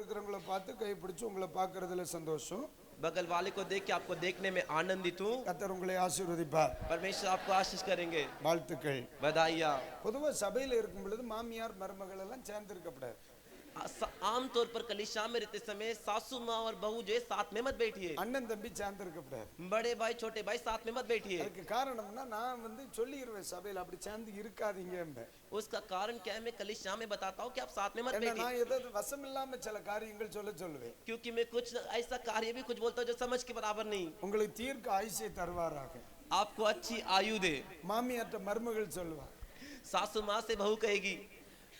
இருக்கிறவங்கள பார்த்து கை பிடிச்சு உங்களை பார்க்கறதுல சந்தோஷம். बगल वाले को देख के आपको देखने में आनंदित हूँ। கர்த்தர் உங்களை ஆசீர்வதிப்பார். परमेश्वर आपको आशीष करेंगे। வாழ்த்துக்கள். बधाइयाँ। பொதுவா சபையில இருக்கும் பொழுது மாமியார் மருமகள் எல்லாம் சேர்ந்து இருக்கக்கூடாது. आमतौर पर कलीसिया में रहते समय सासू माँ और बहू जो है साथ में मत बैठिए। அண்ணன் தம்பி சேர்ந்து இருக்கக்கூடாது. बड़े भाई छोटे भाई साथ में मत बैठिए। அதுக்கு காரணம்னா நான் சொல்லிடுவேன் சபையில அப்படி சேர்ந்து இருக்காதீங்க. उसका कारण क्या है, मैं कलीसिया में बताता हूँ कि आप साथ में मत बैठिए। நான் ஏதாவது வசம் இல்லாம சில காரியங்கள் சொல்லுவேன். क्योंकि मैं कुछ ऐसा कार्य भी कुछ बोलता हूँ जो समझ के बराबर नहीं। உங்களுக்கு தீர்க்க ஆயுசை தருவாராக. आपको अच्छी आयु दे। மாமியார்ட்ட மருமகள் சொல்லுவா, सासू माँ से बहू कहेगी।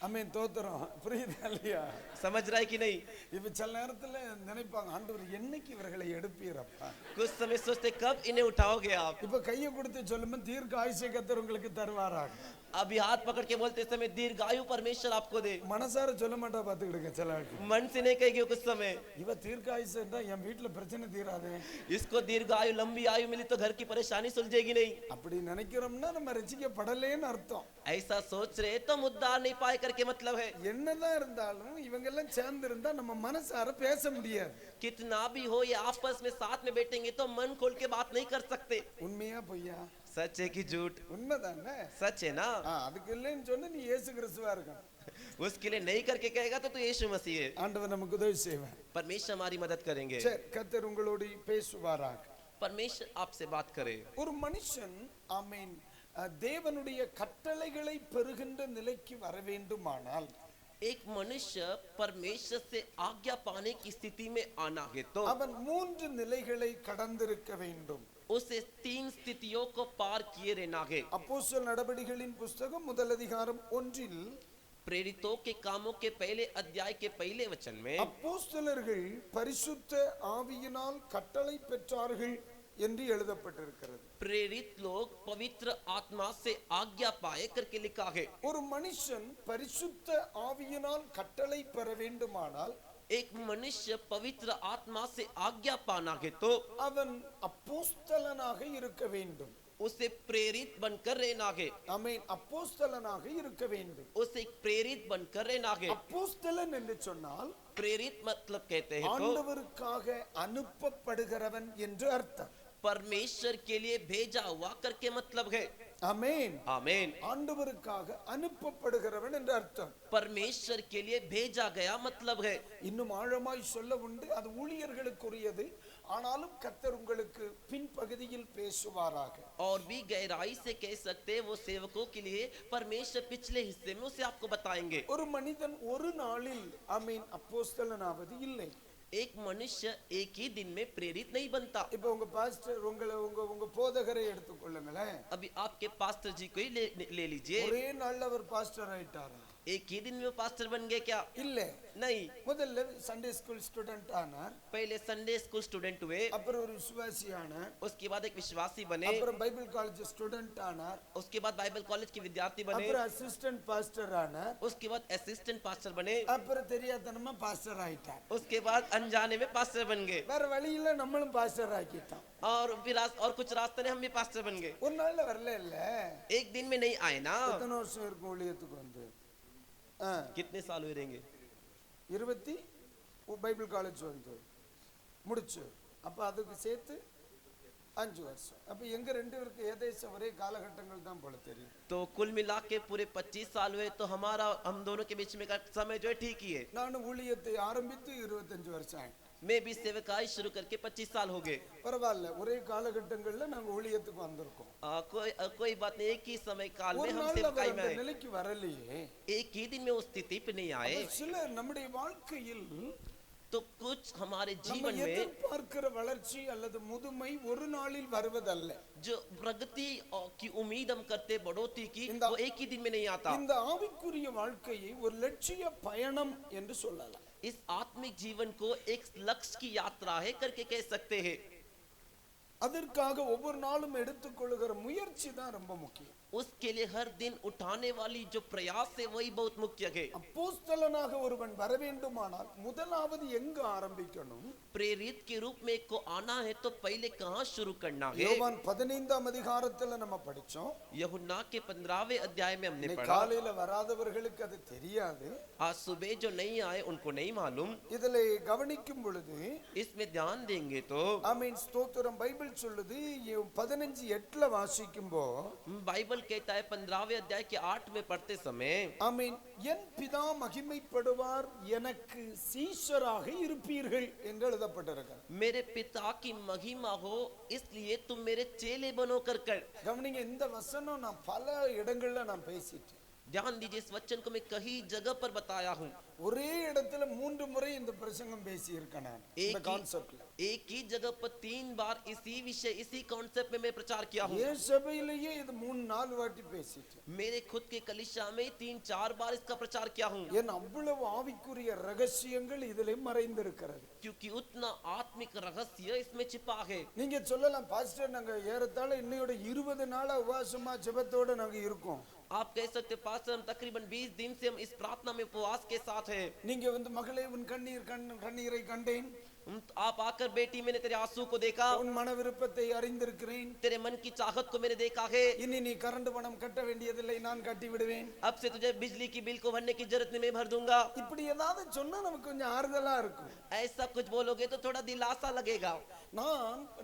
அமேன் தோத்திரம். புரியுதா இல்லையா? समझ रहा है कि नहीं? இப்ப சில நேரத்துல நினைப்பாங்க, ஆண்டவர் என்னைக்கு இவர்களை எடுப்பீரப்பா. कुछ समय सोचते कब इन्हें उठाओगे आप। இப்ப கையை கொடுத்து சொல்லும்போது தீர்க்க ஆயுசை கர்த்தர் உங்களுக்கு தருவாராக. अभी हाथ पकड़ के बोलते समय दीर्घायु परमेश्वर आपको दे। மனசார சொல்ல மாட்டா பாத்துக்கிடுங்க. சில मन से नहीं कहेगी कुछ समय। இவ தீர்க்க ஆயுசுன்னா என் வீட்டுல பிரச்சனை தீராதே. इसको दीर्घायु लंबी आयु मिली तो घर की परेशानी सुलझेगी नहीं। அப்படி நினைக்கிறோம்னா நம்ம ரட்சிக்கப்படலைன்னு அர்த்தம். ऐसा सोच रहे तो उद्धार नहीं पाए करके मतलब है। என்னதான் இருந்தாலும் இவங்க எல்லாம் சேர்ந்து இருந்தா நம்ம மனசார பேச முடியாது. कितना भी हो ये आपस में साथ में बैठेंगे तो मन खोल के बात नहीं कर सकते। உண்மையா பொய்யா? सच है कि झूठ? உண்மைதானே? सच है ना? அதுக்கு இல்லைன்னு சொன்னா நீ இயேசு கிறிஸ்துவா இருக்கணும். उसके लिए नहीं करके कहेगा तो यीशु मसीह है। ஆண்டவர் நமக்கு உதவி செய்வார். परमेश्वर हमारी मदद करेंगे। சரி, கர்த்தர் உங்களோடு பேசுவாராக. परमेश्वर आपसे बात करे। ஒரு மனுஷன் ஆமென் தேவனுடைய கட்டளைகளை பெறுகின்ற நிலைக்கு வர வேண்டுமானால் एक मनुष्य परमेश्वर से आज्ञा पाने की स्थिति में आना है तो அவன் 3 நிலைகளை கடந்திருக்க வேண்டும். उसे 3 स्थितियों को पार किए रहना है। அப்போஸ்தலர் நடபடிகளின் புஸ்தகம் முதல் அதிகாரம் 1 प्रेरितों के कामों के पहले अध्याय के पहले वचन में அப்போஸ்தலர்கள் பரிசுத்த ஆவியினால் கட்டளை பெற்றார்கள் என்று எழுதப்பட்டிருக்கிறது. प्रेरित लोग पवित्र आत्मा से आज्ञा पाए करके लिखा है। ஒரு மனுஷன் பரிசுத்த ஆவியினால் கட்டளை பெற வேண்டுமானால் एक मनुष्य पवित्र आत्मा से आज्ञा पाना है तो அவன் அப்போஸ்தலனாக இருக்க வேண்டும். उसे प्रेरित बनकर रहना है। ஆமென். அப்போஸ்தலனாக இருக்க வேண்டும். उसे एक प्रेरित बनकर रहना है। அப்போஸ்தலன் என்று சொன்னால் प्रेरित मतलब कहते हैं तो ஆண்டவருக்காக அனுப்பப்படுகிறவன் என்று அர்த்தம். परमेश्वर के लिए भेजा हुआ करके मतलब है। ஆமென். आमीन। ஆண்டவருக்காக அனுப்பப்படுகிறவன் என்று அர்த்தம். परमेश्वर के लिए भेजा गया मतलब है। இன்னும் ஆழமாய் சொல்ல உண்டு, அது ஊழியர்களுக்குரியது. ஆனாலும் கர்த்தர் உங்களுக்கு பின்பகுதியில் பேசுவாராக. और भी गहराई से कह सकते हैं वो सेवकों के लिए परमेश्वर पिछले हिस्से में उसे आपको बताएंगे। ஒரு மனிதன் ஒரு நாளில் ஆமென் அப்போஸ்தலனாவது இல்லை. एक मनुष्य एक ही दिन में प्रेरित नहीं बनता। இப்போ உங்க பாஸ்டர் உங்க போதகரை எடுத்துக்கொள்ளுங்களேன். अभी आपके पास्टर जी को ही ले लीजिए। ஒரே நாள்ல அவர் பாஸ்டர் ஆயிட்டாரா? एक ही दिन में पास्टर बन गए क्या? இல்ல. नहीं। முதல்ல சண்டே ஸ்கூல் ஸ்டூடெண்ட் ஆனார். पहले संडे स्कूल स्टूडेंट हुए। அப்புறம் ஒரு விசுவாசி ஆனார். उसके बाद एक विश्वासी बने। அப்புறம் பைபிள் காலேஜ் ஸ்டூடெண்ட் ஆனார். उसके बाद बाइबल कॉलेज के विद्यार्थी बने। அப்புறம் அசிஸ்டன்ட் பாஸ்டர் ஆனார். उसके बाद असिस्टेंट पास्टर बने। அப்புறம் தெரியாதனமா பாஸ்டர் ஆயிட்டார். उसके बाद अनजाने में पास्टर बन गए। வேற வழி இல்ல, நம்மளும் பாஸ்டர் ஆக்கிட்டோம். और कुछ रास्ते में हम भी पास्टर बन गए। ஒரு நாள்ல வரல இல்ல. एक दिन में नहीं आए ना। எத்தனை வருஷம் இருக்கும் ஊழியத்துக்கு வந்து? कितने साल हुए रहेंगे? 20 பைபிள் காலேஜ் வந்து முடிச்சு. அப்ப அதுக்கு சேர்த்து 5 வருஷம். அப்ப எங்க ரெண்டு பேருக்கு ஏதேசம் ஒரே காலகட்டங்கள் தான் போல தெரியும். तो कुल मिला के पूरे 25 साल हुए तो हमारा हम दोनों के बीच में का समय जो है ठीक ही है। நான் ஊழியத்தை ஆரம்பித்து 25 வருஷம் ஆயிடுச்சு. मैं भी सेवकाई शुरू करके 25 साल हो गए। பரவாயில்ல, ஒரே காலகட்டங்கள்ல நாங்க ஊழியத்துக்கு வந்திருக்கோம். कोई बात नहीं, एक ही समय काल में हम सेवकाई में आए। நிலைக்கு வரலையே. एक ही दिन में उस स्थिति पे नहीं आए। சிலர் நம்முடைய வாழ்க்கையில் तो कुछ हमारे जीवन में எதிர்பார்க்கிற வளர்ச்சி அல்லது முதுமை ஒரு நாளில் வருவதல்ல. जो प्रगति की उम्मीद हम करते बढ़ोतरी की वो एक ही दिन में नहीं आता। இந்த ஆவிக்குரிய வாழ்க்கையை ஒரு லட்சிய பயணம் என்று சொல்லலாம். इस आत्मिक जीवन को एक लक्ष्य की यात्रा है करके कह सकते हैं। அதற்காக ஒவ்வொரு நாளும் எடுத்துக்கொள்ளுகிற முயற்சி தான் ரொம்ப முக்கியம். उसके लिए हर दिन उठाने वाली जो प्रयास है वही बहुत मुख्य है। அப்போஸ்தலனாக ஒருவன் வர வேண்டுமானால் முதலாவது எங்க ஆரம்பிக்கணும்? प्रेरित के रूप में एक को आना है तो पहले कहाँ शुरू करना है? யோவான் 15ஆம் அதிகாரத்துல நம்ம படிச்சோம். यूहन्ना के 15वें अध्याय में हमने पढ़ा। காலையில வராதவர்களுக்கு அது தெரியாது. आज सुबह जो नहीं आए उनको नहीं मालूम। இதிலே கவனிக்கும் பொழுது इसमें ध्यान देंगे तो ஆமென் ஸ்தோத்திரம் பைபிள் சொல்லுது 15:8ல வாசிக்கும்போ बाइबल कहता है 15वें अध्याय के 8 में पढ़ते समय ஆமென் என் பிதா மகிமைப்படுவார் எனக்கு சீஷராக இருப்பீர்கள் என்று எழுதப்பட்டிருக்கு. मेरे पिता की महिमा हो इसलिए तुम मेरे चेले बनो कर। கவனிங்க இந்த வசனம் நான் பல இடங்கள்ல நான் பேசிட்டேன். ध्यान दीजिए इस वचन को मैं कई जगह पर बताया हूँ। ஒரே இடத்துல 3 முறை இந்த பிரசங்கம் பேசி இருக்கேன் நான் இந்த கான்செப்ட்ல. एक ही जगह पर 3 बार इसी विषय इसी कॉन्सेप्ट में मैं प्रचार किया हूँ। ये சபையிலேயே இது 3-4 வாட்டி பேசிட்டேன். मेरे खुद के कलीसिया में 3-4 बार इसका प्रचार किया हूँ। ஏன் அவ்வளவு ஆவிக்குரிய ரகசியங்கள் இதிலே மறைந்திருக்கிறது. क्योंकि उतना आत्मिक रहस्य इसमें छिपा है। நீங்க சொல்லலாம் பாஸ்டர் நாங்க ஏறத்தாழ இன்னையோட 20 நாளா உபவாசமா ஜெபத்தோட நாங்க இருக்கோம். आप कह सकते पास्टर हम तकरीबन 20 दिन से हम इस प्रार्थना में उपवास के साथ है। நீங்க வந்து மகளே உன் கண்ணீரை கண்டேன். आप आकर बेटी मैंने तेरे आंसू को देखा, உன் மன விருப்பத்தை அறிந்திருக்கிறேன். तेरे मन की चाहत को मैंने देखा है। இனி நீ கரண்ட் பணம் கட்ட வேண்டியதில்லை நான் கட்டி விடுவேன். अब से तुझे बिजली की बिल को भरने की जरूरत नहीं, मैं भर दूंगा। இப்படி ஏதாவது சொன்னா நமக்கு கொஞ்சம் ஆறுதலா இருக்கும். ऐसा कुछ बोलोगे तो थोड़ा दिलासा लगेगा।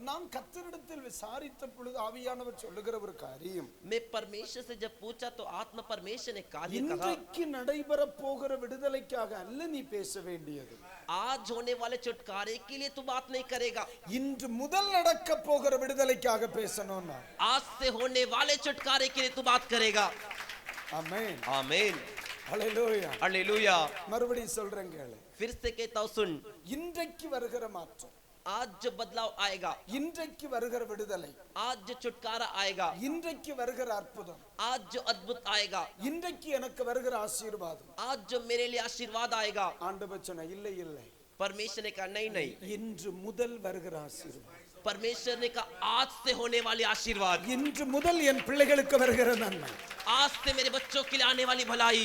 நான் கர்த்தரிடத்தில் விசாரித்த பொழுது ஆவியானவர் சொல்லுகிற ஒரு காரியம், मैं परमेश्वर से जब पूछा तो आत्मा परमेश्वर ने कार्य कहा, இன்றைக்கு நடைபெற போகிற விடுதலைக்காக அல்ல நீ பேச வேண்டியது. आज होने वाले छुटकारे के लिए तू बात नहीं करेगा, இன்று முதல் நடக்க போகிற விடுதலைக்காக பேசணும்னா आज से होने वाले छुटकारे के लिए तू बात करेगा। ஆமென் आमीन, ஹalleluya हालेलुया। மறுபடியும் சொல்றேன் கேளு. फिर से कहता हूं सुन, இன்றைக்கு வருகிற மாற்றம், आज जो बदलाव आएगा, இன்றைக்கு வருகிற விடுதலை, आज जो छुटकारा आएगा, இன்றைக்கு வருகிற அற்புதம், आज जो अद्भुत आएगा, இன்றைக்கு எனக்கு வருகிற ஆசீர்வாதம், आज जो मेरे लिए आशीर्वाद आएगा। ஆண்டவர் சொன்ன இல்லை இல்லை, परमेश्वर ने कहा नहीं नहीं, இன்று முதல் வருகிற ஆசீர்வாதம், परमेश्वर ने कहा आज से होने वाली आशीर्वाद, இன்று முதல் என் பிள்ளைகளுக்கு வருகிற நன்மை, आज से मेरे बच्चों के लिए आने वाली भलाई।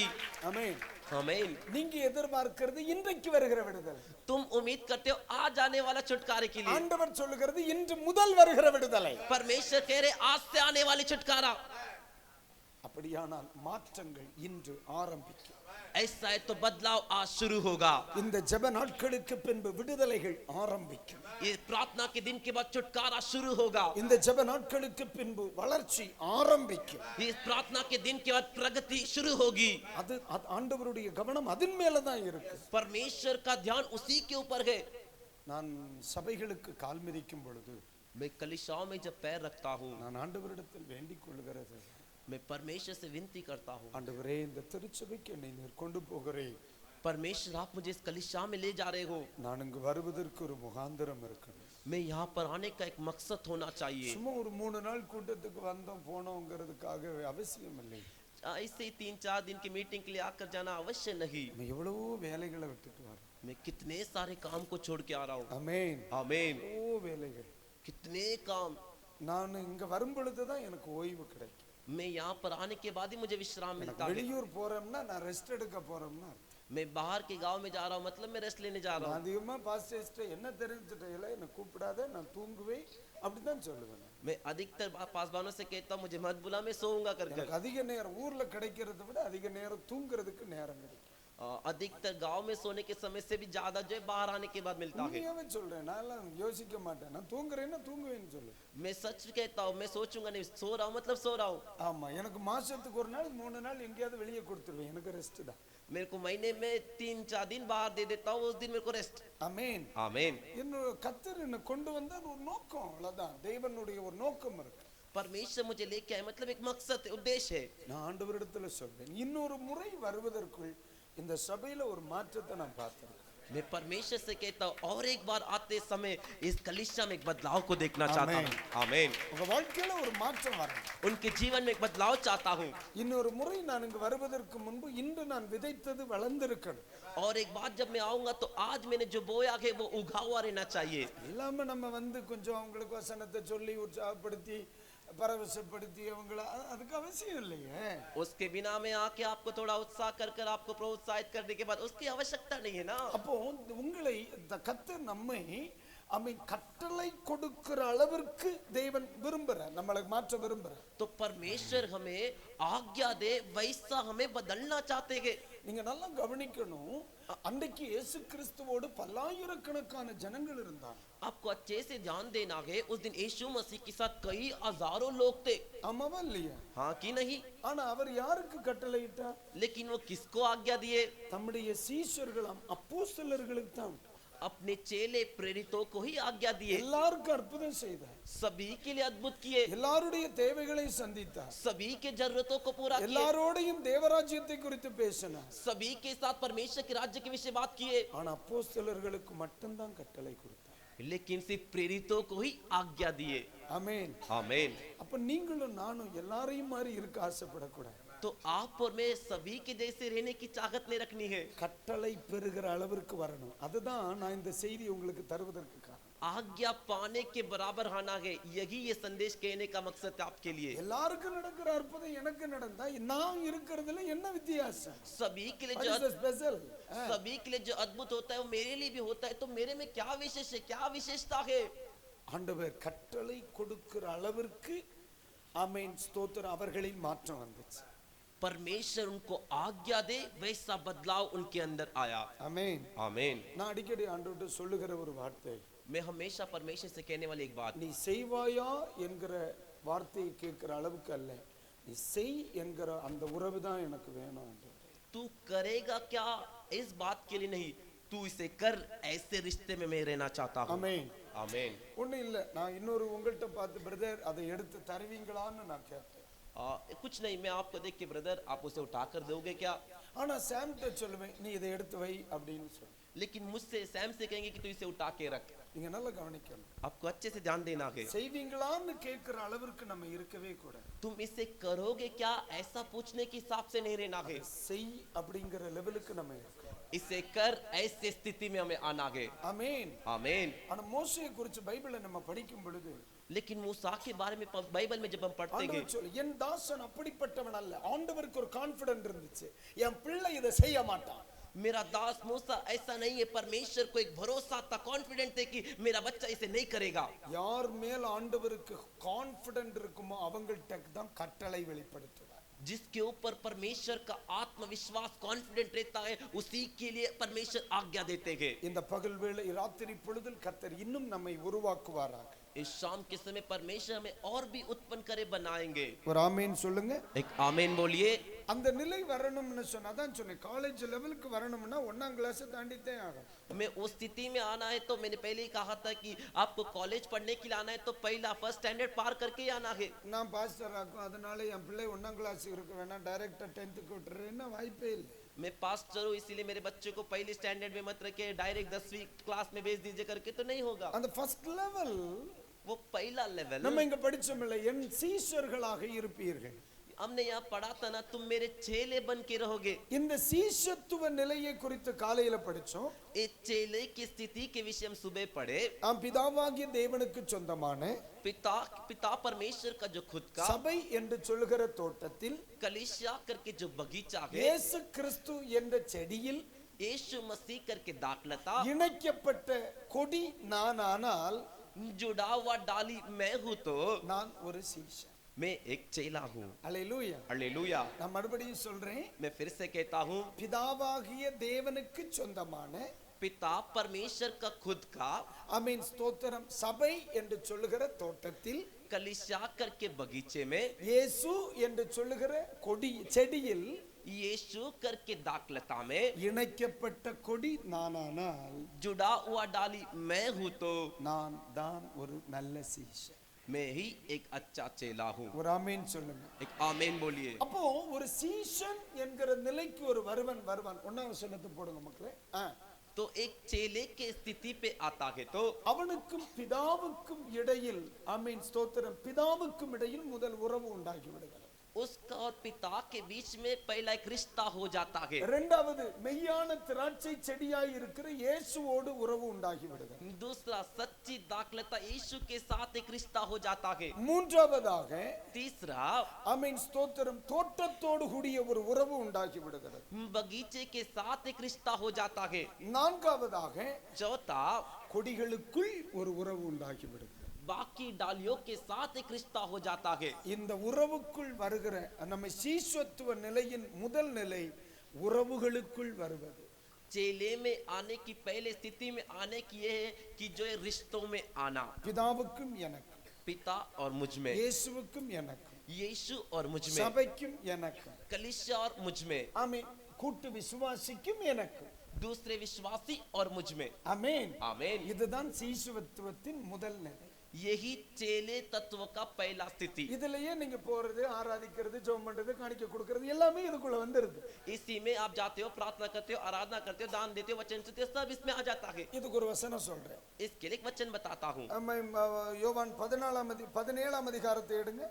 ஆமென். आमीन। நீங்க எதிர்பார்க்கிறது இன்றைக்கு வருகிற விடுதலை, तुम उम्मीद करते हो आज आने वाला छुटकारे के लिए, ஆண்டவர் சொல்லுகிறது இன்று முதல் வருகிற விடுதலை. परमेश्वर कह रहे आज से आने वाली छुटकारा। அப்படியானால் மாற்றங்கள் இன்று ஆரம்பிக்கும். ऐसा है तो बदलाव आज शुरू होगा। இந்த ஜெப நாட்களுக்கு பின்பு விடுதலைகள் ஆரம்பிக்கும். ये प्रार्थना के दिन के बाद छुटकारा शुरू होगा। இந்த ஜெப நாட்களுக்கு பின்பு வளர்ச்சி ஆரம்பிக்கும். ये प्रार्थना के दिन के बाद प्रगति शुरू होगी। அது ஆண்டவருடைய கவனம் அதன் மேல தான் இருக்கு. परमेश्वर का ध्यान उसी के ऊपर है। நான் சபைகளுக்கு கால் மிதிக்கும் பொழுது मैं कलीसियाओं में जब पैर रखता हूँ, நான் ஆண்டவரிடத்தில் வேண்டிக் கொள்கிறது, मैं परमेश्वर से विनती करता हूँ, ஆண்டவரே இந்த திருச்சபைக்கு என்னை நீர் கொண்டு போகிறேன். परमेश्वर आप मुझे इस कलीसिया में ले जा रहे हो, நான் இங்கு வருவதற்கு ஒரு முகாந்திரம் இருக்கணும். मैं यहाँ पर आने का एक मकसद होना चाहिए। சும்மா ஒரு 3 நாள் கூட்டத்துக்கு வந்தோம் போனோங்கிறதுக்காக அவசியம் இல்லை. ऐसे ही 3-4 दिन की मीटिंग के लिए आकर जाना अवश्य नहीं। நம்ம எவ்வளவோ வேலைகளை விட்டுட்டு வரோம். मैं कितने सारे काम को छोड़ के आ रहा हूँ। ஆமென். आमीन। ஓ வேலைகள். कितने काम। நான் இங்க வரும் பொழுது தான் எனக்கு ஓய்வு கிடைக்கும். मैं यहाँ पर आने के बाद ही मुझे विश्राम मिलता है। வெளியூர் போறோம்னா நான் ரெஸ்ட் எடுக்க போறோம்னா मैं बाहर के गांव में जा रहा हूँ, मतलब मैं रेस्ट लेने जा रहा हूँ। அதிகமா பாஸ்டர்ஸ்ட என்ன தெரிஞ்சிட்டேல என்ன கூப்பிடாத நான் தூங்குவேன் அப்படிதான் சொல்லுவேன். मैं अधिकतर पासवानों से कहता हूँ मुझे मत बुला, मैं सोऊंगा कर कर। அதிக நேரம் ஊர்ல கிடைக்கிறத விட அதிக நேரம் தூங்குறதுக்கு நேரம் கிடைக்கும். अधिकतर गांव में सोने के समय से भी ज्यादा जो है बाहर आने के बाद मिलता है। உண்மையாவே சொல்றேன், நான் யோசிக்க மாட்டேன், நான் தூங்குறேன்னா தூங்குவேன்னு சொல்லு. मैं सच कहता हूँ, मैं सोचूंगा नहीं, सो रहा हूँ मतलब सो रहा हूँ। ஆமா, எனக்கு மாசத்துக்கு ஒரு நாள் 3 நாள் எங்கேயாவது வெளியே கொடுத்துருவேன், எனக்கு ரெஸ்ட் தான். मेरे को महीने में 3-4 दिन बाहर दे देता हूँ, उस दिन मेरे को रेस्ट। ஆமென். आमीन। என்னோட கர்த்தர் என்ன கொண்டு வந்தார் ஒரு நோக்கம், அவ்வளவுதான். தேவனுடைய ஒரு நோக்கம் இருக்கு. परमेश्वर मुझे लेके आए मतलब एक मकसद है, उद्देश्य है। நான் ஆண்டவரிடத்துல சொல்றேன், இன்னொரு முறை வருவதற்குள் இந்த சபையில ஒரு மாற்றத்தை நான் பார்த்திருக்கேன். मैं परमेश्वर से कहता हूँ और एक बार आते समय इस कलीसिया में एक बदलाव को देखना चाहता हूँ। आमीन। உங்க வாழ்க்கையில ஒரு மாற்றம் வரணும். उनके जीवन में एक बदलाव चाहता हूँ। இன்னொரு முறை நான் இங்க வருவதற்கு முன்பு இன்று நான் விதைத்தது வளர்ந்திருக்கணும். और एक बात जब मैं आऊंगा तो आज मैंने जो बोया है वो उगा हुआ रहना चाहिए। எல்லாமே நம்ம வந்து கொஞ்சம் அவங்களுக்கு வசனத்தை சொல்லி உற்சாகப்படுத்தி பரவசப்படுத்தி அவங்கள அதுக்கு அவசியம் இல்லையே. उसके बिना में आके आपको थोड़ा उत्साह कर कर आपको प्रोत्साहित करने के बाद उसकी आवश्यकता नहीं है ना। அப்போ உங்களை கர்த்தர் நம்மை கட்டளை கொடுக்கிற அளவிற்கு தேவன் விரும்புறார், நம்மளை மாற்ற விரும்புறார். तो परमेश्वर हमें आज्ञा दे वैसा हमें बदलना चाहते हैं। நீங்க நல்லா கவனிக்கணும், அன்றைக்கு இயேசு கிறிஸ்துவோடு பல்லாயிரக்கணக்கான ஜனங்கள் இருந்தாங்க. आपको अच्छे से ध्यान देना है, उस दिन यीशु मसीह के साथ कई हजारों लोग थे। ஆமாவா இல்லையா? हाँ कि नहीं? ஆனா அவர் யாருக்கு கட்டளையிட்டார்? लेकिन वो किसको आज्ञा दिए? தம்முடைய சீஷர்களாம் அப்போஸ்தலர்களுக்கு தான். अपने चेले प्रेरितों को ही आज्ञा दिए। எல்லாருக்கும் அற்புதம் செய்தார், सभी के लिए अद्भुत किए, எல்லாருடைய தேவைகளை சந்தித்தார், सभी के जरूरतों को पूरा किए, எல்லாரோடையும் தேவராஜ்யத்தை குறித்து பேசினார், सभी के साथ परमेश्वर के राज्य के विषय बात किए। ஆனா அப்போஸ்தலர்களுக்கு மட்டும்தான் கட்டளை கொடுத்தார். लेकिन सिर्फ प्रेरितों को ही आज्ञा दिए। ஆமென். आमीन। அப்ப நீங்களும் நானும் எல்லாரையும் மாதிரி இருக்க ஆசைப்படக்கூடாது. तो आप और मैं सभी के जैसे रहने की चाहत नहीं रखनी है, கட்டளை பெறுகிற அளவிற்கு வரணும். அதுதான் நான் இந்த செய்தி உங்களுக்கு தருவதற்கு காரணம். आज्ञा पाने के बराबर आना है, यही ये संदेश कहने का मकसद है आपके लिए। எல்லாருக்கும் நடக்கிற அற்புதம் எனக்கு நடந்தா நான் இருக்கிறதுல என்ன வித்தியாசம்? सभी के लिए What जो is the special? सभी के लिए जो अद्भुत होता है वो मेरे लिए भी होता है, तो मेरे में क्या विशेष है, क्या विशेषता है? ஆண்டவர் கட்டளை கொடுக்கிற அளவிற்கு ஆமென் ஸ்தோத்திரம் அவர்களின் மாற்றம் வந்துச்சு. परमेश्वर उनको आज्ञा दे वैसा बदलाव उनके अंदर आया। ஆமென். आमीन। நான் அடிக்கடி ஆண்டவர்ட்ட சொல்லுகிற ஒரு வார்த்தை, मैं हमेशा परमेश्वर से कहने वाली एक बात, நீ செய்வாயா என்கிற வார்த்தையை கேட்கிற அளவுக்கு அல்ல, நீ செய் என்கிற அந்த உறவு தான் எனக்கு வேணும் ஆண்டவரே. तू करेगा क्या इस बात के लिए नहीं, तू इसे कर, ऐसे रिश्ते में मैं रहना चाहता हूँ। ஆமென். आमीन। ஒன்றும் இல்லை, நான் இன்னொரு உங்கள்கிட்ட பார்த்து பிரதர் அதை எடுத்து தருவீங்களான்னு நான் கேட்டேன். कुछ नहीं, मैं आपको देख के ब्रदर आप उसे उठा कर दोगे क्या? ஆனா சாம்கிட்ட சொல்லுவேன், நீ இதை எடுத்து வை அப்படின்னு சொல்லு. लेकिन मुझसे सैम से कहेंगे कि तू इसे उठा के रख। நீங்க நல்லா கவனிக்கணும், आपको अच्छे से ध्यान देना है, செய்வீங்களான்னு கேட்கிற அளவிற்கு நம்ம இருக்கவே கூடாது. तुम इसे करोगे क्या ऐसा पूछने के हिसाब से नहीं रहना है, செய் அப்படிங்கிற லெவலுக்கு நம்ம இருக்கோம். इसे कर ऐसे स्थिति में हमें आना है। ஆமென். आमीन। ஆனா மோசேயை குறித்து பைபிளை நம்ம படிக்கும் பொழுது लेकिन मूसा के बारे में बाइबल में जब हम पढ़ते हैं, ஆண்டவர் சொல்லு, என் தாசன் அப்படிப்பட்டவன் அல்ல. ஆண்டவருக்கு ஒரு கான்ஃபிடன்ட் இருந்துச்சு, என் பிள்ளை இதை செய்ய மாட்டான். मेरा दास मूसा ऐसा नहीं है, परमेश्वर को एक भरोसा था, कॉन्फिडेंट थे कि मेरा बच्चा इसे नहीं करेगा। யார் மேல் ஆண்டவருக்கு கான்ஃபிடன்ட் இருக்குமோ அவங்கள்ட்ட தான் கட்டளை வெளிப்படுத்துவார். जिसके ऊपर परमेश्वर का आत्मविश्वास कॉन्फिडेंट रहता है उसी के लिए परमेश्वर आज्ञा देते हैं। இந்த பகல் வேளை ராத்திரி பொழுதில் கர்த்தர் இன்னும் நம்மை உருவாக்குவாராக. इस शाम के समय परमेश्वर हमें और भी उत्पन्न करे बनाएंगे। ஒரு ஆமென் சொல்லுங்க. एक आमीन बोलिए। அந்த நிலை வரணும்னு சொன்னா தான் சொன்னேன், காலேஜ் லெவலுக்கு வரணும்னா 1ஆம் கிளாஸ் தாண்டிட்டே ஆகும். मैं उस स्थिति में आना है तो मैंने पहले ही कहा था कि आपको कॉलेज पढ़ने के लिए आना है तो पहला फर्स्ट स्टैंडर्ड पार करके ही आना है। நான் பாஸ்டர் ஆக்கும், அதனால என் பிள்ளை 1ஆம் கிளாஸ் இருக்க வேணாம், டைரக்டா 10th விட்டுறேன்னா வாய்ப்பே இல்லை. मैं पास्टर हूँ इसीलिए मेरे बच्चे को पहले स्टैंडर्ड में मत रखे, डायरेक्ट 10वीं क्लास में भेज दीजिए करके तो नहीं होगा। அந்த ஃபர்ஸ்ட் லெவல் वो पहला लेवल நம்ம இங்க படிச்சோம்ல, என் சீஷர்களாக இருப்பீர்கள். हमने यहाँ पढ़ा था ना, तुम मेरे चेले बन के रहोगे। இந்த சீஷத்துவ நிலையை குறித்து காலையில படிச்சோம். एक चेले की स्थिति के विषय हम सुबह पढ़े। ஆம், பிதாவாகிய தேவனுக்கு சொந்தமான पिता परमेश्वर का जो खुद का சபை என்று சொல்லுகிற தோட்டத்தில் कलीसिया करके जो बगीचा है, இயேசு கிறிஸ்து என்ற செடியில் यीशु मसीह करके दाखलता, இணைக்கப்பட்ட கொடி நான் ஆனால் जुड़ा हुआ डाली मैं हूँ तो நான் ஒரு சீஷன். मैं एक चेला हूँ। அல்லேலூயா. हालेलुया। நான் மறுபடியும் சொல்றேன், मैं फिर से कहता हूँ, பிதாவாகிய தேவனுக்கு சொந்தமான पिता परमेश्वर का खुद का ஆமென் ஸ்தோத்திரம் சபை என்று சொல்லுகிற தோட்டத்தில் कलीसिया करके बगीचे में இயேசு என்று சொல்லுகிற கொடி செடியில் यीशु करके दाखलता में இணைக்கப்பட்ட கொடி நானானால் जुड़ा हुआ डाली मैं हूँ तो நான் தான் ஒரு நல்ல சீஷன். मैं ही एक अच्छा चेला हूँ। ஒரு ஆமென் சொல்லுங்க. एक आमीन बोलिए। அப்போ ஒரு சீஷன் என்கிற நிலைக்கு ஒரு வருவன் 1ஆம் வசனத்தை போடுங்க மக்களே. तो एक चेले के स्थिति पे आता है तो அவனுக்கும் பிதாவுக்கும் இடையில் ஆமென் ஸ்தோத்திரம் பிதாவுக்கும் இடையில் முதல் உறவு உண்டாகி விடுகிறது. उसका और पिता के बीच में पहला एक रिश्ता हो जाता है। இரண்டாவது மெய்யான திராட்சை செடியாய் இருக்கிற இயேசுவோடு உறவு உண்டாகி விடுகிறது. दूसरा सच्ची दाखलता यीशु के साथ एक रिश्ता हो जाता है। மூன்றாவதாக तीसरा ஆமென் ஸ்தோத்திரம் தோட்டத்தோடு கூடிய ஒரு உறவு உண்டாகி விடுகிறது. बगीचे के साथ एक रिश्ता हो जाता है। நான்காவதாக चौथा கொடிகளுக்குள் ஒரு உறவு உண்டாகி விடுகிறது. बाकी डालियों के साथ एक रिश्ता हो जाता है। இந்த உறவுக்குள் வருகிற நம்ம சீஷத்துவ நிலையின் முதல் நிலை உறவுகளுக்குள் வருவது. चेले में आने की पहले स्थिति में आने की यह है कि जो ये रिश्तों में आना, பிதாவுக்கும் எனக்கும், पिता और मुझ में, இயேசுவுக்கும் எனக்கும், यीशु और मुझ में, சபைக்கும் எனக்கும், कलीसिया और मुझ में, ஆமென் கூட்டு விசுவாசிக்கும் எனக்கும், दूसरे विश्वासी और मुझ में। ஆமென். आमीन। இதுதான் சீஷத்துவத்தின் முதல் நிலை. यही चेले तत्व का पहला स्थिति। இதுலயே நீங்க போறது, ஆராதிக்கிறது, ஜெபம் பண்றது, காணிக்கை கொடுக்கிறது எல்லாமே இதுக்குள்ள வந்துருது. इसी में आप जाते हो, प्रार्थना करते हो, आराधना करते हो, दान देते हो, वचन सुनते हो, सब इसमें आ जाता है। இதுக்கு ஒரு வசனம் சொல்றேன். इसके लिए एक वचन बताता हूँ। யோவான் 17ஆம் அதிகாரத்தை எடுங்க.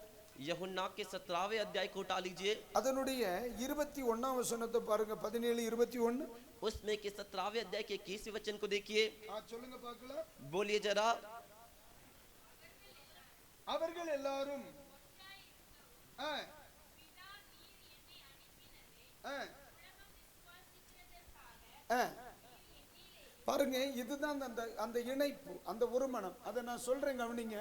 यूहन्ना के 17वें अध्याय को उठा लीजिए। அதனுடைய 21ஆம் வசனத்தை பாருங்க. 17:21. उसमें के 17वें अध्याय के 21वें वचन को देखिए। சொல்லுங்க பார்க்கலாம். बोलिए जरा। அவர்கள் எல்லாரும் பாருங்க, இதுதான் அந்த இணைப்பு, அந்த ஒருமனம். அதை நான் சொல்றேன், கவனிங்க.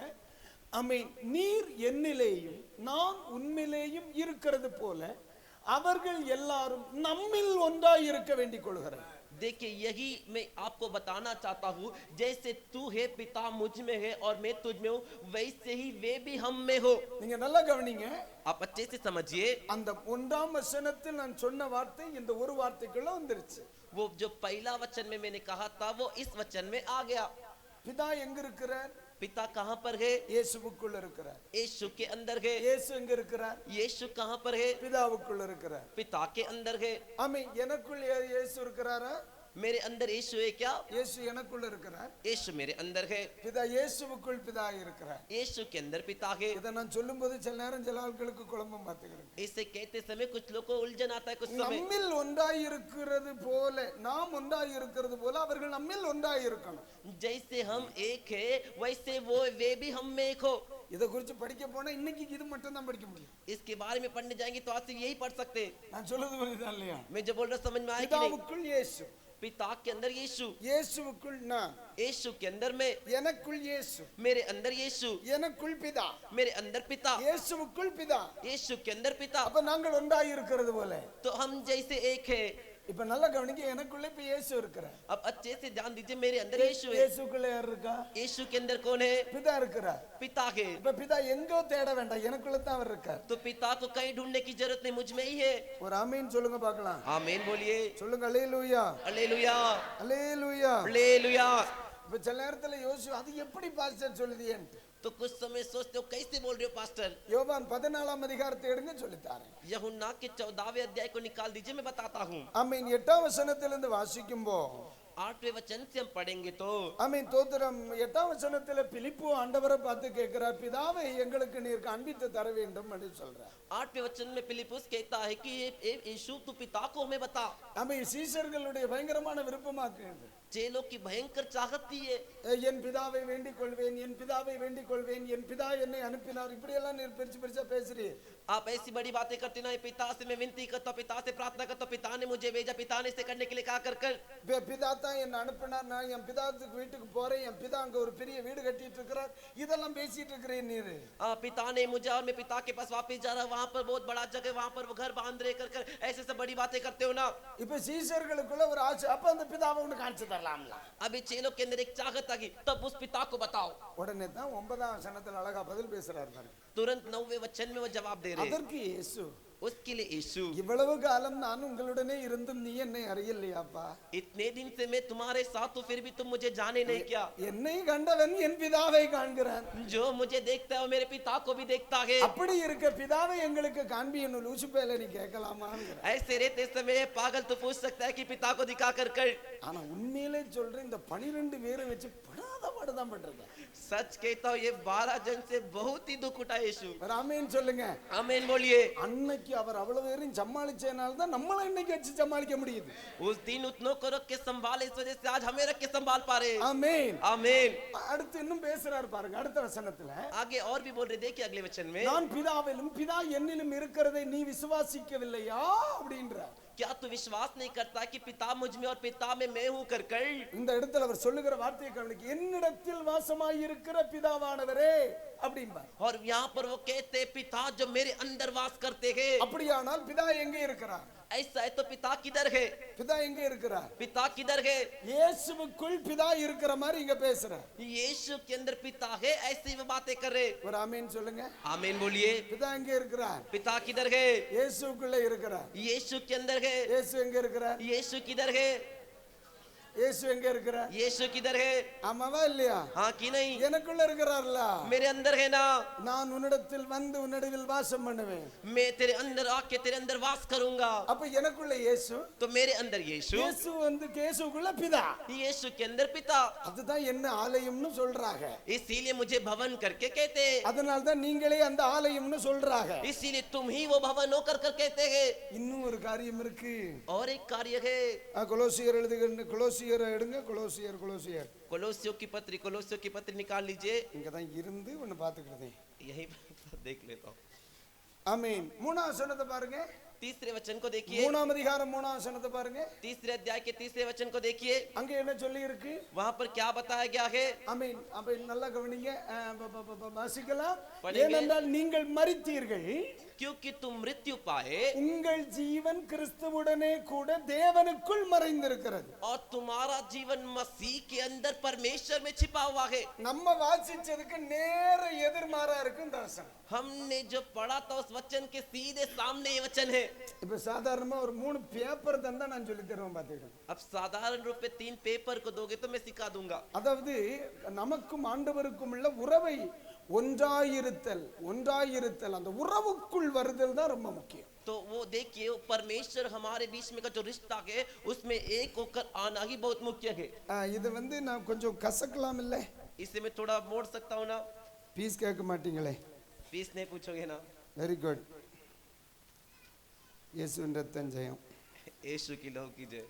ஆமென். நீர் என்னிலேயும் நான் உன்னிலேயும் இருக்கிறது போல அவர்கள் எல்லாரும் நம்மில் ஒன்றாய் இருக்க வேண்டிக் கொள்கிறார். देखिए, यही मैं आपको बताना चाहता हूँ, जैसे तू है पिता मुझ में है और मैं तुझ में हूँ, वैसे ही वे भी हम में हो। நீங்க நல்லா கவனிங்க. आप अच्छे से समझिए। அந்த ஒன்றாம் வசனத்தில் நான் சொன்ன வார்த்தை இந்த ஒரு வார்த்தைக்குள்ள வந்துருச்சு. वो जो पहला वचन में मैंने कहा था वो इस वचन में आ गया। பிதா எங்க இருக்கிறார்? पिता कहाँ पर है? இயேசுவுக்குள்ள இருக்கிறார். यीशु के अंदर है। இயேசு எங்க இருக்கிறார்? यीशु कहाँ पर है? பிதாவுக்குள்ள இருக்கிறார். पिता के अंदर है। ஆமென். எனக்குள் இயேசு இருக்கிறாரா? मेरे अंदर यीशु है क्या? இயேசு எனக்குள்ள இருக்கிறார். यीशु मेरे अंदर है। பிதா இயேசுவுக்குள் பிதா இருக்கிறார். यीशु के अंदर पिता है। இத நான் சொல்லும்போது சில நேரம் சில ஆட்களுக்கு குழப்பம் பார்த்துக்கிறேன். इसे कहते समय कुछ लोगों को उलझन आता है। कुछ समय நம்மில் ஒன்றாய் இருக்கிறது போல, நாம் ஒன்றாய் இருக்கிறது போல அவர்கள் நம்மில் ஒன்றாய் இருக்கணும். जैसे हम एक है वैसे वो वे भी हम में एक हो। இத குறித்து படிக்க போனா இன்னைக்கு இது மட்டும் தான் படிக்க முடியும். इसके बारे में पढ़ने जाएंगे तो आज से यही पढ़ सकते हैं। நான் சொல்றது புரியுதா இல்லையா? मैं जो बोल रहा समझ में आया कि नहीं? பிதாவுக்குள் இயேசு, पिता के अंदर यीशु, இயேசுவுக்குள் நான், यीशु के अंदर मैं, எனக்குள் இயேசு, मेरे अंदर यीशु, எனக்குள் பிதா, मेरे अंदर पिता, இயேசுவுக்குள் பிதா. यीशु के अंदर पिता। அப்ப நாங்கள் ஒன்றாய் இருக்கிறது போல. तो हम जैसे एक है। இப்ப நல்லா கவனிங்க, எனக்குள்ள இப்ப இயேசு இருக்கிறார். अब अच्छे से ध्यान दीजिए, मेरे अंदर यीशु है। இயேசுக்குள்ள யார் இருக்கா? यीशु के अंदर कौन है? பிதா இருக்கிறார். पिता है। இப்ப பிதா எங்கோ தேட வேண்டாம், எனக்குள்ள தான் அவர் இருக்கார். तो पिता को कहीं ढूंढने की जरूरत नहीं, मुझ में ही है। ஒரு ஆமீன் சொல்லுங்க பார்க்கலாம். आमीन बोलिए। சொல்லுங்க அல்லேலூயா. हालेलुया, அல்லேலூயா. हालेलुया। இப்ப சில நேரத்துல யோசி, அது எப்படி பாஸ்டர் சொல்லுதீன்னு. तो कुछ समय सोचते हो कैसे बोल रहे हो पास्टर? யோவான் 14ஆம் அதிகாரத்தை எடுங்க, சொல்லித்தாரேன். यूहन्ना के 14वें अध्याय को निकाल दीजिए, मैं बताता हूँ। ஆமீன். 8ஆம் வசனத்திலிருந்து வாசிக்கும்போ 8वें वचन से हम पढ़ेंगे तो ஆமீன் தோத்திரம். 8ஆம் வசனத்துல பிலிப்பு ஆண்டவரை பார்த்து கேட்கிறார், பிதாவே எங்களுக்கு நீர் காண்பித்து தர வேண்டும் என்று சொல்றார். 8वें वचन में फिलिपुस कहता है कि यीशु तू पिता को हमें बता। ஆமீன். சீஷர்களுடைய பயங்கரமான விருப்பமாக்குது. चेलों की भयंकर चाहत थी ये। என் பிதாவை வேண்டிக் கொள்வேன், என் பிதாவை வேண்டிக் கொள்வேன், என் பிதா என்னை அனுப்பினார், இப்படி எல்லாம் நீர் பெருசு பெருசா பேசுறீ. आप ऐसी बड़ी बातें करते ना, पिता से मैं विनती करता हूं, पिता से प्रार्थना करता हूं, पिता ने मुझे भेजा, पिता ने इसे करने के लिए कहा कर பிதா தான் என்ன அனுப்பினார், நான் என் பிதாவுக்கு வீட்டுக்கு போறேன், என் பிதா அங்க ஒரு பெரிய வீடு கட்டிட்டு இருக்கிறார், இதெல்லாம் பேசிட்டு இருக்கிறேன் நீரு. पिता ने मुझे और मैं पिता के पास वापस जा रहा, वहां पर बहुत बड़ा जगह, वहां पर वो घर बांध रहे कर ऐसे सब बड़ी बातें करते हो ना। இப்ப சீஷர்களுக்குள்ள ஒரு ஆசை, அப்ப அந்த பிதாவை ஒண்ணு காமிச்சு தரலாம்ல. अभी चेलों के अंदर एक चाहत आ गई, तब उस पिता को बताओ। உடனே தான் 9ஆம் வசனத்துல அழகா பதில் பேசுறாரு பாருங்க. तुरंत 9वें वचन में वो जवाब दे रहे हैं। அதற்கு இயேசு, उसके लिए यीशु। இவ்வளவு காலம் நான் உங்களுடனே இருந்தும் நீ என்னை அறியலையாப்பா. इतने दिन से मैं तुम्हारे साथ हूँ फिर भी तुम मुझे जाने नहीं क्या? என்னை கண்டவன் என் பிதாவை காண்கிறான். जो मुझे देखता है वो मेरे पिता को भी देखता है। அப்படி இருக்க பிதாவை எங்களுக்கு காண்பியன்னு லூசுப்பேல நீ கேட்கலாமான்னு. ऐसे रहते समय पागल तो पूछ सकता है कि पिता को दिखा कर कर। ஆனா உண்மையிலே சொல்றேன், இந்த 12 பேரை வச்சு படாத பாடுதான் பண்றேன். सच कहता हूँ ये 12 जन से बहुत ही दुख उठा यीशु। ஆமென் சொல்லுங்க. आमीन बोलिए। அன்னைக்கு அவர் அவ்வளவு பேரையும் சமாளிச்சனால தான் நம்மள இன்னைக்கு வச்சு சமாளிக்க முடியுது. उस दिन उतनों को रख के संभाले, इस वजह से आज हमें रख के संभाल पा रहे। ஆமென் आमीन। அடுத்து இன்னும் பேசுறார் பாருங்க அடுத்த வசனத்துல. आगे और भी बोल रहे, देखिए अगले वचन में, நான் பிதாவிலும் பிதா என்னிலும் இருக்கிறதை நீ விசுவாசிக்கவில்லையா அப்படின்றார். क्या तू विश्वास नहीं करता कि पिता मुझ में और पिता में मैं हूं कर कर? இந்த இடத்துல அவர் சொல்லுகிற வார்த்தையை கவனிக்க, என்னிடத்தில் வாசமாய் இருக்கிற பிதாவானவரே அப்படிம்பார். और यहाँ पर वो कहते पिता जो मेरे अंदर वास करते हैं। அப்படியானால் பிதா எங்கே இருக்கிறார்? ऐसा है तो पिता किधर है? பிதா எங்கே இருக்கிறார்? पिता किधर है? இயேசுவுக்குள் பிதா இருக்கிற மாதிரி இங்க பேசுறார். यीशु के अंदर पिता है, ऐसी वो बातें कर रहे। ஒரு ஆமென் சொல்லுங்க. आमीन बोलिए। பிதா எங்கே இருக்கிறார்? पिता किधर है? இயேசுக்குள்ள இருக்கிறார். यीशु के अंदर है। இயேசு எங்க இருக்கிறார்? यीशु किधर है? இயேசு எங்க இருக்கிறார்? यीशु किधर है? ஆமாவா இல்லையா? हाँ कि नहीं? எனக்குள்ள இருக்கிறார்ல. मेरे अंदर है ना। நான் உன்னிடத்தில் வந்து உன்னிடத்தில் வாசம் பண்ணுவேன். मैं तेरे अंदर आके तेरे अंदर वास करूंगा। அப்ப எனக்குள்ள இயேசு, तो मेरे अंदर यीशु, இயேசு வந்து இயேசுக்குள்ள பிதா. यीशु के अंदर पिता। அதுதான் என்ன ஆலயம்னு சொல்றாங்க. इसीलिए मुझे भवन करके कहते हैं। அதனால தான் நீங்களே அந்த ஆலயம்னு சொல்றாங்க. इसीलिए तुम ही वो भवन होकर कर कहते हैं। இன்னும் ஒரு காரியம் இருக்கு. और एक कार्य है। கொலோசியர் எழுதுகிற கொலோசியர் எடுங்க. கொலோசியர் कोलोसियों की पत्री निकाल लीजिए। இங்க தான் இருந்து ஒன்னு பாத்துக்கிட்டே. यही देख लेता हूँ। ஆமென். மூணாம் வசனத்தை பாருங்க. तीसरे वचन को देखिए। மூணாம் அதிகாரம் மூணாம் வசனத்தை பாருங்க. तीसरे अध्याय के तीसरे वचन को देखिए। அங்க என்ன சொல்லி இருக்கு? वहाँ पर क्या बताया गया है? ஆமென். அப்ப நல்லா கவனிங்க. வாசிக்கலாம். படிங்க. ஏனென்றால் நீங்கள் மரித்தீர்கள், क्योंकि तुम मृत्यु पाए உங்கள் ஜீவன் கிறிஸ்துவுடனே கூட தேவனுக்குள் மறைந்திருக்கிறது. और तुम्हारा जीवन मसीह के अंदर परमेश्वर में छिपा हुआ है। நம்ம வாசிச்சதுக்கு நேர எதிர்மாறா இருக்கு இந்த வசனம். हमने जो पढ़ा था उस वचन के सीधे सामने ये वचन है। இப்ப சாதாரணமா ஒரு 3 பேப்பர் தந்தா நான் சொல்லி தருவேன் பாத்துக்கிட்டு. अब साधारण रूप में 3 पेपर को दोगे तो मैं सिखा दूंगा। அதாவது நமக்கும் ஆண்டவருக்கும் உள்ள உறவை ஒன்றாயிருத்தல் அந்த உறவுக்குள் வருதல் தான் ரொம்ப முக்கியம். तो वो देखिए परमेश्वर हमारे बीच में का जो रिश्ता है उसमें एक होकर आना ही बहुत मुख्य है। இது வந்து நான் கொஞ்சம் கசக்கலாம் இல்ல? इसे मैं थोड़ा मोड़ सकता हूँ ना? பீஸ் கேட்க மாட்டீங்களே? फीस नहीं पूछोगे ना? Very good. இயேசுவின் ரத்தம் ஜெயம். यीशु की लहू की जय।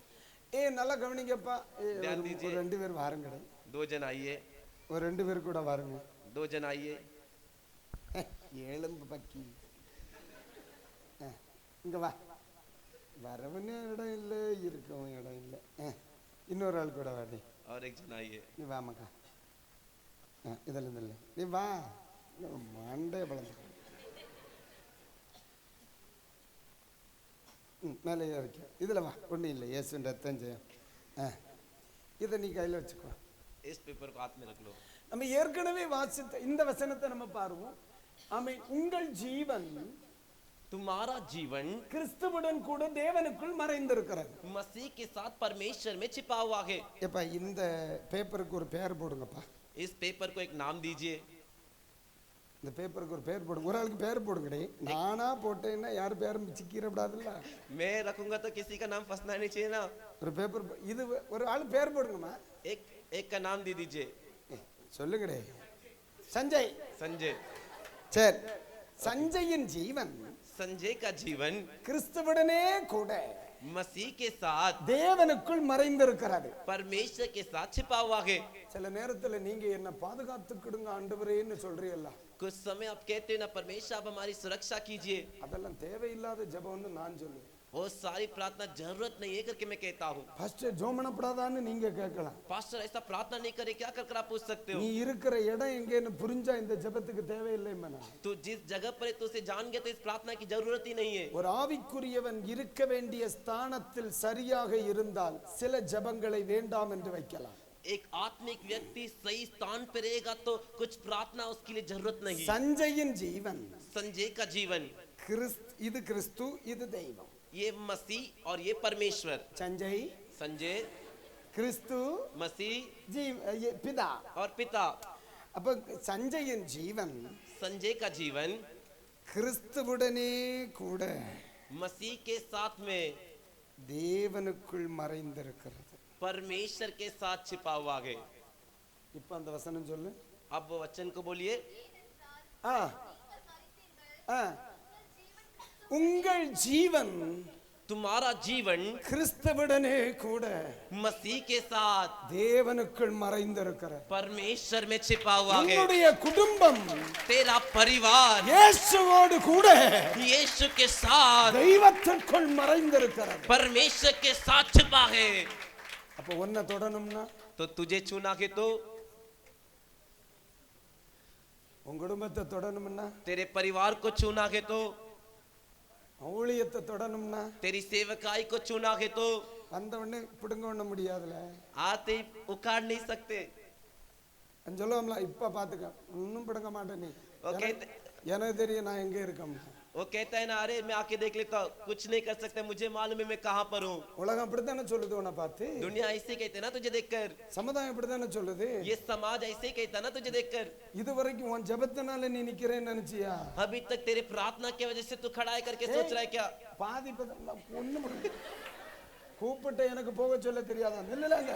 நல்லா கவனிங்கப்பா. ध्यान दीजिए। ஒரு 2 பேர் வாருங்க. 2 जन आइए। ஒரு 2 பேர் கூட வாருங்க. 2 जन आइए। ஏழும்பு பக்கி இங்க வா. வரவனே இடம் இல்லை, இருக்கவும் இடம் இல்லை. இன்னொரு ஆள் கூட வாடி. और एक जन आइए। நீ வா மக்கா. இதெல்லாம் இல்லை, நீ வா. மண்டே பழம் மேலே இருக்க. இதுல வா. ஒன்றும் இல்லை, இயேசுவின் ரத்தம் ஜெயம். இதை நீ கையில் வச்சுக்கோ. इस पेपर को हाथ में रख लो। நம்ம ஏற்கனவே வாசித்த இந்த வசனத்தை நம்ம பாருவோம். ஆமென். உங்கள் ஜீவன் तुम्हारा जीवन கிறிஸ்துவுடன் கூட தேவனுக்குள் மறைந்திருக்கிறது. मसीह के साथ परमेश्वर में छिपा हुआ है। எப்பா இந்த பேப்பருக்கு ஒரு பேர் போடுங்கப்பா. इस पेपर को एक नाम दीजिए। இந்த பேப்பருக்கு ஒரு பேர் போடுங்க. ஒரு ஆளுக்கு பேர் போடுங்கடே. நானா போட்டேன்னா யார் பேரும் சிக்கிரப்படாதுல்ல. मैं रखूंगा तो किसी का नाम फंसना नहीं चाहिए ना। ஒரு பேப்பர் இது ஒரு ஆளு பேர் போடுங்கம்மா. एक का नाम दे दीजिए। சொல்லுங்கடே. சஞ்சய். संजय। சரி. சஞ்சயின் ஜீவன் संजय का जीवन கிறிஸ்துவுடனே கூட मसीह के साथ தேவனுக்குள் மறைந்திருக்கிறது. परमेश्वर के साथ छिपा हुआ है। சில நேரத்துல நீங்க என்ன பாதுகாத்துக்கிடுங்க ஆண்டவரேன்னு சொல்றீல்ல. कुछ समय आप कहते हैं ना परमेश्वर आप हमारी सुरक्षा कीजिए। அதெல்லாம் தேவையில்லாத ஜெபம்னு நான் சொல்லுவேன். वो सारी प्रार्थना जरूरत नहीं है करके मैं कहता हूँ। ஃபர்ஸ்ட் ஜோமனப்படாதான்னு நீங்க கேட்கலாம். पास्टर ऐसा प्रार्थना नहीं करे क्या कर आप पूछ सकते हो। நீ இருக்கிற இடம் எங்கேன்னு புரிஞ்சா இந்த ஜெபத்துக்கு தேவையில்லை மன. तू जिस जगह पर है तो उसे जान गया तो इस प्रार्थना की जरूरत ही नहीं है। ஒரு ஆவிக்குரியவன் இருக்க வேண்டிய ஸ்தானத்தில் சரியாக இருந்தால் சில ஜெபங்களை வேண்டாம் என்று வைக்கலாம். एक आत्मिक व्यक्ति सही स्थान पर रहेगा तो कुछ प्रार्थना उसके लिए जरूरत नहीं। சஞ்சயின் ஜீவன் संजय का जीवन இது கிறிஸ்து, இது தெய்வம். ये मसीह और ये परमेश्वर. சஞ்சய் संजय கிறிஸ்து, मसीह பிதா. और पिता. அப்ப சஞ்சயின் ஜீவன் संजय का जीवन கிறிஸ்துவுடனே கூட मसीह के साथ में தேவனுக்குள் மறைந்திருக்கிறது. परमेश्वर के साथ छिपा हुआ है. இப்ப அந்த வசனம் சொல்லு. अब वो वचन को बोलिए. ஆ ஆ உங்கள் ஜீவன் तुम्हारा जीवन கிறிஸ்துவுடனே கூட मसीह के साथ தேவனுக்குள் மறைந்திருக்கிறது. परमेश्वर में छिपा हुआ है. உன்னுடைய குடும்பம் तेरा परिवार இயேசுவோடு கூட यीशु के साथ தெய்வத்திற்குள் மறைந்திருக்கிறது. परमेश्वर के साथ छिपा है. அப்ப ஒன்ன தொடணும்னா, तो तुझे छूना है तो உன் குடும்பத்தை தொடணும்னா, तेरे परिवार को छूना है तो ஊழியத்தை தொடணும்னா, तेरी सेवकाई को छूना है तो வந்த உடனே பிடுங்க ஒண்ண முடியாதுல. आते ही उखाड़ नहीं सकते. சொல்லுவோம்ல, இப்ப பாத்துக்க, ஒன்னும் பிடுங்க மாட்டேன் நீ. ओके. எனக்கு தெரியும் நான் எங்க இருக்கேன். वो कहता है ना, अरे मैं आके देख लेता हूँ, कुछ नहीं कर सकते, मुझे मालूम है मैं कहाँ पर हूँ. உலகம் அப்படித்தானே சொல்லுது உன்னை பார்த்து. दुनिया ऐसे कहते ना तुझे देखकर. சமுதாயம் அப்படித்தானே சொல்லுது. ये समाज ऐसे कहता ना तुझे देखकर. இதுவரைக்கும் உன் ஜெபத்தினால நீ நிக்கிறேன்னு நினைச்சியா? अभी तक तेरे प्रार्थना की वजह से तू खड़ा है करके सोच रहा है क्या? பாதி ஒண்ணு கூப்பிட்டு எனக்கு போக சொல்ல தெரியாதா? இல்லங்க,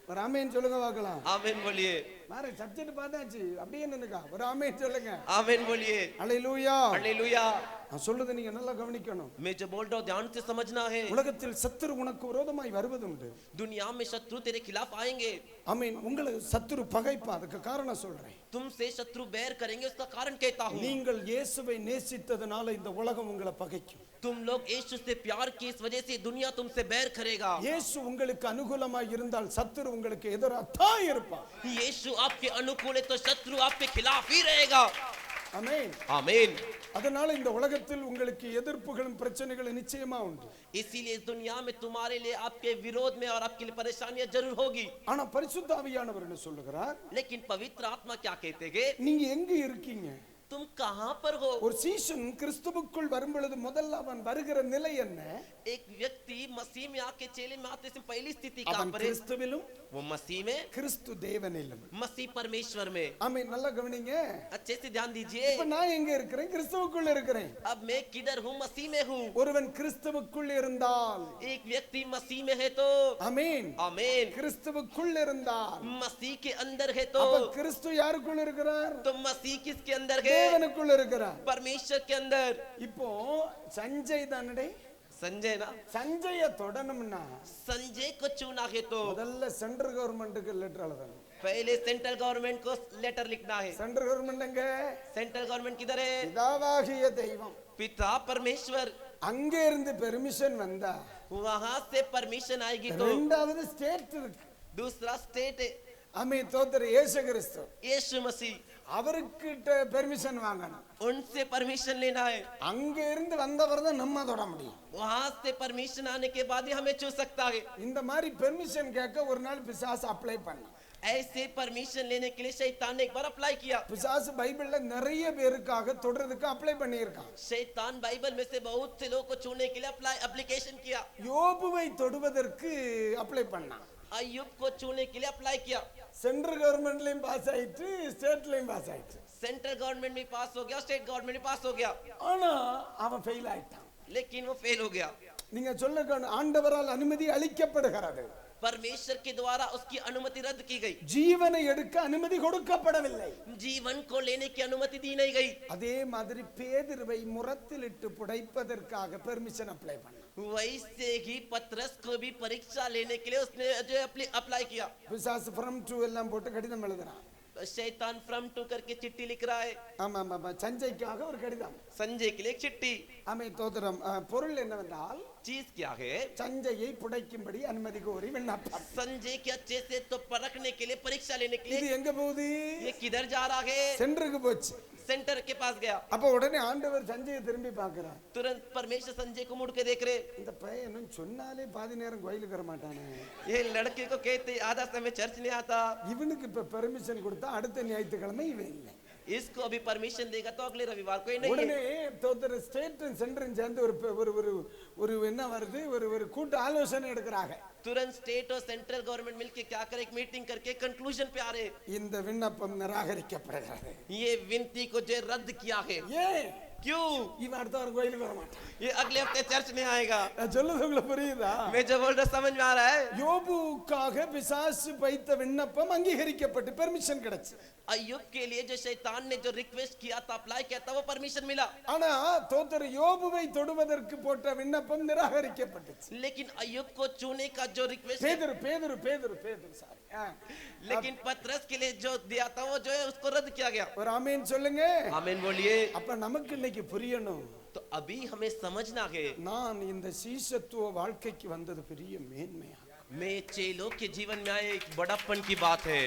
ஒரு ஆமென் சொல்லுங்க பார்க்கலாம். आमीन बोलिए. மாற சப்ஜெக்ட் பார்த்தாச்சு, அப்படியே நின்னுக்கா. ஒரு ஆமென் சொல்லுங்க. आमीन बोलिए. அல்லேலூயா. हालेलुया. நான் சொல்றது நீங்க நல்லா கவனிக்கணும். मैं जो बोल रहा हूँ ध्यान से समझना है. உலகத்தில் சத்துரு உனக்கு விரோதமாய் வருவதுண்டு. दुनिया में शत्रु तेरे खिलाफ आएंगे. ஆமென். உங்களை சத்துரு பகைப்பா, அதுக்கு காரணம் சொல்றேன். तुमसे शत्रु बैर करेंगे, उसका कारण कहता हूँ. நீங்கள் இயேசுவை நேசித்ததனால இந்த உலகம் உங்களை பகைக்கும். तुम लोग यीशु से प्यार की इस वजह से दुनिया तुमसे बैर करेगा. இயேசு உங்களுக்கு அனுகூலமாய் இருந்தால் சத்துரு உங்களுக்கு எதிராத்தான் இருப்பான். यीशु आपके अनुकूल है तो शत्रु आपके खिलाफ ही रहेगा. ஆமென். आमीन. அதனால இந்த உலகத்தில் உங்களுக்கு எதிர்ப்புகளும் பிரச்சனைகளும் நிச்சயமா உண்டு. इसीलिए इस दुनिया में तुम्हारे लिए आपके विरोध में और आपके लिए परेशानियां जरूर होगी. ஆனா பரிசுத்த ஆவியானவர் என்ன சொல்லுகிறார்? लेकिन पवित्र आत्मा क्या कहते हैं? நீங்க எங்க இருக்கீங்க? तुम कहां पर हो? ஒரு சீஷன் கிறிஸ்துவுக்குள் வரும் பொழுது முதல்ல அவன் வருகிற நிலை என்ன? एक व्यक्ति मसीह में आके चेले में आते से पहली स्थिति कहां அவன் पर है? கிறிஸ்துவிலும் वो मसीह में, கிறிஸ்து தேவனிலும். मसीह परमेश्वर में. ஆமென். நல்லா கவனிங்க. अच्छे से ध्यान दीजिए. இப்ப நான் எங்க இருக்கிறேன்? கிறிஸ்துவுக்குள் இருக்கிறேன். अब मैं किधर हूँ? मसीह में हूँ. ஒருவன் கிறிஸ்துவுக்குள் இருந்தால், एक व्यक्ति मसीह में है तो ஆமென், आमीन. கிறிஸ்துவுக்குள் இருந்தால், मसीह के अंदर है तो அப்ப கிறிஸ்து யாருக்குள் இருக்கிறார்? तो मसीह किसके अंदर है? தேவனுக்குள் இருக்கிறார். परमेश्वर के अंदर. இப்போ சஞ்சய் தானடே, संजय ना, சஞ்சய தொடணும்னா संजय को चुना है तो முதல்ல சென்ட்ரல் கவர்மெண்ட்டுக்கு லெட்டர் எழுதணும். पहले सेंट्रल गवर्नमेंट को लेटर लिखना है. சென்ட்ரல் கவர்மெண்ட் எங்க? सेंट्रल गवर्नमेंट किधर है? பிதாவாகிய தெய்வம். पिता परमेश्वर. அங்க இருந்து பெர்மிஷன் வந்தா वहां से परमिशन आएगी तो ரெண்டாவது ஸ்டேட் இருக்கு. दूसरा स्टेट है ஆமென். தோத்திர இயேசு கிறிஸ்து, यीशु मसीह. அவர்கிட்ட பெர்மிஷன் வாங்கணும். उनसे परमिशन लेना है. அங்க இருந்து வந்தவர் தான் நம்ம தொட முடியும். वहां से परमिशन आने के बाद ही हमें छू सकता है. இந்த மாதிரி பெர்மிஷன் கேட்க ஒரு நாள் பிசாசு அப்ளை பண்ண. ऐसे परमिशन लेने के लिए शैतान ने एक बार अप्लाई किया. பிசாசு பைபிள்ல நிறைய பேருக்காக தொடறதுக்கு அப்ளை பண்ணியிருக்கான். शैतान बाइबल में से बहुत से लोगों को छूने के लिए एप्लीकेशन किया. யோபுவை தொடுவதற்கு அப்ளை பண்ணான். अय्यूब को छूने के लिए अप्लाई किया. சென்ட்ரல் கவர்மெண்ட்லயும் பாஸ் ஆயிட்டு, ஸ்டேட்லயும் பாஸ் ஆயிட்டு. सेंट्रल गवर्नमेंट में पास हो गया, स्टेट गवर्नमेंट में पास हो गया, ஆனா அவன் ஃபெயில் ஆயிட்டான். लेकिन वो फेल हो गया. நீங்க சொல்லுங்க, ஆண்டவரால் அனுமதி அளிக்கப்படுகிறது. परमेश्वर के द्वारा उसकी अनुमति रद्द की गई. ஜீவனை எடுக்க அனுமதி கொடுக்கப்படவில்லை. जीवन को लेने की अनुमति दी नहीं गई. அதே மாதிரி பேதுருவை முரத்திலிட்டு புடைப்பதற்காக பெர்மிஷன் அப்ளை பண்ணான். वैसे ही पतरस को भी परीक्षा लेने के लिए उसने जो अप्लाई किया. பிசாசு ஃப்ரம் டு எல்லாம் போட்டு கடிதம் எழுதுறான். शैतान फ्रॉम टू करके चिट्ठी लिख रहा है. ஆமா ஆமா, சஞ்சய்க்காக ஒரு கடிதம். संजय के लिए एक चिट्ठी. ஆமே தோத்திரம். பொருள் என்னவென்றால், चीज क्या है? சஞ்சயை புடைக்கும்படி அனுமதி கோரி விண்ணப்பம். संजय के अच्छे से तो परखने के लिए, परीक्षा लेने के இது लिए. எங்க போகுது? ये किधर जा रहा है? சென்டருக்கு போச்சு. सेंटर के पास गया. அப்ப உடனே ஆண்டவர் சஞ்சயை திரும்பி பார்க்கிறார். तुरंत परमेश्वर संजय को मुड़ के देख रहे. இந்த பையன் சொன்னாலே பாதி நேரம் கோயிலுக்கு வர மாட்டானே, ये लड़के को कहते आधा समय चर्च नहीं आता. இவனுக்கு இப்ப பெர்மிஷன் கொடுத்தா அடுத்த ஞாயிற்றுக்கிழமை இவன் இல்லை. इसको अभी परमिशन देगा तो अगले रविवार को ही नहीं है। உடனே தோத்தர் ஸ்டேட்டும் சென்டரும் சேர்ந்து ஒரு ஒரு ஒரு ஒரு என்ன வருது ஒரு ஒரு கூட்ட ஆலோசனை எடுக்கிறாங்க. तुरंत स्टेट और सेंट्रल गवर्नमेंट मिलके क्या करे, एक मीटिंग करके कंक्लूजन पे आ रहे, இந்த விண்ணப்பம் நிராகரிக்கப்படுகிறது. ये विनती को जो रद्द किया है। ஏன் क्यों? இவன் அடுத்த வாரம் கோயிலுக்கு வர மாட்டான். ये अगले हफ्ते चर्च में आएगा। நான் சொல்றது உங்களுக்கு புரியுதா? मैं जो बोल रहा समझ में आ रहा है? யோபுக்காக பிசாசு வைத்த விண்ணப்பம் அங்கீகரிக்கப்பட்டு பெர்மிஷன் கிடைச்சு. अय्यूब के लिए जो शैतान ने जो रिक्वेस्ट किया था, अप्लाई किया था, वो परमिशन मिला। ஆனா தோத்தர் யோபுவை தொடுவதற்கு போட்ட விண்ணப்பம் நிராகரிக்கப்பட்டுச்சு. लेकिन अय्यूब को छूने का जो रिक्वेस्ट, பேதுரு பேதுரு பேதுரு பேதுரு சாரி. लेकिन पतरस के लिए जो दिया था वो जो है उसको रद्द किया गया। ஒரு ஆமென் சொல்லுங்க. आमीन बोलिए। அப்ப நமக்கு இன்னைக்கு புரியணும். तो अभी हमें समझना है, நான் இந்த சீஷத்துவ வாழ்க்கைக்கு வந்தது பெரிய மேன்மையா. मैं चेलों के जीवन में आए एक बड़प्पन की बात है।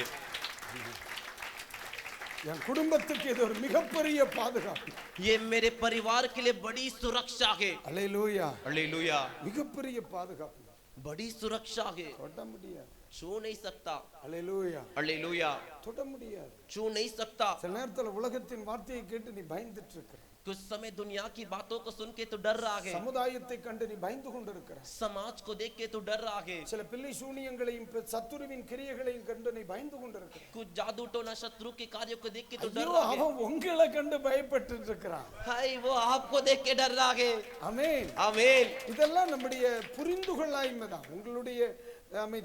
என் குடும்பத்துக்கு இது ஒரு மிகப்பெரிய பாதுகாப்பு. ये मेरे परिवार के लिए बड़ी सुरक्षा है। அல்லேலூயா. हालेलुया। மிகப்பெரிய பாதுகாப்பு. बड़ी सुरक्षा है, தொட முடியாது. छू नहीं सकता। அல்லேலூயா. हालेलुया। தொட முடியாது. छू नहीं सकता। சில நேரத்துல உலகத்தின் வார்த்தையை கேட்டு நீ பயந்துட்டு இருக்கிற. कुछ समय दुनिया की बातों को सुन के तो डर रहा है, சமுதாயத்தை கண்டு நீ பயந்து கொண்டிருக்கிற. समाज को देख के तो डर रहा है, சில பிள்ளை சூனியங்களையும் சத்துருவின் கிரியைகளையும் கண்டு நீ பயந்து கொண்டிருக்கிற. कुछ जादू टोना शत्रु के कार्यों को देख के तो डर ஐயோ, रहा है। அவன் உங்களை கண்டு பயப்பட்டு இருக்கிறான். हाय, वो आपको देख के डर रहा है। ஆமென். आमीन। இதெல்லாம் நம்முடைய புரிந்து கொள்ளாய்மைதான். உங்களுடைய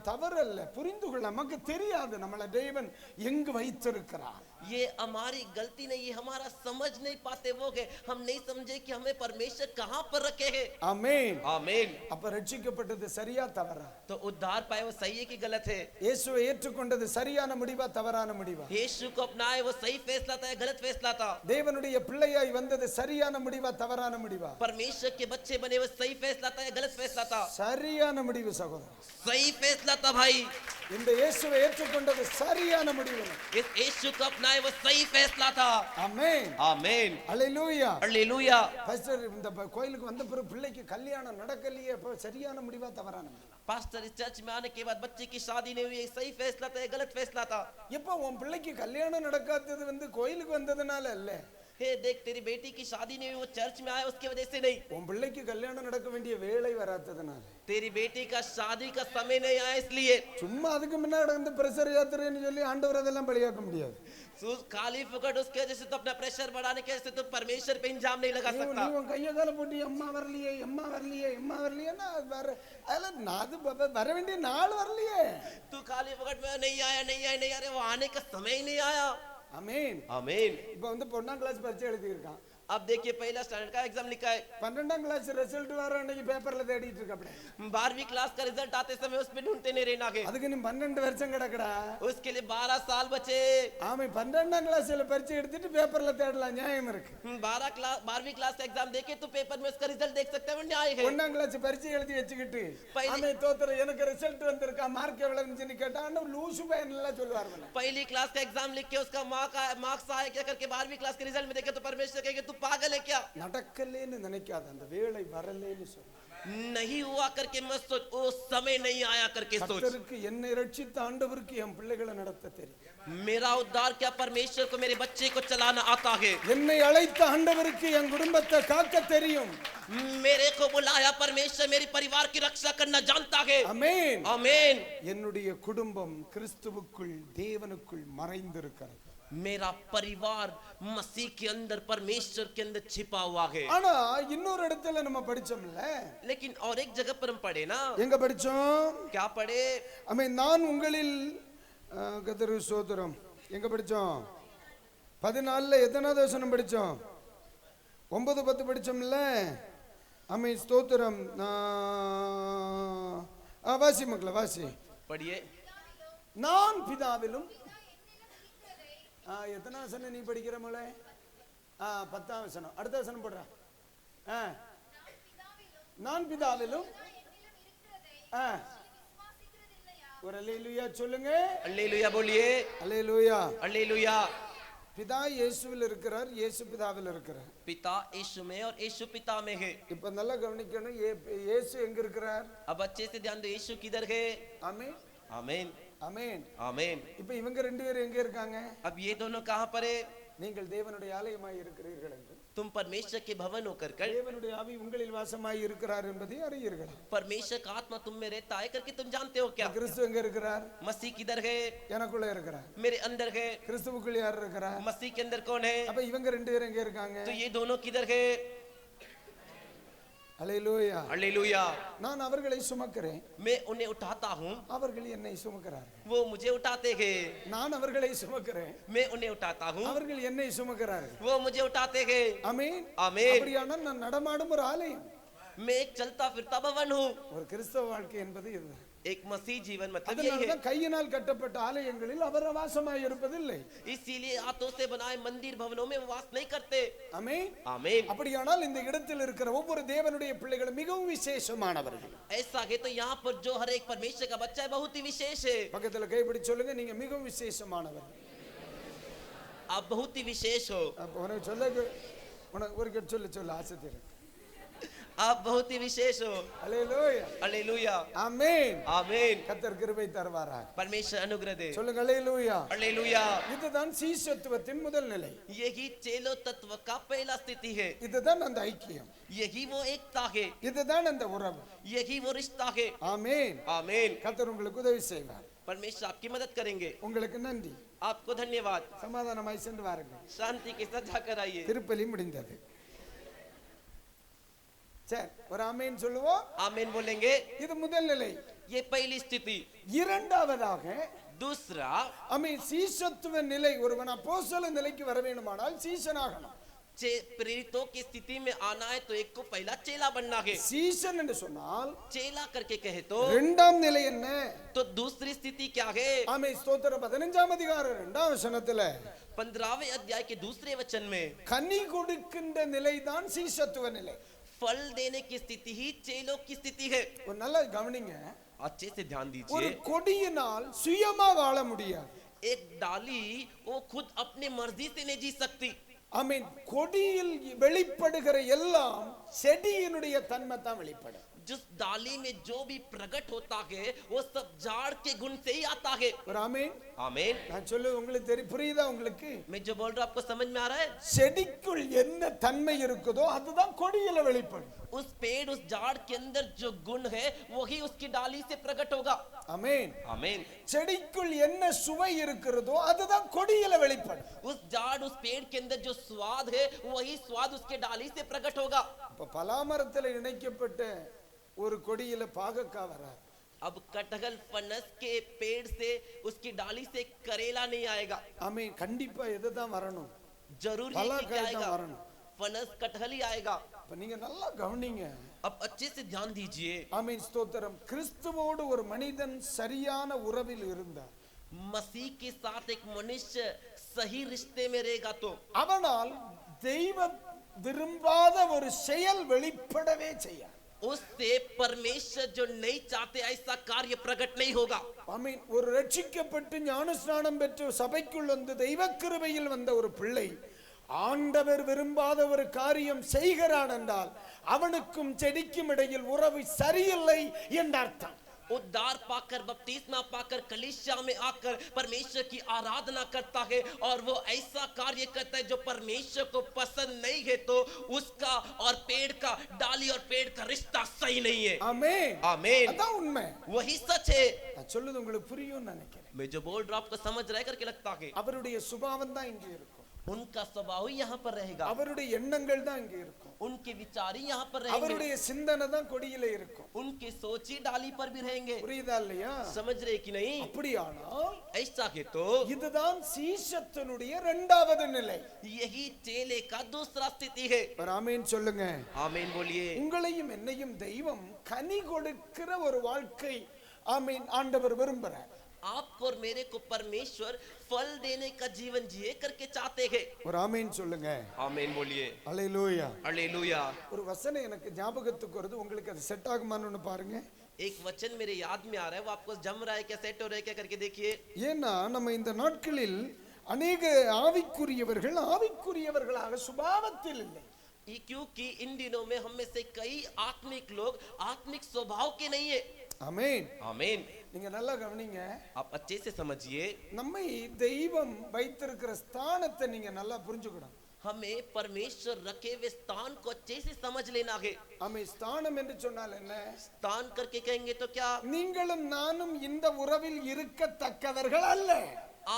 தவறு அல்ல, புரிந்து கொள்ள. நமக்கு தெரியாது நம்மள தேவன் எங்கு வைத்திருக்கிறார். ये हमारी गलती नहीं, ये हमारा समझ नहीं पाते वो है, हम नहीं समझे कि हमें परमेश्वर कहाँ पर रखे हैं। ஆமென். आमीन। அப்ப ரட்சிக்கப்பட்டது சரியா தவறா? तो उद्धार पाए वो सही है कि गलत है? இயேசுவை ஏற்றுக்கொண்டது சரியான முடிவா தவறான முடிவா? यीशु को अपनाए वो सही फैसला था या गलत फैसला था? தேவனுடைய பிள்ளையாய் வந்தது சரியான முடிவா தவறான முடிவா? परमेश्वर के बच्चे बने वो सही फैसला था या गलत फैसला था? சரியான முடிவு சகோதரா. सही फैसला था भाई। இந்த இயேசுவை ஏற்றுக்கொண்டது சரியான முடிவு. इस यीशु को अपनाए वो सही फैसला था। ஆமென். आमीन। அல்லேலூயா. हालेलुया। பாஸ்டர், இந்த கோயிலுக்கு வந்த பிறகு பிள்ளைக்கு கல்யாணம் நடக்கலையே, அப்ப சரியான முடிவா தவறான முடிவா? पास्टर, इस चर्च में आने के बाद बच्चे की शादी नहीं हुई, ये सही फैसला था या गलत फैसला था? எப்ப உன் பிள்ளைக்கு கல்யாணம் நடக்காதது கோயிலுக்கு வந்ததுனால இல்ல. हे देख, तेरी बेटी की शादी नहीं हुई, वो चर्च में आया उसकी वजह से नहीं। உன் பிள்ளைக்கு கல்யாணம் நடக்க வேண்டிய வேளை வராததுனால. तेरी बेटी का शादी का समय नहीं आया इसलिए। சும்மா அதுக்கு முன்னாடி வந்து பிரஷர் யாத்திரைன்னு சொல்லி ஆண்டவர் அதெல்லாம் பழியாக்க முடியாது. खाली फुकट उसके वजह से तो अपना प्रेशर बढ़ाने के वजह से तो परमेश्वर पे इंजाम नहीं लगा सकता। நீ உன் கைய கால போட்டு அம்மா வரலையே அம்மா வரலையே அம்மா வரலையேன்னா வேற அதெல்லாம் அது வர வேண்டிய நாள் வரலையே. तू खाली फुकट में नहीं आया नहीं आया नहीं आ रहे, वो आने का समय ही नहीं आया। ஆமென். आमीन। இப்ப வந்து பொண்ணாம் கிளாஸ் பரீட்சை எழுதி இருக்கான். अब देखिए, पहला स्टैंडर्ड का एग्जाम लिखा है, 12ஆம் கிளாஸ் ரிசல்ட் வர அன்னைக்கு பேப்பர்ல தேடிட்டு இருக்கப்பட. 12वीं क्लास का रिजल्ट आते समय उस पे ढूंढते नहीं रहना है। அதுக்கு நீ 12 வருஷம் கிடக்குடா. उसके लिए 12 साल बचे। ஆமே 12ஆம் கிளாஸ்ல பரீட்சை எடுத்துட்டு பேப்பர்ல தேடலாம், நியாயம் இருக்கு. 12वीं क्लास का एग्जाम देके तो पेपर में उसका रिजल्ट देख सकते हैं, वो न्याय है। 1ஆம் கிளாஸ் பரீட்சை எழுதி வச்சுக்கிட்டு ஆமே தோத்தற எனக்கு ரிசல்ட் வந்திருக்கா மார்க் எவ்வளவு இருந்துச்சுன்னு கேட்டா லூசு பையன் எல்லாம் சொல்வார்கள். पहली क्लास का एग्जाम लिख के उसका मार्क्स आया क्या करके 12वीं क्लास के रिजल्ट में देखे तो परमेश्वर कहेगा तू पागल है क्या? நடக்கலேன்னு நினைக்காத, அந்த வேளை வரலேன்னு சொல்லு. नहीं हुआ करके मत सोच, वो समय नहीं आया करके सोच। கர்த்தருக்கு என்னை ரட்சித்த ஆண்டவருக்கு என் பிள்ளைகளை நடத்த தெரியும். मेरा उद्धार क्या परमेश्वर को मेरे बच्चे को चलाना आता है। என்னை அழைத்த ஆண்டவருக்கு என் குடும்பத்தை காக்க தெரியும். मेरे को बुलाया परमेश्वर मेरे परिवार की रक्षा करना जानता है। ஆமென். आमीन। என்னுடைய குடும்பம் கிறிஸ்துவுக்குள் தேவனுக்குள் மறைந்திருக்கிறது. मेरा परिवार मसीह के अंदर परमेश्वर के अंदर छिपा हुआ है। ஆனா இன்னொரு இடத்துல நம்ம படிச்சோம்ல. लेकिन और एक जगह पर हम पढ़े ना। எங்க படிச்சோம்? क्या पढ़े? ஆமென். நான் உங்களில் கர்த்தரு ஸ்தோத்திரம். எங்க படிச்சோம்? 14ல எத்தனாவது வசனம் படிச்சோம்? 9 10 படிச்சோம்ல. ஆமென் ஸ்தோத்திரம். வாசி மக்களே வாசி. पढ़िए। நான் பிதாவிலும் எத்தனை வசனம் நீ படிக்கிற மகளே? 10ஆம் வசனம். அடுத்த வசனம் போடுறா. நான் பிதாவிலும் ஒரு அல்லேலூயா சொல்லுங்க. அல்லேலூயா बोलिए। அல்லேலூயா. அல்லேலூயா। பிதா இயேசுவில் இருக்கிறார், இயேசு பிதாவில் இருக்கிறார். पिता यीशु में और यीशु पिता में है। இப்ப நல்லா கவனிக்கணும். இயேசு எங்க இருக்கிறார்? अब अच्छे से ध्यान दो, यीशु किधर है? ஆமென். आमीन। ஆமென். आमीन। இப்ப இவங்க ரெண்டு பேரும் எங்க இருக்காங்க? अब ये दोनों कहां पर है? நீங்கள் தேவனுடைய ஆலயமாய் இருக்கிறீர்கள் என்று, तुम परमेश्वर के भवन होकर कर தேவனுடைய ஆவி உங்களில் வாசமாய் இருக்கிறார் என்பதை அறியீர்களா? परमेश्वर का आत्मा तुम में रहता है करके तुम जानते हो क्या? கிறிஸ்து எங்க இருக்கிறார்? मसीह किधर है? எனக்குள்ள இருக்கிறார். मेरे अंदर है। கிறிஸ்துவுக்குள்ள யார் இருக்கிறார்? मसीह के अंदर कौन है? அப்ப இவங்க ரெண்டு பேரும் எங்க இருக்காங்க? तो ये दोनों किधर है? அல்லேலூயா. हालेलुया। நான் அவர்களை சுமக்கிறேன், मैं उन्हें उठाता हूँ, அவர்கள் என்னை சுமக்கிறார்கள். वो मुझे उठाते हैं। நான் அவர்களை சுமக்கிறேன், मैं उन्हें उठाता हूँ, அவர்கள் என்னை சுமக்கிறார்கள். वो मुझे उठाते हैं। ஆமென். ஆமென்। அப்படியானால் நான் நடமாடும் ஒரு ஆலயம். मैं एक चलता फिरता भवन हूँ। ஒரு கிறிஸ்தவ வாழ்க்கை என்பது இதுதான். एक मसीह जीवन मतलब यही है। அதனால்தான் கையினால் கட்டப்பட்ட ஆலயங்களில் அவர் வாசமாய் இருப்பதில்லை. इसीलिए हाथों से बनाए मंदिर भवनों में वास नहीं करते। ஆமென். आमीन। அப்படியானால் இந்த இடத்தில் இருக்கிற ஒவ்வொரு தேவனுடைய பிள்ளைகளும் மிகவும் விசேஷமானவர்கள். ऐसा है तो यहाँ पर जो हर एक परमेश्वर का बच्चा है बहुत ही विशेष है। பக்கத்துல கைப்பிடி சொல்லுங்க, நீங்க மிகவும் விசேஷமானவர்கள். आप बहुत ही विशेष हो। அப்ப உனக்கு சொல்ல உனக்கு ஒரு கே சொல்லு சொல்லு ஆசை தீரும். आप बहुत ही विशेष हो। அல்லேலூயா. हालेलुया। ஆமென். आमीन। கர்த்தர் கிருபை தருவாராக. परमेश्वर अनुग्रह दे। சொல்லுங்க அல்லேலூயா. हालेलुया। இதுதான் சீஷத்துவத்தின் முதல் நிலை. यही चेलो तत्व का पहला स्थिति है। இதுதான் அந்த ஐக்கியம், यही वो एकता है, இதுதான் அந்த உறவு. यही वो रिश्ता है। ஆமென். आमीन। கர்த்தர் உங்களுக்கு உதவி செய்வார். परमेश्वर आपकी मदद करेंगे। உங்களுக்கு நன்றி. आपको धन्यवाद। சமாதானமாய் சென்று வாருங்கள். शांति के साथ जाकर आइए। திருப்பலி முடிந்தது. சரி, ஒரு ஆமென் சொல்லுவோம். आमीन बोलेंगे। இது முதல் நிலை. ये पहली स्थिति। இரண்டாவதாக दूसरा, ஆமென், சீஷத்துவ நிலை. ஒருவன் அப்போஸ்தல நிலைக்கு வர வேண்டுமானால் சீஷனாகணும். प्रेरितों की स्थिति में आना है तो एक को पहला चेला बनना है। சீஷன் என்று சொன்னால் चेला करके कहे तो இரண்டாம் நிலை என்ன? तो दूसरी स्थिति क्या है? ஆமென். ஸ்தோத்திரம். 15ஆம் அதிகாரம் 2ஆம் வசனத்துல 15वें अध्याय के दूसरे वचन में கனி கொடுக்கின்ற நிலைதான் சீஷத்துவ நிலை. फल देने की स्थिति ही चेलों की स्थिति है। ஒரு நல்லா கவனிங்க. अच्छे से ध्यान ஒரு दीजिए। கொடியினால் சுயமா வாழ முடியாது. एक डाली वो खुद अपने मर्जी से नहीं जी सकती। ஆமென். கொடியில் வெளிப்படுகிற எல்லாம் செடியினுடைய தன்மை தான் வெளிப்படும். जिस डाली में जो भी प्रकट होता है वो सब झाड़ के गुण से ही आता है। ஒரு ஆமென். आमीन। நான் சொல்லு உங்களுக்கு தெரியும், புரியுதா உங்களுக்கு? मैं जो बोल रहा हूँ आपको समझ में आ रहा है? செடிக்குள் என்ன தன்மை இருக்குதோ அதுதான் கொடியில வெளிப்படும். उस पेड़ उस झाड़ के अंदर जो गुण है वही उसकी डाली से प्रकट होगा। ஆமென். आमीन। செடிக்குள் என்ன சுவை இருக்கிறதோ அதுதான் கொடியில வெளிப்படும். उस झाड़ उस पेड़ के अंदर जो स्वाद है वही स्वाद उसके डाली से प्रकट होगा। இப்ப பலாமரத்துல இணைக்கப்பட்ட ஒரு கொடியில பாகக்காய் வராது. अब कटहल फनस के पेड़ से उसकी डाली से करेला नहीं आएगा। ஆமென். கண்டிப்பா எதுதான் வரணும்? जरूर ही पलाकाय क्या தான் आएगा? வரணும். फनस कटहल ही आएगा। இப்ப நீங்க நல்லா கவனிங்க. अब अच्छे से ध्यान दीजिए। ஆமென். ஸ்தோத்திரம். கிறிஸ்துவோடு ஒரு மனிதன் சரியான உறவில் இருந்தார், मसीह के साथ एक मनुष्य सही रिश्ते में रहेगा तो அவனால் தெய்வ விரும்பாத ஒரு செயல் வெளிப்படவே செய்யாது. उससे परमेश्वर जो नहीं चाहते ऐसा कार्य प्रकट नहीं होगा। ஆமென். ஒரு ரட்சிக்கப்பட்டு ஞானஸ்நானம் பெற்று சபைக்குள் வந்து தெய்வ கிருபையில் வந்த ஒரு பிள்ளை ஆண்டவர் விரும்பாத ஒரு காரியம் செய்கிறான் என்றால் அவனுக்கும் செடிக்கும் இடையில் உறவு சரியில்லை என்ற அர்த்தம். उद्धार पाकर बपतिस्मा पाकर कलीसिया में आकर परमेश्वर की आराधना करता है और वो ऐसा कार्य करता है जो परमेश्वर को पसंद नहीं है तो उसका और पेड़ का डाली और पेड़ का रिश्ता सही नहीं है। ஆமென். आमीन। அதான் உண்மை. वही सच है। நான் சொல்லுது உங்களுக்கு புரியும்னு நினைக்கிறேன். मैं जो बोल रहा हूं आपको समझ रहा है करके लगता है। அவருடைய சுபாவம் தான் இங்கே இருக்கும். उनका स्वभाव ही यहाँ पर रहेगा। அவருடைய எண்ணங்கள் தான் இங்கே இருக்கும். उनके विचार ही यहाँ पर रहेंगे। அவருடைய சிந்தனை தான் கொடியில இருக்கும். उनके सोच ही डाली पर भी रहेंगे। புரியுதா இல்லையா? समझ रहे कि नहीं? அப்படியானால் ऐसा है तो இதுதான் சீஷத்தினுடைய இரண்டாவது நிலை. यही चेले का दूसरा स्थिति है। ஒரு ஆமென் சொல்லுங்க. आमीन बोलिए। உங்களையும் என்னையும் தெய்வம் கனி கொடுக்கிற ஒரு வாழ்க்கை ஆமென் ஆண்டவர் விரும்புறார். आपको और मेरे को परमेश्वर फल देने का जीवन जिए करके चाहते हैं। ஒரு ஆமென் சொல்லுங்க. आमीन बोलिए। அல்லேலூயா. हालेलुया। ஒரு வசனம் எனக்கு ஞாபகத்துக்கு வருது, உங்களுக்கு அது செட் ஆகுமான்னு பாருங்க. एक वचन मेरे याद में आ रहा है, वो आपको जम रहा है क्या, सेट हो रहा है क्या करके देखिए। ஏன்னா நம்ம இந்த நாட்களில் அநேக ஆவிக்குரியவர்கள் ஆவிக்குரியவர்களாக சுபாவத்தில் இல்லை. क्योंकि इन दिनों में हम में से कई आत्मिक लोग आत्मिक स्वभाव के नहीं है। ஆமென். आमीन। நீங்க நல்லா கவனிங்க. आप अच्छे से समझिए, நம்மை தெய்வம் வைத்திருக்கிற ஸ்தானத்தை நீங்க நல்லா புரிஞ்சுக்கணும். हमें परमेश्वर रखे हुए स्थान को अच्छे से समझ लेना है। ஆமென். ஸ்தானம் என்று சொன்னால் என்ன? स्थान करके कहेंगे तो क्या? நீங்களும் நானும் இந்த உறவில் இருக்கத்தக்கவர்கள் அல்ல.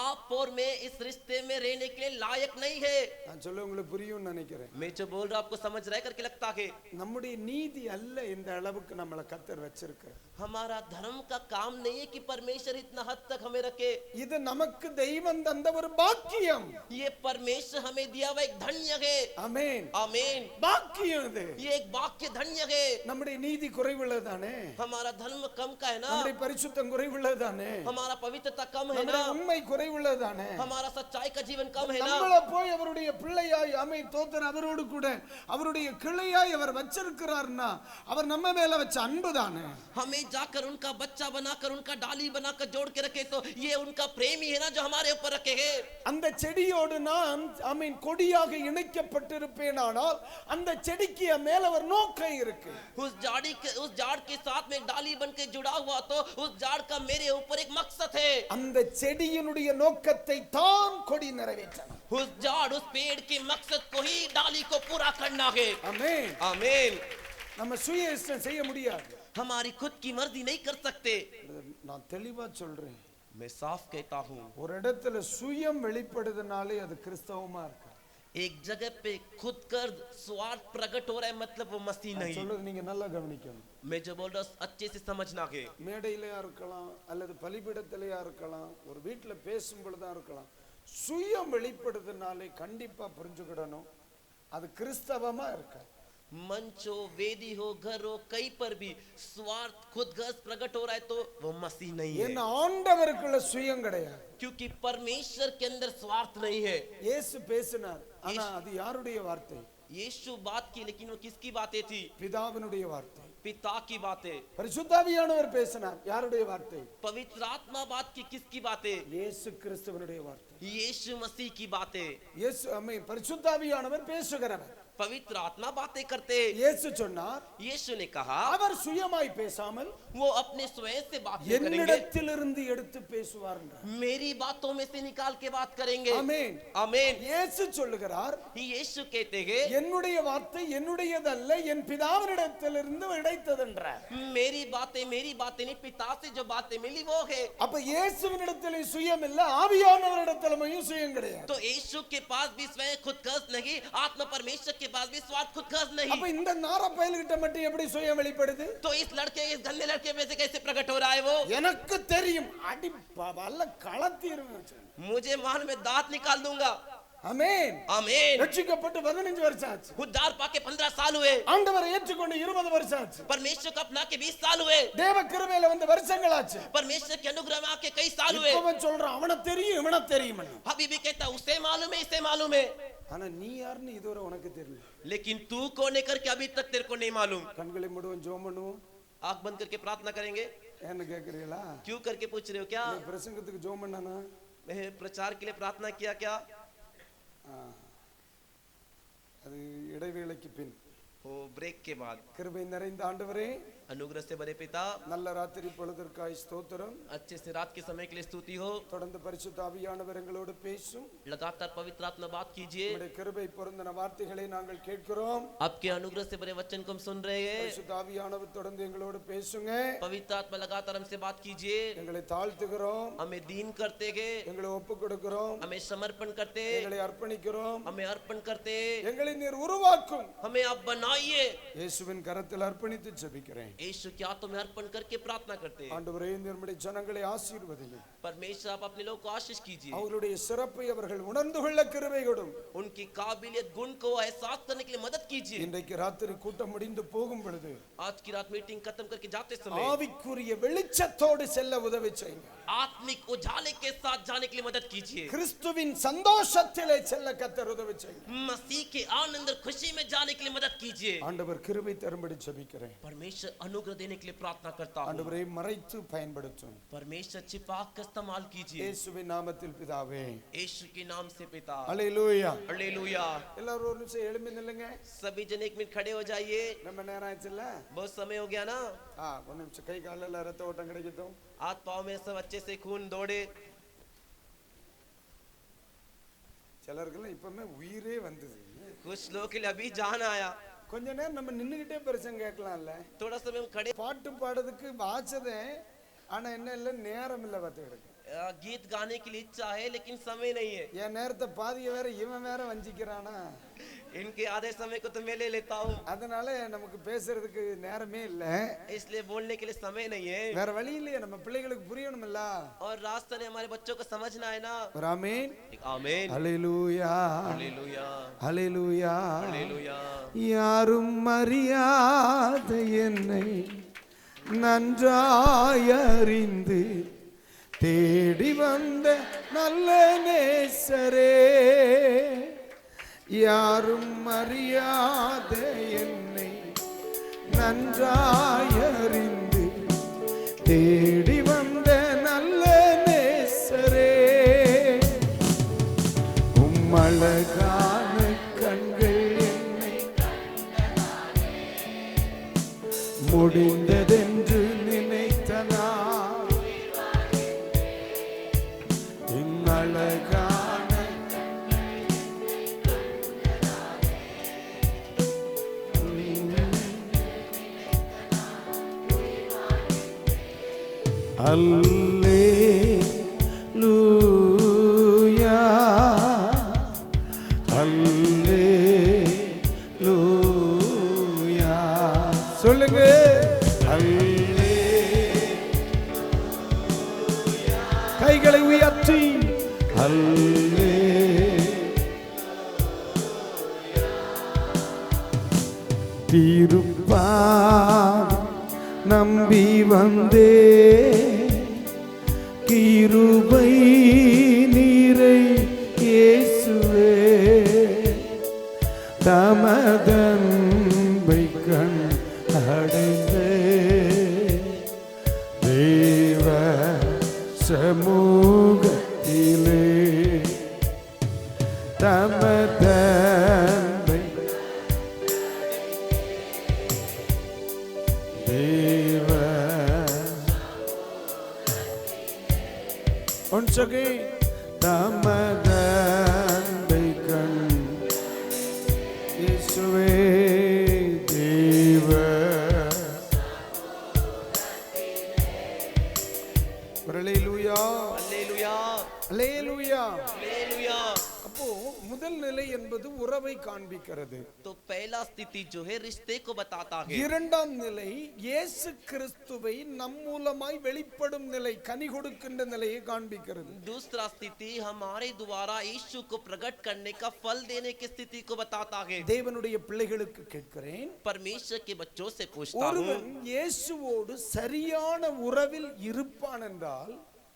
आप और मैं इस रिश्ते में रहने के लिए लायक नहीं है। நான் சொல்ல உங்களுக்கு புரியும்னு நினைக்கிறேன். मैं जो बोल रहा हूं आपको समझ रहा है करके लगता है। நம்முடைய நீதி அல்ல இந்த அளவுக்கு நம்மளை கர்த்தர் வச்சிருக்கார். हमारा धर्म का काम नहीं है कि परमेश्वर इतना हद तक हमें रखे। இது நமக்கு தெய்வம் தந்த ஒரு பாக்கியம். ये परमेश्वर हमें दिया हुआ एक धन्य है। ஆமென். आमीन। பாக்கியம் இது. ये एक वाक्य धन्य है। நம்முடைய நீதி குறைவுள்ளதானே? हमारा धर्म कम का है ना? நம்முடைய பரிசுத்தம் குறைவுள்ளதானே? हमारा पवित्रता कम है ना? நம்முடைய உண்மை குறைவுள்ளதானே? हमारा सच्चाई का जीवन कम है ना? நம்மள போய் அவருடைய பிள்ளையாய் ஆமென் தோத்தர் அவரோடு கூட அவருடைய கிளையாய் அவர் வச்சிருக்கிறார்னா அவர் நம்ம மேல வச்ச அன்புதானே. हमें जाकर उनका बच्चा बनाकर उनका डाली बनाकर जोड़ के रखे तो ये उनका प्रेम ही है ना जो हमारे ऊपर रखे है। அந்த செடியோடு நான் ஆமென் கொடியாக இணைக்கப்பட்டிருப்பேனானால் அந்த செடிக்கு மேல ஒரு நோக்கம் இருக்கு. उस झाड़ के साथ में एक डाली बन के जुड़ा हुआ तो उस झाड़ का मेरे ऊपर एक मकसद है। அந்த செடியினுடைய நோக்கத்தை தான் கொடி நிறைவேற்றணும். उस झाड़ उस पेड़ के मकसद को ही डाली को पूरा करना है। ஆமென். आमीन। நம்ம சுய இஷ்டம் செய்ய முடியாது. हमारी खुद की मर्जी नहीं कर सकते। நான் தெளிவா சொல்றேன். मैं साफ कहता हूँ, ஒரு இடத்துல சுயம் வெளிப்படுதுனாலே அது கிறிஸ்தவமா இருக்கு. एक जगह पे खुद कर स्वार्थ प्रकट हो रहा है मतलब वो मसीह नहीं। சொல்றது நீங்க நல்லா கவனிக்கணும். मैं जो बोल रहा हूँ अच्छे से समझना है। மேடையிலயா இருக்கலாம் அல்லது பலிபீடத்திலயா இருக்கலாம் ஒரு வீட்டுல பேசும் பொழுதா இருக்கலாம் சுயம் வெளிப்படுதுனாலே கண்டிப்பா புரிஞ்சுக்கிடணும் அது கிறிஸ்தவமா இருக்கு. मंच हो, वेदी हो, घर हो, कहीं पर भी स्वार्थ खुद गर्ज प्रकट हो रहा है तो वो मसीह नहीं है। என்ன ஆண்டவருக்குள்ள சுயம் கிடையாது. क्योंकि परमेश्वर के अंदर स्वार्थ नहीं है। இயேசு பேசினார் ஆனா அது யாருடைய வார்த்தை? यीशु बात की लेकिन वो किसकी बातें थी? பிதாவினுடைய வார்த்தை. पिता की बातें। பரிசுத்தாவியானவர் பேசினார் யாருடைய வார்த்தை? पवित्र आत्मा बात की किसकी बातें? இயேசு கிறிஸ்துவினுடைய வார்த்தை. यीशु मसीह की बातें। இயேசு ஆமென் பரிசுத்தாவியானவர் பேசுகிறவர். पवित्र आत्मा बातें करते। இயேசு சொன்னார் यीशु ने कहा அவர் சுயமாய் பேசாமல் वो अपने स्वयं से बात करेंगे, என்னிடத்திலிருந்து எடுத்து பேசுவார். मेरी बातों में से निकाल के बात करेंगे। ஆமென். आमीन। இயேசு சொல்லுகிறார் यीशु कहते हैं என்னுடைய வார்த்தை என்னுடையதல்ல என் பிதாவினிடத்திலிருந்து கிடைத்ததென்றார். मेरी बातें नहीं पिता से जो बातें मिली वो है। அப்ப இயேசுவினிடத்தில் சுயம் இல்ல ஆவியானவரிடத்திலும் சுயம் கிடையாது. तो यीशु के पास भी स्वयं खुद गर्ज नहीं, आत्मा परमेश्वर के पास भी स्वार्थ खुद गर्ज नहीं। அப்ப இந்த நார பயல்கிட்ட மட்டும் எப்படி சுயம் வெளிப்படுது? तो इस गंदे लड़के में से कैसे प्रकट हो रहा है वो? எனக்கு தெரியும் அடி பல்ல களத்திடுவேன். मुझे मान में दांत निकाल दूंगा। ஆமென். आमीन। ரட்சிக்கப்பட்டு 15 வருஷம் ஆச்சு. उद्धार पाके 15 साल हुए। ஆண்டவரை ஏற்றுக்கொண்டு 20 வருஷம் ஆச்சு. परमेश्वर को अपना के 20 साल हुए। தேவ கிருபையில வந்த வருஷங்கள் ஆச்சு. परमेश्वर के अनुग्रह में आके कई साल हुए। இப்பவும் சொல்றான் அவன தெரியும் இவன தெரியும். अभी भी कहता उसे मालूम है इसे मालूम है। ஆனா நீ யாருன்னு இதுவரை உனக்கு தெரியல. लेकिन तू कौन है करके अभी तक तेरे को नहीं मालूम। கண்களை மூடுவோம் ஜெபம் பண்ணுவோம். आंख बंद करके प्रार्थना करेंगे। என்ன கேக்குறீங்களா? क्यों करके पूछ रहे हो क्या? நீ பிரசங்கத்துக்கு ஜெபம் பண்ணானா? मैं प्रचार के लिए प्रार्थना किया क्या? அது இடைவேளைக்கு பின். वो ब्रेक के बाद। கிருபை நிறைந்த ஆண்டவரே अनुग्रह से बड़े पिता நல்ல ராத்திரி பொழுதற்காய் ஸ்தோத்திரம். अच्छे से रात के समय के लिए स्तुति हो। தொடர்ந்து பரிசுத்த ஆவியானவர் எங்களோடு பேசும். लगातार पवित्र आत्मा बात कीजिए। உம்முடைய கிருபை பொருந்தின வார்த்தைகளை நாங்கள் கேட்கிறோம். आपके अनुग्रह से बड़े वचन को हम सुन रहे हैं। பரிசுத்த ஆவியானவர் தொடர்ந்து எங்களோடு பேசுங்க. पवित्र आत्मा लगातार हमसे बात कीजिए। எங்களை தாழ்த்துகிறோம். हमें दीन करते हैं, எங்களை ஒப்பு கொடுக்கிறோம். हमें समर्पण करते, எங்களை அர்ப்பணிக்கிறோம். हमें अर्पण करते, எங்களை நீர் உருவாக்கும். हमें आप बनाइए। இயேசுவின் கரத்தில் அர்ப்பணித்து ஜெபிக்கிறேன். यीशु के हाथों में अर्पण करके प्रार्थना करते हैं। ஆண்டவரே நம்முடைய ஜனங்களை ஆசீர்வதியும். परमेश्वर आप अपने लोग को आशीष कीजिए। அவருடைய சிறப்பை அவர்கள் உணர்ந்து கொள்ள கிருபை கொடும். उनकी काबिलियत गुण को एहसास करने के लिए मदद कीजिए। இன்றைக்கு ராத்திரி கூட்டம் முடிந்து போகும் பொழுது आज की रात मीटिंग खत्म करके जाते समय ஆவிக்குரிய வெளிச்சத்தோடு செல்ல உதவி செய்யுங்க. आत्मिक उजाले के साथ जाने के लिए मदद कीजिए। கிறிஸ்துவின் சந்தோஷத்திலே செல்ல கர்த்தர் உதவி செய்யுங்க. मसीह के आनंद और खुशी में जाने के लिए मदद कीजिए। ஆண்டவர் கிருபை தரும்படி ஜெபிக்கிறேன். परमेश्वर अनुग्रह देने के लिए प्रार्थना करता हूँ। ஆண்டவரே மறைத்து பயன்படுத்தும் परमेश्वर छिपा कर इस्तेमाल कीजिए இயேசுவின் நாமத்தில் பிதாவே यीशु के नाम से पिता। அல்லேலூயா हालेलुया। எல்லாரும் ஒரு நிமிஷம் எழும்பி நில்லுங்க सभी जन एक मिनट खड़े हो जाइए। நம்ம நேரம் ஆச்சுல்ல बहुत समय हो गया ना। ஒரு நிமிஷம் கை காலில் ரத்த ஓட்டம் கிடைக்கட்டும் हाथ पाँव में सब अच्छे से खून दौड़े। சிலருக்குலாம் இப்பவுமே உயிரே வந்தது कुछ लोग के लिए अभी जान आया। கொஞ்ச நேரம் நம்ம நின்னுகிட்டே பிரசங்க கேட்கலாம்ல थोड़ा समय हम खड़े பாட்டு பாடுறதுக்கு வாச்சதே ஆனா என்ன இல்ல நேரம் இல்ல பார்த்துக்கிட்டு गीत गाने की इच्छा है लेकिन समय नहीं है। என் நேரத்தை பாதிய வேற இவன் வேற வஞ்சிக்கிறானா इनके आधे समय को तो मैं ले लेता हूँ அதனால நமக்கு பேசுறதுக்கு நேரமே இல்ல इसलिए बोलने के लिए समय नहीं है। வேற வழி இல்லையே நம்ம பிள்ளைகளுக்கு புரியணும்ல और रास्ता ने हमारे बच्चों को समझना है ना। ஆமென் आमीन। ஹalleluya हालेलुया। ஹalleluya हालेलुया। யாரும் அறியாத என்னை நன்றாய் அறிந்து தேடி வந்த நல்ல நேசரே யாரும் அறியாத என்னை நன்றாய் அறிந்து தேடி வந்த நல்ல நேசரே உம்மழகான கண்கள் என்னை முடிந்ததென்று நினைத்தனா அழகான அல்லேலூயா அல்லேலூயா சொல்லுங்க கைகளை உயர்த்தி தீருப்பா நம்பி வந்தே கிருபை நீரை இயேசுவே தமதன்பை கண் அடைந்தே தேவ சமூகத்திலே தமதன்பை தேவ once again தமதன்பை கண் இயேசுவே தேவ அல்லேலூயா हालेलुया। அல்லேலூயா हालेलुया। அப்போ முதல் நிலை என்பது உறவை காண்பிக்கிறது तो पहला स्थिति जो है रिश्ते को बताता है। இரண்டாம் நிலை இயேசு கிறிஸ்துவை நம் மூலமாய் வெளிப்படும் நிலை கனி கொடுக்கின்ற நிலையை காண்பிக்கிறது दूसरा स्थिति हमारे द्वारा यीशु को प्रकट करने का फल देने की स्थिति को बताता है। தேவனுடைய பிள்ளைகளுக்கு கேட்கிறேன் परमेश्वर के बच्चों से पूछता हूँ, ஒருவன் இயேசுவோடு சரியான உறவில் இருப்பான் என்றால்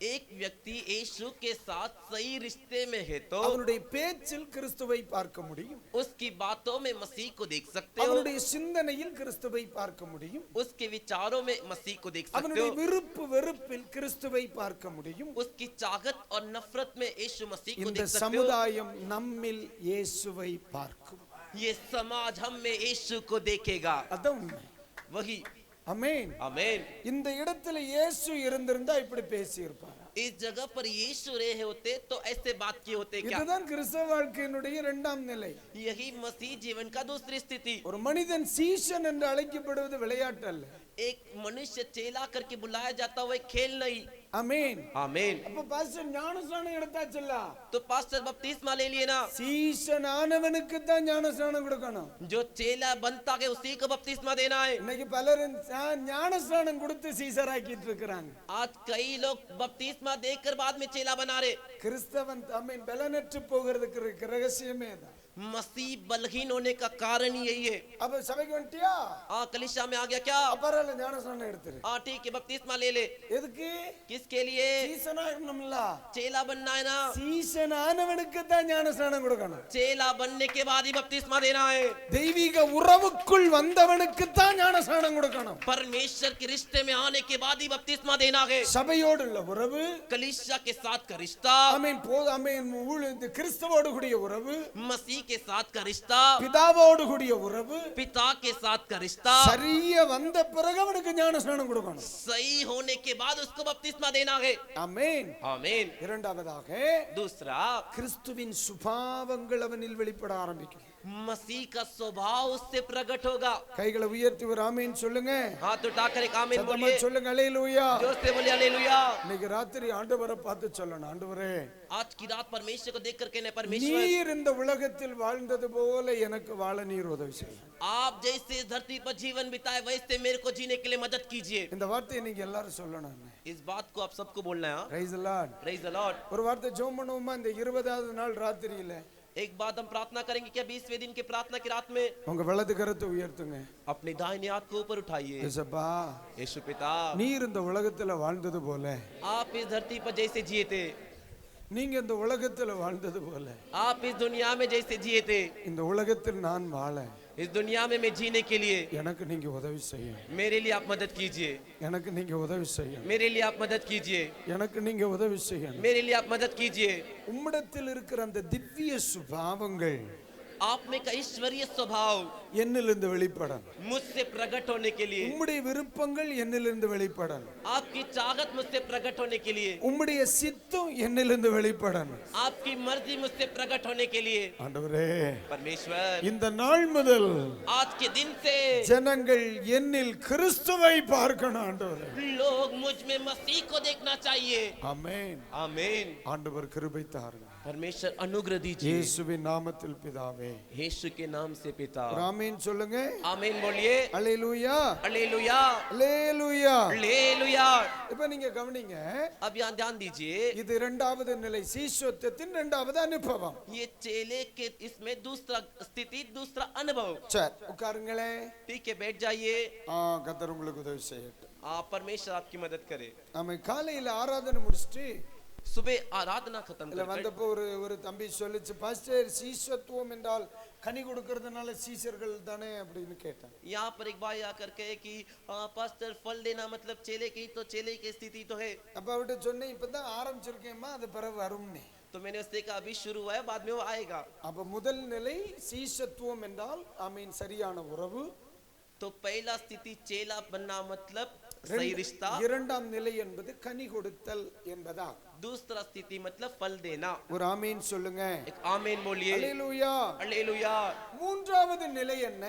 एक व्यक्ति यीशु के साथ सही रिश्ते में है तो அவனுடைய பேச்சில் கிறிஸ்துவை பார்க்க முடியும் उसकी बातों में मसीह को देख सकते हो, அவனுடைய சிந்தனையில் கிறிஸ்துவை பார்க்க முடியும் उसके विचारों में मसीह को देख सकते அவனுடைய हो, விருப்பு வெறுப்பில் கிறிஸ்துவை பார்க்க முடியும் उसकी चाहत और नफरत में यीशु मसीह को இந்த देख सकते हो। சமுதாயம் நம்மில் இயேசுவை பார்க்கும் ये समाज हम में यीशु को देखेगा। அதான் உண்மை वही ஆமென் आमीन। இந்த இடத்துல இயேசு இருந்திருந்தா இப்படி பேசி இருப்பார் इस जगह पर यीशु रहे होते तो ऐसे बात किए होते क्या? இதுதான் கிறிஸ்தவ வாழ்க்கையினுடைய இரண்டாம் நிலை यही मसीह जीवन का दूसरी स्थिति। ஒரு மனிதன் சீஷன் என்று அழைக்கப்படுவது விளையாட்டு அல்ல एक मनुष्य चेला करके बुलाया जाता हुआ खेल नहीं। ஆமென் आमीन। அப்ப பாஸ்டர் ஞானஸ்நானம் எடுத்தாச்சுல்ல तो पास्टर बपतिस्मा ले लिए ना। சீஷன் ஆனவனுக்கு தான் ஞானஸ்நானம் கொடுக்கணும் जो चेला बनता है उसी को बपतिस्मा देना है। இன்னைக்கு பலரும் ஞானஸ்நானம் கொடுத்து சீசராக்கிட்டு இருக்கிறாங்க आज कई लोग बपतिस्मा देकर बाद में चेला बना रहे। கிறிஸ்தவன் ஆமென் பலனற்று போகிறதுக்கு ரகசியமே தான். मसीह बलहीन होने का कारण ही यही है। அப்ப சபைக்கு வந்துட்டியா? कलीसिया में आ गया क्या? அப்பறல ஞானஸ்நானம் எடுத்துரு. ठीक है, बपतिस्मा ले ले। எதுக்கு? किसके लिए? சீசனா இருக்கணும்ல. चेला बनना है ना। சீசன் ஆனவனுக்கு தான் ஞானஸ்நானம் கொடுக்கணும். चेला बनने के बाद ही बपतिस्मा देना है। தெய்வீக உறவுக்குள் வந்தவனுக்கு தான் ஞானஸ்நானம் கொடுக்கணும். परमेश्वर के रिश्ते में आने के बाद ही बपतिस्मा देना है। சபையோடு உள்ள உறவு, कलीसिया के साथ का रिश्ता, ஆமென் ஆமென் கிறிஸ்துவோடு கூடிய உறவு, मसीह के साथ का रिश्ता, பிதாவோடு கூடிய உறவு, पिता के साथ का रिश्ता சரியா வந்த பிறகு அவனுக்கு ஞானஸ்நானம் கொடுக்கணும். सही होने के बाद उसको बपतिस्मा देना है। ஆமென் आमीन। இரண்டாவதாக दूसरा, கிறிஸ்துவின் சுபாவங்கள் அவனில் வெளிப்பட ஆரம்பிக்கும். मसीह का स्वभाव उससे प्रकट होगा। கைகளை உயர்த்தி ஒரு ஆமென் சொல்லுங்க. हाथ उठाकर एक आमीन சத்தமா बोलिए। சொல்லுங்க அல்லேலூயா. जोर से बोलिए हालेलुया। இன்னைக்கு ராத்திரி ஆண்டவரை பார்த்து சொல்லணும், ஆண்டவரே आज की रात परमेश्वर को देख करके ने परमेश्वर, நீர் இந்த உலகத்தில் வாழ்ந்தது போல எனக்கு வாழ நீர் உதவி செய்யுங்க. आप जैसे धरती पर जीवन बिताए वैसे मेरे को जीने के लिए मदद कीजिए। இந்த வார்த்தையை நீங்க எல்லாரும் சொல்லணும். इस बात को आप सबको बोलना है। Praise the Lord. Praise the Lord. ஒரு வார்த்தை ஜெபம் பண்ணுவோமா? இந்த 20வது நாள் ராத்திரியில एक बात हम प्रार्थना करेंगे क्या? 20वें दिन के प्रार्थना की रात में உங்க வலது கரத்தை உயர்த்துங்க. अपनी दाहिनी हाथ को ऊपर उठाइए। இயேசுப்பா, यीशु पिता, நீர் இந்த உலகத்துல வாழ்ந்தது போல, आप इस धरती पर जैसे जिए थे, நீங்க இந்த உலகத்துல வாழ்ந்தது போல आप इस दुनिया में जैसे जिए थे, இந்த உலகத்தில் நான் வாழ इस दुनिया में मैं जीने के लिए எனக்கு நீங்க உதவி செய்யுங்க. मेरे लिए आप मदद कीजिए। எனக்கு நீங்க உதவி செய்யுங்க. मेरे लिए आप मदद कीजिए। எனக்கு நீங்க உதவி செய்யுங்க. मेरे लिए आप मदद कीजिए। உம்மிடத்தில் இருக்கிற அந்த திவ்ய சுபாவங்கள் आप में का ईश्वरीय स्वभाव என்னிலிருந்து வெளிப்படணும். मुझसे प्रकट होने के लिए, உம்முடைய விருப்பங்கள் என்னிலிருந்து வெளிப்படணும். आपकी चाहत मुझसे प्रकट होने के लिए, உம்முடைய சித்தம் என்னிலிருந்து வெளிப்படணும். आपकी मर्जी मुझसे प्रकट होने के लिए ஆண்டவரே, परमेश्वर, இந்த நாள் முதல் आज के दिन से ஜனங்கள் என்னில் கிறிஸ்துவை பார்க்கணும். ஆண்டவரே, लोग मुझ में मसीह को देखना चाहिए। ஆமென். आमीन। ஆண்டவர் கிருபை தாருங்க. परमेश्वर अनुग्रह दीजिए। இயேசுவின் நாமத்தில் பிதாவே, यीशु के नाम से पिता। ஒரு ஆமென் சொல்லுங்க. आमीन बोलिए। அல்லேலூயா, हालेलुया, அல்லேலூயா. हालेलुया। இப்ப நீங்க கவனிங்க, अब यहाँ ध्यान दीजिए, இது இரண்டாவது நிலை, சீஷத்துவத்தின் இரண்டாவது அனுபவம். ये चेले के इसमें दूसरा स्थिति, दूसरा अनुभव। சரி, உட்காருங்களே. ठीक है, बैठ जाइए। கர்த்தர் உங்களுக்கு உதவி செய்யட்டும். आप परमेश्वर आपकी मदद करे। ஆமென். காலையில ஆராதனை முடிச்சிட்டு सुबह आराधना खत्म இல்ல कर வந்தப்போ ஒரு தம்பி சொல்லிச்சு, பாஸ்டர் சீஷத்துவம் என்றால் கனி கொடுக்கறதுனால சீஷர்கள் தானே அப்படின்னு கேட்டான். यहाँ पर एक भाई आकर कहे कि पास्टर फल देना मतलब चेले की, तो चेले की स्थिति तो है। அப்ப அவட்ட சொன்னேன், இப்பதான் ஆரம்பிச்சிருக்கேம்மா, அது பிறகு வரும்னே. तो मैंने उससे कहा अभी शुरू हुआ है, बाद में वो आएगा। அப்ப முதல் நிலை சீஷத்துவம் என்றால் ஆமீன் சரியான உறவு. तो पहला स्थिति चेला बनना मतलब सही रिश्ता। இரண்டாம் நிலை என்பது கனி கொடுத்தல் என்பதா. दूसरा स्थिति मतलब फल देना। ஒரு ஆமீன் சொல்லுங்க. एक आमीन बोलिए। அல்லேலூயா. हालेलुया। மூன்றாவது நிலை என்ன?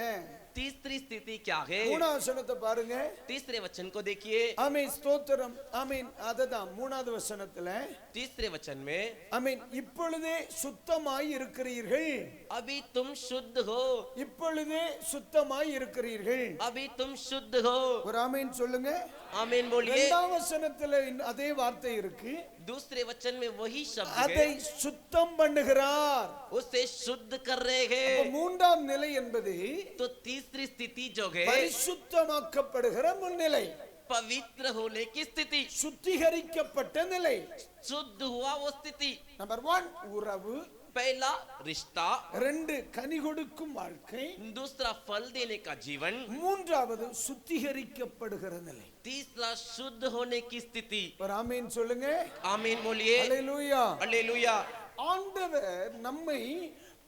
तीसरी स्थिति क्या है? மூணாவது வசனத்தை பாருங்க. तीसरे वचन को देखिए। ஆமீன் ஸ்தோத்திரம். ஆமீன். அதுதான் மூணாவது வசனத்துல तीसरे वचन में, ஆமீன் இப்பொழுதே சுத்தமாய் இருக்கிறீர்கள். अभी तुम शुद्ध हो। இப்பொழுதே சுத்தமாய் இருக்கிறீர்கள். अभी तुम शुद्ध हो। ஒரு ஆமீன் சொல்லுங்க. आमीन बोलिए। இரண்டாம் வசனத்துல அதே வார்த்தை இருக்கு. दूसरे वचन में वही शब्द அதை है, சுத்தம் பண்ணுகிறார். उसे शुद्ध कर रहे அப்ப हैं। மூன்றாம் நிலை என்பது तो तीसरी स्थिति जो है பரிசுத்தமாக்கப்படுகிற முன்னிலை, पवित्र होने की स्थिति, சுத்திகரிக்கப்பட்ட நிலை. शुद्ध हुआ वो स्थिति। நம்பர் 1 உறவு, पहला रिश्ता, 2 கனி கொடுக்கும் வாழ்க்கை, दूसरा फल देने का जीवन, மூன்றாவது சுத்திகரிக்கப்படுகிற நிலை. तीसरा शुद्ध होने की स्थिति। ஒரு ஆமென் சொல்லுங்க. आमीन बोलिए। அல்லேலூயா. हालेलुया। ஆண்டவர் நம்மை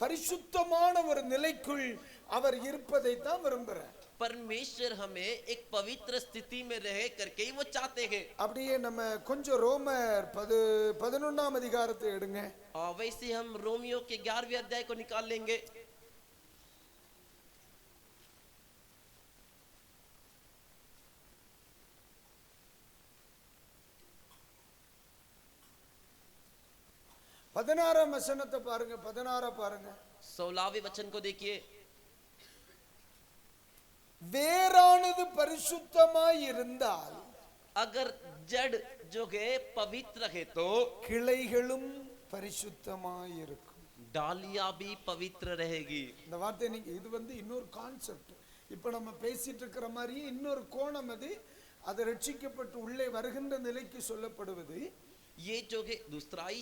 பரிசுத்தமான ஒரு நிலைக்குள் அவர் இருப்பதை தான் விரும்புகிறார். परमेश्वर हमें एक पवित्र स्थिति में रह करके ही वो चाहते हैं। அப்படியே நம்ம கொஞ்சம் ரோமர் 11ஆம் அதிகாரத்தை எடுங்க. वैसे हम रोमियो के 11वें अध्याय को निकाल लेंगे। பதினாறாம் வசனத்தை பாருங்க. 16 பாருங்க. 16वें वचन को देखिए। வேரானது பரிசுத்தமாய் இருந்தால் अगर जड़ जो है पवित्र है तो கிளைகளும் பரிசுத்தமாய் இருக்கும். डालियां भी पवित्र रहेगी. இந்த வார்த்தை நீங்க இது இன்னொரு கான்செப்ட். இப்ப நம்ம பேசிட்டு இருக்கிற மாதிரியே இன்னொரு கோணம் அது ரட்சிக்கப்பட்டு உள்ளே வருகின்ற நிலைக்கு சொல்லப்படுவது. ये जो है दूसरा ही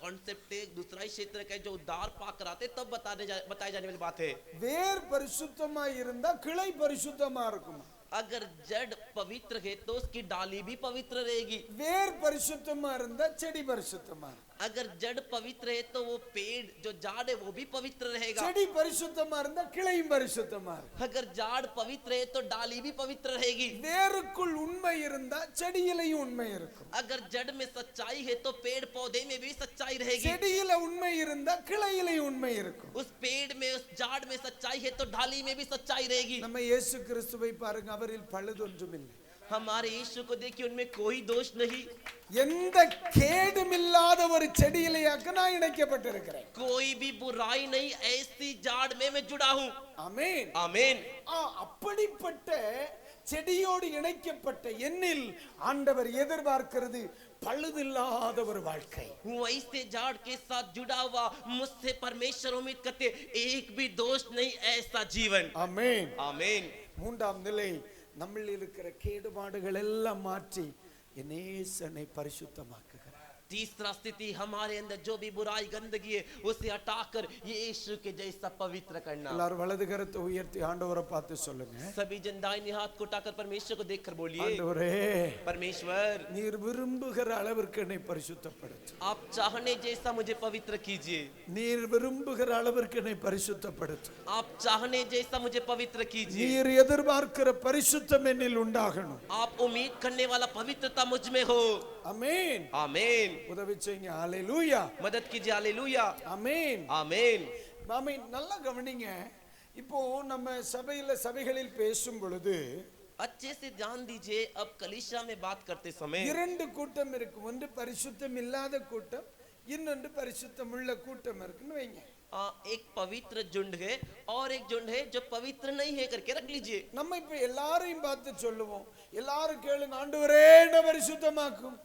कॉन्सेप्ट है, दूसरा ही क्षेत्र का जो उद्धार पाकर आते तब बताई जाने वाली बात है. வேர் பரிசுத்தமாய் இருந்தா கிளை பரிசுத்தமா இருக்கும். अगर जड़ पवित्र है तो उसकी डाली भी पवित्र रहेगी. வேர் பரிசுத்தமா இருந்தா செடி பரிசுத்தமா இருக்கும். अगर जड़ पवित्र है तो वो पेड़ जो झाड़ है वो भी पवित्र रहेगा. செடி பரிசுத்தமா இருந்தா கிளையும் பரிசுத்தமா இருக்கும். अगर झाड़ पवित्र है तो डाली भी पवित्र रहेगी. வேருக்குள் உண்மை இருந்தா செடியிலேயும் உண்மை இருக்கும். अगर जड़ में सच्चाई है तो पेड़ पौधे में भी सच्चाई रहेगी. செடியில உண்மை இருந்தா கிளையிலேயும் உண்மை இருக்கும். उस पेड़ में उस झाड़ में सच्चाई है तो डाली में भी सच्चाई रहेगी. நம்ம இயேசு கிறிஸ்துவை பாருங்க, அவரில் பழுதொன்றுமில்லை. हमारे यीशु को देखिए, उनमें कोई दोष नहीं. எந்த கேடுமில்லாத ஒரு செடியிலேயாக்க நான் இணைக்கப்பட்டிருக்கிறேன். कोई भी बुराई नहीं, ऐसी झाड़ में मैं जुड़ा हूं. ஆமென் आमीन. அப்படிப்பட்ட செடியோடு இணைக்கப்பட்ட என்னில் ஆண்டவர் எதிர்பார்க்கிறது பழுதில்லாத ஒரு வாழ்க்கை. वैसे झाड़ के साथ जुड़ा हुआ मुझसे परमेश्वर उम्मीद करते एक भी दोष नहीं, ऐसा जीवन. ஆமென் आमीन. மூன்றாம் நிலை, நம்மில் இருக்கிற கேடுபாடுகள் எல்லாம் மாற்றி என் நேசனை பரிசுத்தமாக்குகிறார். तीसरा स्थिति, हमारे अंदर जो भी बुराई गंदगी है उसे हटाकर यीशु के जैसा पवित्र करना. எல்லாரும் வலது கரத்தை உயர்த்தி ஆண்டவரை பார்த்து சொல்லுங்க. सभी जन दाहिने हाथ को उठाकर परमेश्वर को देखकर बोलिए, ஆண்டவரே, परमेश्वर நீர் விரும்புகிற அளவிற்கு என்னை பரிசுத்தப்படுத்து. आप चाहने जैसा मुझे पवित्र कीजिए. நீர் விரும்புகிற அளவிற்கு என்னை பரிசுத்தப்படுத்து. आप चाहने जैसा मुझे पवित्र कीजिए. நீர் எதிர்பார்க்கிற பரிசுத்தம் என்னில் உண்டாகணும். आप उम्मीद करने वाला पवित्रता मुझ में हो. ஆமென். आमीन. உதவி செய்யுங்க. ஹalleluya. मदद कीजिए. हालेलुया. ஆமென். आमीन. ஆமென். நல்லா கவனிங்க. இப்போ நம்ம சபைகளில் பேசும் பொழுது अच्छे से ध्यान दीजिए. अब कलीसिया में बात करते समय இரண்டு கூட்டம் இருக்கு. ஒன்று பரிசுத்தம் இல்லாத கூட்டம், இன்னொன்று பரிசுத்தம் உள்ள கூட்டம் இருக்குன்னு வைங்க. एक पवित्र झुंड है और एक झुंड है जो पवित्र नहीं है करके रख लीजिए. நம்ம இப்ப எல்லாரையும் பார்த்து சொல்லுவோம், எல்லாரும் கேளுங்க, ஆண்டவரே என்னை பரிசுத்தமாக்கும்.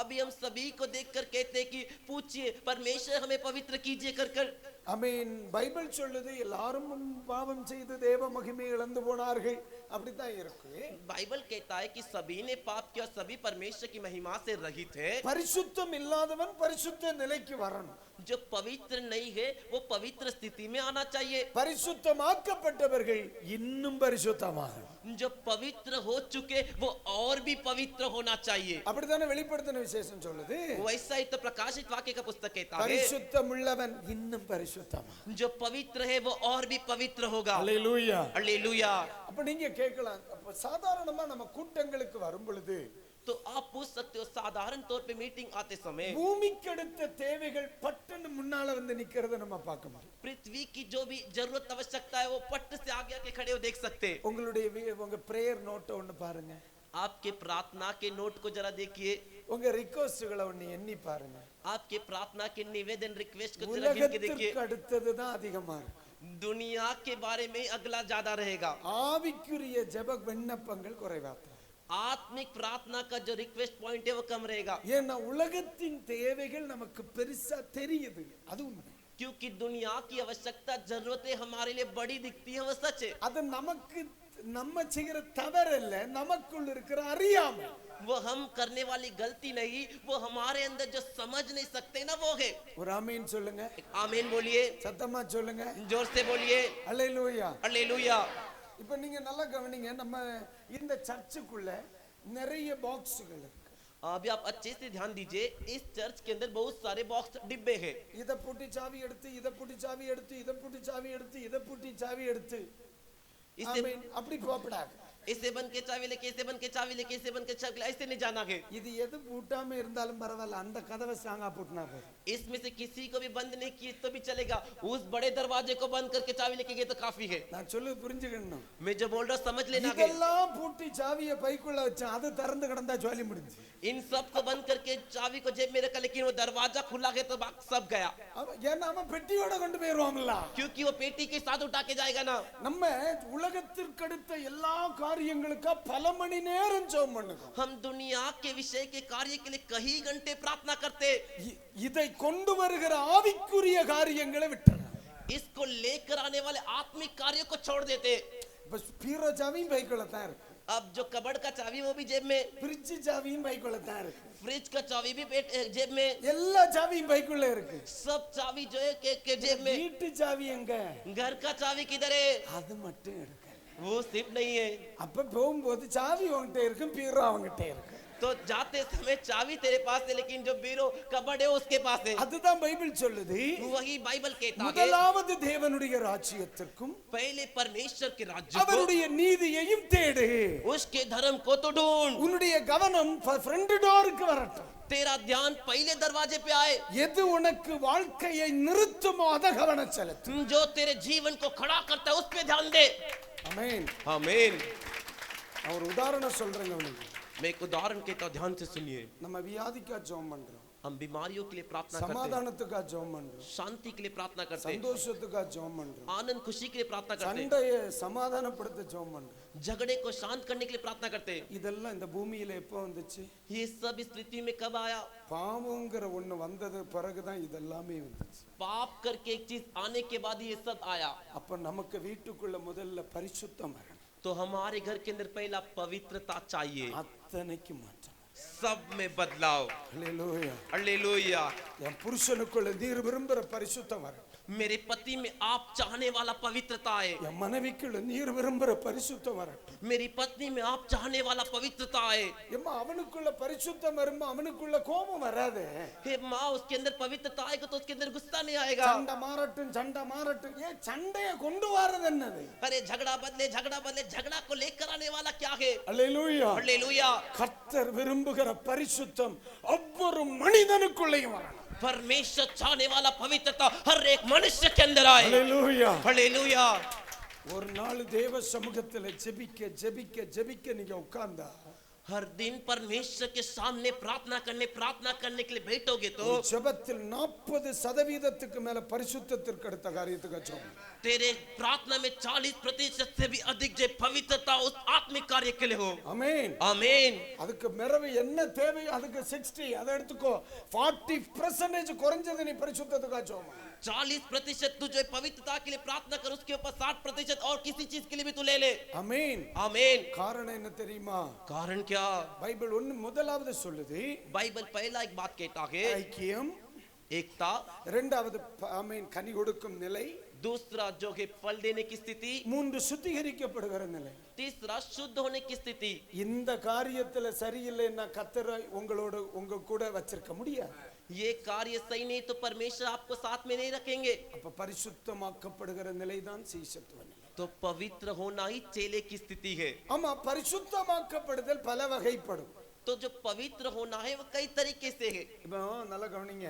अभी हम सभी को देखकर कहते हैं कि पूछिए परमेश्वर हमें पवित्र कीजिए कर कर. ஆமென். பைபிள் சொல்லுது எல்லாரும் பாவம் செய்து தேவ மகிமை இழந்து போனார்கள். அப்படித்தான் இருக்கு. बाइबल कहता है कि सभी ने पाप किया, सभी परमेश्वर की महिमा से रहित है. பரிசுத்தம் இல்லாதவன் பரிசுத்த நிலைக்கு வரணும். जो पवित्र नहीं है वो पवित्र स्थिति में आना चाहिए. பரிசுத்தமாக்கப்பட்டவர்கள் இன்னும் பரிசுத்தமாகணும். जो पवित्र हो चुके वो और भी पवित्र होना चाहिए. அப்படிதானே வெளிப்படுத்தின விசேஷம் சொல்லுது. वैसा ही तो प्रकाशित वाक्य का पुस्तक कहता है பரிசுத்தம் உள்ளவன் இன்னும் பரிசுத்தமா. जो पवित्र है वो और भी पवित्र होगा. ஹalleluya. हालेलुया. அப்ப நீங்க கேட்கலாம், அப்ப சாதாரணமா நம்ம கூட்டங்களுக்கு வரும் பொழுது तो आप पूछ सकते हो साधारण तौर पे मीटिंग आते समय பூமிக்கு அடுத்த தேவைகள் பட்டன்னு முன்னால நிக்கிறத நம்ம பார்க்க முடியும். पृथ्वी की जो भी जरूरत आवश्यकता है वो पट से आगे आके खड़े हो देख सकते. உங்க பிரேயர் நோட்டை ஒன்னு பாருங்க. आपके प्रार्थना के नोट को जरा देखिए. உங்க ரிக்வெஸ்ட்களை ஒன்னு எண்ணி பாருங்க. आपके प्रार्थना के निवेदन रिक्वेस्ट को जरा गिन के देखिए. உலகத்துக்கு அடுத்ததுதான் அதிகமா இருக்கு. दुनिया के बारे में अगला ज्यादा रहेगा. ஆவிக்குரிய ஜெப விண்ணப்பங்கள் குறைவா. आत्मिक प्रार्थना का जो रिक्वेस्ट पॉइंट है वो कम रहेगा. ஏன்னா உலகத்தின் தேவைகள் நமக்கு பெருசா தெரியுது. அது உண்மை. क्योंकि दुनिया की आवश्यकता जरूरतें हमारे लिए बड़ी दिखती है, वो सच है. அது நமக்கு நம்ம செய்கிற தவறு இல்ல, நமக்குள்ள இருக்கிற அறியாமை. वो हम करने वाली गलती नहीं, वो हमारे अंदर जो समझ नहीं सकते ना वो है. ஒரு ஆமீன் சொல்லுங்க. आमीन बोलिए. சத்தமா சொல்லுங்க. जोर से बोलिए. ஹalleluya. हालेलुया. இப்போ நீங்க நல்லா கவனிங்க. நம்ம இந்த சர்ச்சுக்குள்ள நிறைய பாக்ஸ்கள் இருக்கு. अभी आप अच्छे से ध्यान दीजिए. इस चर्च के अंदर बहुत सारे बॉक्स डिब्बे हैं. இத பூட்டி சாவி எடுத்து, இத பூட்டி சாவி எடுத்து, இத பூட்டி சாவி எடுத்து, இத பூட்டி சாவி எடுத்து, ஆமென், அப்படி போகப்படாது. इसे बन के चाबी लेके, इसे बन के चाबी लेके, इसे बन के चाबी लेके, ऐसे नहीं जाना है. இது எது பூட்டாம இருந்தாலும் பரவாயில்ல, அந்த கதவை ஸ்ட்ராங்கா பூட்டினா போதும். इसमें से किसी को भी बंद नहीं किए तो भी चलेगा. उस बड़े दरवाजे को बंद करके चाबी लेके गए तो काफी है. நான் சொல்லுது புரிஞ்சுக்கணும். मैं जो बोल रहा हूँ समझ लेना है. இதெல்லாம் பூட்டி சாவியை பைக்குள்ள வச்சா அது திறந்து கிடந்தா ஜாலி முடிஞ்சு. इन सब को बंद करके चाबी को जेब में रखा, लेकिन वो दरवाजा खुला गया तो सब गया. ஏன்னா அவன் பெட்டியோட கொண்டு போயிருவாங்கல்ல. क्योंकि वो पेटी के साथ उठा के जाएगा ना. நம்ம உலகத்திற்கு அடுத்த எல்லா காரியங்களுக்கா பல மணி நேரம் ஜெபம் பண்ணுவோம். हम दुनिया के विषय के कार्य के लिए कई घंटे प्रार्थना करते, இதை கொண்டு வருகிற ஆவிக்குரிய காரியங்களை விட்டுறோம். इसको लेकर आने वाले आत्मिक कार्यों को छोड़ देते. बस பீரோ சாவியும் பைக்குள்ள தான் இருக்கு. अब जो कबड़ का चाबी वो भी जेब में, ஃப்ரிட்ஜ் சாவியும் பைக்குள்ள தான் இருக்கு. फ्रिज का चाबी भी जेब में, எல்லா சாவியும் பைக்குள்ள இருக்கு. सब चाबी जो है के जेब में. வீட்டு சாவி எங்க? घर का चाबी किधर है? அது மட்டும் இருக்கு. वो सिर्फ नहीं है. அப்ப போகும்போது சாவி உன்கிட்ட இருக்கும், பீரோ அவங்கிட்ட இருக்கு. तो जाते समय चाबी तेरे पास है, लेकिन जो बीरो कबड़ है उसके पास है. அதுதான் பைபிள் சொல்லுது. वही बाइबल कहता है, முதலாவது தேவனுடைய ராஜ்யத்திற்கும் पहले परमेश्वर के राज्य को, அவருடைய நீதியையும் தேடு. उसके धर्म को तो ढूंढ. உன்னுடைய கவனம் ஃப்ரண்ட் டோருக்கு வரட்டும். तेरा ध्यान पहले दरवाजे पे आए. எது உனக்கு வாழ்க்கையை நிறுத்துமோ அத கவனம் செலுத்து. जो तेरे जीवन को खड़ा करता है उस पे ध्यान दे. ஆமென். आमीन. நான் ஒரு உதாரணம் சொல்றேங்க உங்களுக்கு. मैं एक उदाहरण कहता हूं, ध्यान से सुनिए. நம்ம வியாதிக்கா ஜெபம் பண்றோம், हम बीमारियों के लिए प्रार्थना करते हैं, சமாதானத்துக்கா ஜெபம் பண்றோம், शांति के लिए प्रार्थना करते हैं, சந்தோஷத்துக்கா ஜெபம் பண்றோம், आनंद खुशी के लिए प्रार्थना करते हैं, சண்டையை சமாதானப்படுத்த ஜெபம் பண்றோம். झगड़े को शांत करने के लिए प्रार्थना करते हैं. இதெல்லாம் இந்த பூமியில எப்போ வந்துச்சு? ये सब इस पृथ्वी में कब आया? பாவங்கிற ஒண்ணு வந்தது பிறகுதான் இதெல்லாமே வந்துச்சு. पाप करके एक चीज आने के बाद ये सब आया. அப்ப நமக்கு வீட்டுக்குள்ள முதல்ல பரிசுத்தம் வரணும். तो हमारे घर के अंदर पहला पवित्रता चाहिए. அத்தனைக்கு மாற்றம். सब में बदलाव. ஹல்லேலூயா. हालेलुया. என் புருஷனுக்குள்ள நீர் விரும்புற பரிசுத்தம் வரணும். मेरे पति में आप चाहने वाला पवित्रता है. என் மனைவிக்குள்ள நீர் விரும்புற பரிசுத்தம் வரட்டும். मेरी पत्नी में आप चाहने वाला पवित्रता है. ஏம்மா அவனுக்குள்ள பரிசுத்தம் வரும்போது அவனுக்குள்ள கோபம் வராதே. हे माँ, उसके अंदर पवित्रता आएगा तो उसके अंदर गुस्सा नहीं आएगा. சண்டை மாறட்டும். ஏன் சண்டைய கொண்டு வரது என்னது? अरे झगड़ा बदले, झगड़ा को लेकर आने वाला क्या है? அல்லேலூயா. हालेलुया. கர்த்தர் விரும்புகிற பரிசுத்தம் ஒவ்வொரு மனிதனுக்குள்ளேயும் வரணும். परमेश्वर चाहने वाला पवित्रता हर एक मनुष्य के अंदर आए. அல்லேலூயா. हालेलुया. ஒரு நாள் தேவ சமூகத்துல ஜெபிக்க நீங்க உட்கார்ந்தா, हर दिन परमेश्वर के सामने प्रार्थना करने के लिए बैठोगे तो ஜெபத்தில் 40% மேல பரிசுத்தத்திற்கு அடுத்த காரியத்துக்கு ஜெபம். तेरे प्रार्थना में 40% से भी अधिक जो पवित्रता उस आत्मिक कार्य के लिए हो. ஆமென். आमीन. அதுக்கு மிரவு என்ன தேவை? அதுக்கு 60 அதை எடுத்துக்கோ. 40% குறைஞ்சது நீ பரிசுத்தத்துக்கு ஜெபம். 40% तू जो पवित्रता के लिए प्रार्थना कर, उसके ऊपर 60% और किसी चीज के लिए भी तू ले ले. ஆமென். आमीन. காரணம் என்ன தெரியுமா? कारण क्या? பைபிள் ஒன்னு முதலாவது சொல்லுது बाइबल पहला एक बात कहता है, ஐக்கியம். एकता. இரண்டாவது ஆமென் கனி கொடுக்கும் நிலை. दूसरा जो है फल देने की स्थिति. மூன்று சுத்திகரிக்கப்படுகிற நிலை. तीसरा शुद्ध होने की स्थिति. இந்த காரியத்துல சரியில்லைன்னா கர்த்தரை உங்க கூட வச்சிருக்க முடியாது. ये कार्य सही नहीं तो परमेश्वर आपको साथ में नहीं रखेंगे. அப்ப பரிசுத்தமாக்கப்படுகிற நிலைதான் சீசத்துவ நிலை. तो पवित्र होना ही चेले की स्थिति है. ஆமா, பரிசுத்தமாக்கப்படுதல் பல வகைப்படும். तो जो पवित्र होना है वो कई तरीके से है. இப்போ நல்லா கவனிங்க.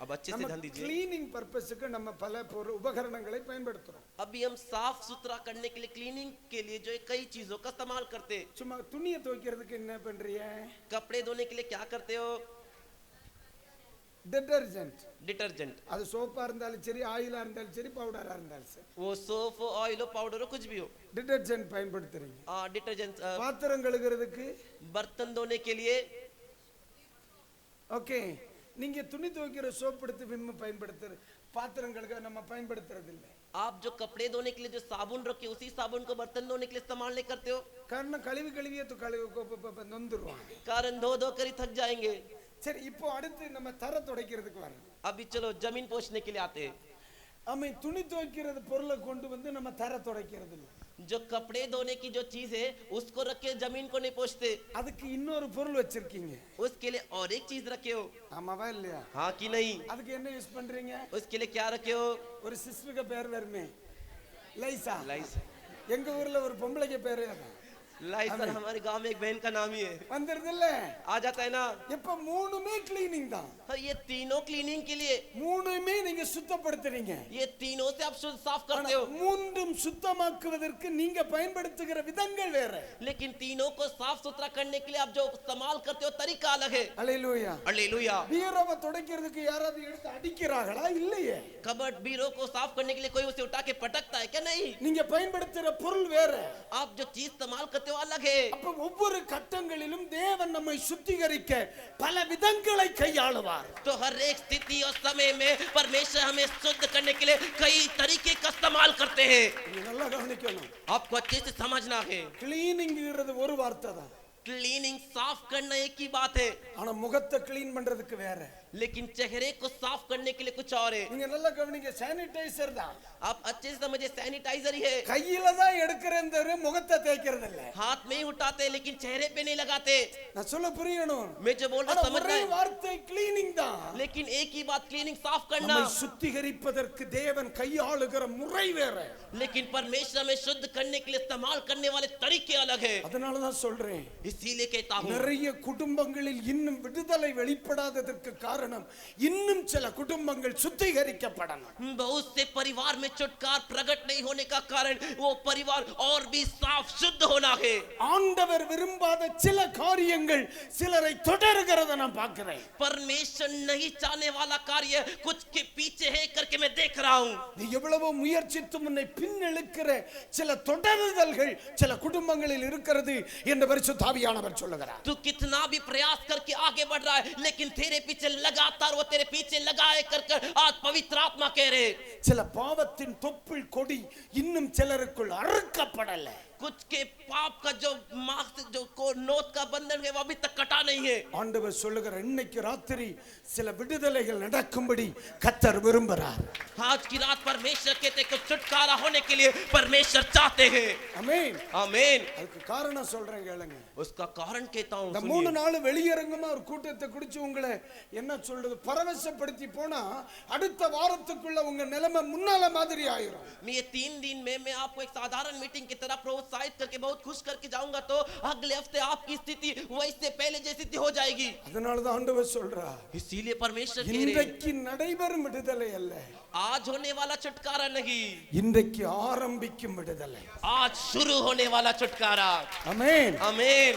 अब अच्छे से ध्यान दीजिए. கிளீனிங் பர்பஸ்க்கு நம்ம பல உபகரணங்களை பயன்படுத்துறோம். अभी हम साफ सुथरा करने के लिए, क्लीनिंग के लिए जो है कई चीजों का इस्तेमाल करते हैं. சும்மா துணியை துவைக்கிறதுக்கு என்ன பண்றீங்க? कपड़े धोने के लिए क्या करते हो? டிடர்ஜென்ட். डिटर्जेंट. அது சோப்பா இருந்தாலும் சரி, ஆயிலா இருந்தாலும் சரி, பவுடரா இருந்தாலும் சரி, वो सोप हो, ऑयल हो, पाउडर हो, कुछ भी हो. டிடர்ஜென்ட் பயன்படுத்துறீங்க. डिटर्जेंट. பாத்திரம் கழுகுறதுக்கு बर्तन धोने के लिए. ஓகே. நீங்க துணி துவைக்கிற சோப் எடுத்து விம் பயன்படுத்துற, பாத்திரம் கழுக நம்ம பயன்படுத்துறது இல்லை. आप जो कपड़े धोने के लिए जो साबुन रखे, उसी साबुन को बर्तन धोने के लिए इस्तेमाल नहीं करते हो. காரணம் கழுவியே நொந்துருவாங்க. कारण धो धो कर ही थक जाएंगे. சரி, இப்போ அடுத்து நம்ம தர துடைக்கிறதுக்கு வரணும். अभी चलो जमीन पोछने के लिए आते हैं. ஆமா, துணி துவைக்கிறது பொருளை கொண்டு வந்து நம்ம தர துடைக்கிறது இல்லை. जो कपड़े धोने की जो चीज है उसको रखे, जमीन को नहीं पोछते. அதுக்கு இன்னொரு பொருள் வச்சிருக்கீங்க. उसके लिए और एक चीज रखे हो. ஆமாவா இல்லையா? हाँ कि नहीं? அதுக்கு என்ன யூஸ் பண்றீங்க? उसके लिए क्या रखे हो? ஒரு சிஸ்டருக்கு பேர் வருமே, லைசா. लाइसा. எங்க ஊர்ல ஒரு பொம்பளைக்கு பேரு அதான். लाइसा हमारे गांव में एक बहन का नाम ही है. வந்துருது இல்ல? आ जाता है ना. இப்ப மூணுமே கிளீனிங் தான். ये तीनों क्लीनिंग के लिए. மூணுமே நீங்க சுத்தப்படுத்துறீங்க. ये तीनों से आप शुद्ध साफ करते हो. மூன்றும் சுத்தமாக்குவதற்கு நீங்க பயன்படுத்துகிற விதங்கள் வேற. लेकिन तीनों को साफ सुथरा करने के लिए आप जो इस्तेमाल करते हो तरीका अलग है. அல்லேலூயா. हालेलुया. பீரோவை துடைக்கிறதுக்கு யாராவது எடுத்து அடிக்கிறாங்களா? இல்லையே. कबर्ड बीरो को साफ करने के लिए कोई उसे उठा के पटकता है क्या? नहीं. நீங்க பயன்படுத்துற பொருள் வேற. आप जो चीज इस्तेमाल करते करते हो अलग है। அப்ப ஒவ்வொரு கட்டங்களிலும் தேவன் நம்மை சுத்திகரிக்க பல விதங்களை கையாளுவார். तो हर एक स्थिति और समय में परमेश्वर हमें शुद्ध करने के लिए कई तरीके का इस्तेमाल करते हैं। நீங்க நல்லா கவனிக்கணும். आपको अच्छे से समझना है। கிளீனிங்ங்கிறது ஒரு வார்த்தை தான். क्लीनिंग साफ करना एक ही बात है, ஆனா முகத்தை க்ளீன் பண்றதுக்கு வேற. लेकिन चेहरे को साफ करने के लिए कुछ और है। நீங்க நல்லா கவனிங்க, சானிடைசர் தான். आप अच्छे से समझिए, सैनिटाइजर ही है। கையில தான் எடுக்கிறேன், முகத்தை தேய்க்கிறது இல்ல. हाथ में ही उठाते हैं लेकिन चेहरे पे नहीं लगाते। நான் சொல்ல புரியணும். मैं जो बोल रहा समझ रहे हैं, வார்த்தை கிளீனிங் தான். लेकिन एक ही बात क्लीनिंग साफ करना। நம்மை சுத்திகரிப்பதற்கு தேவன் கையாளுகிற முறை வேற. लेकिन परमेश्वर हमें शुद्ध करने के लिए इस्तेमाल करने वाले तरीके अलग है। அதனால தான் சொல்றேன், इसीलिए कहता हूँ நிறைய குடும்பங்களில் இன்னும் விடுதலை வெளிப்படாததற்கு காரணம் இன்னும் சில குடும்பங்கள் சுத்திகரிக்கப்படணும். बहुत से परिवार में छुटकारा प्रकट नहीं होने का कारण वो परिवार और भी साफ शुद्ध होना है। ஆண்டவர் விரும்பாத சில காரியங்கள் சிலரை தொடர்கிறத நான் பார்க்கிறேன். परमेश्वर नहीं चाहने वाला कार्य कुछ के पीछे है करके मैं देख रहा हूँ। நீ எவ்வளவோ முயற்சித்து உன்னை பின்னெழுக்கிற சில தொடருதல்கள் சில குடும்பங்களில் இருக்கிறது என்று பரிசுத்த ஆவியானவர் சொல்லுகிறார். तू कितना भी प्रयास करके आगे बढ़ रहा है, लेकिन तेरे पीछे लगातार वो तेरे पीछे लगाए कर आज पवित्र आत्मा कह रहे சில பாவத்தின் தொப்புள் கொடி இன்னும் சிலருக்குள் அறுக்கப்படல. कुछ के पाप का जो मार्क्स जो को नोट का बंधन है वो अभी तक कटा नहीं है। ஆண்டவர் சொல்லுகிற இன்னைக்கு ராத்திரி சில விடுதலைகள் நடக்கும்படி கர்த்தர் விரும்புகிறார். आज की रात परमेश्वर कहते हैं कि छुटकारा होने के लिए परमेश्वर चाहते हैं। ஆமென். आमीन। அதுக்கு காரணம் சொல்றேன் கேளுங்க. उसका कारण कहता हूँ இந்த 3 நாள் வெளியரங்கமா ஒரு கூட்டத்தை குடிச்சு உங்களை என்ன சொல்றது பரவசப்படுத்தி போனா அடுத்த வாரத்துக்குள்ள உங்க நிலைமை முன்னால மாதிரி ஆயிரும். मैं 3 दिन में मैं आपको एक साधारण मीटिंग की तरह प्रोत्साहित करके बहुत खुश करके जाऊंगा तो अगले हफ्ते आपकी स्थिति वैसे पहले जैसी हो जाएगी। அதனால தான் ஆண்டவர் சொல்றார், इसीलिए परमेश्वर कह रहे हैं இன்றைக்கு நடைபெறும் விடுதலை அல்ல, आज होने वाला छुटकारा नहीं, இன்றைக்கு ஆரம்பிக்கும் விடுதலை. आज शुरू होने वाला छुटकारा। ஆமென். आमीन।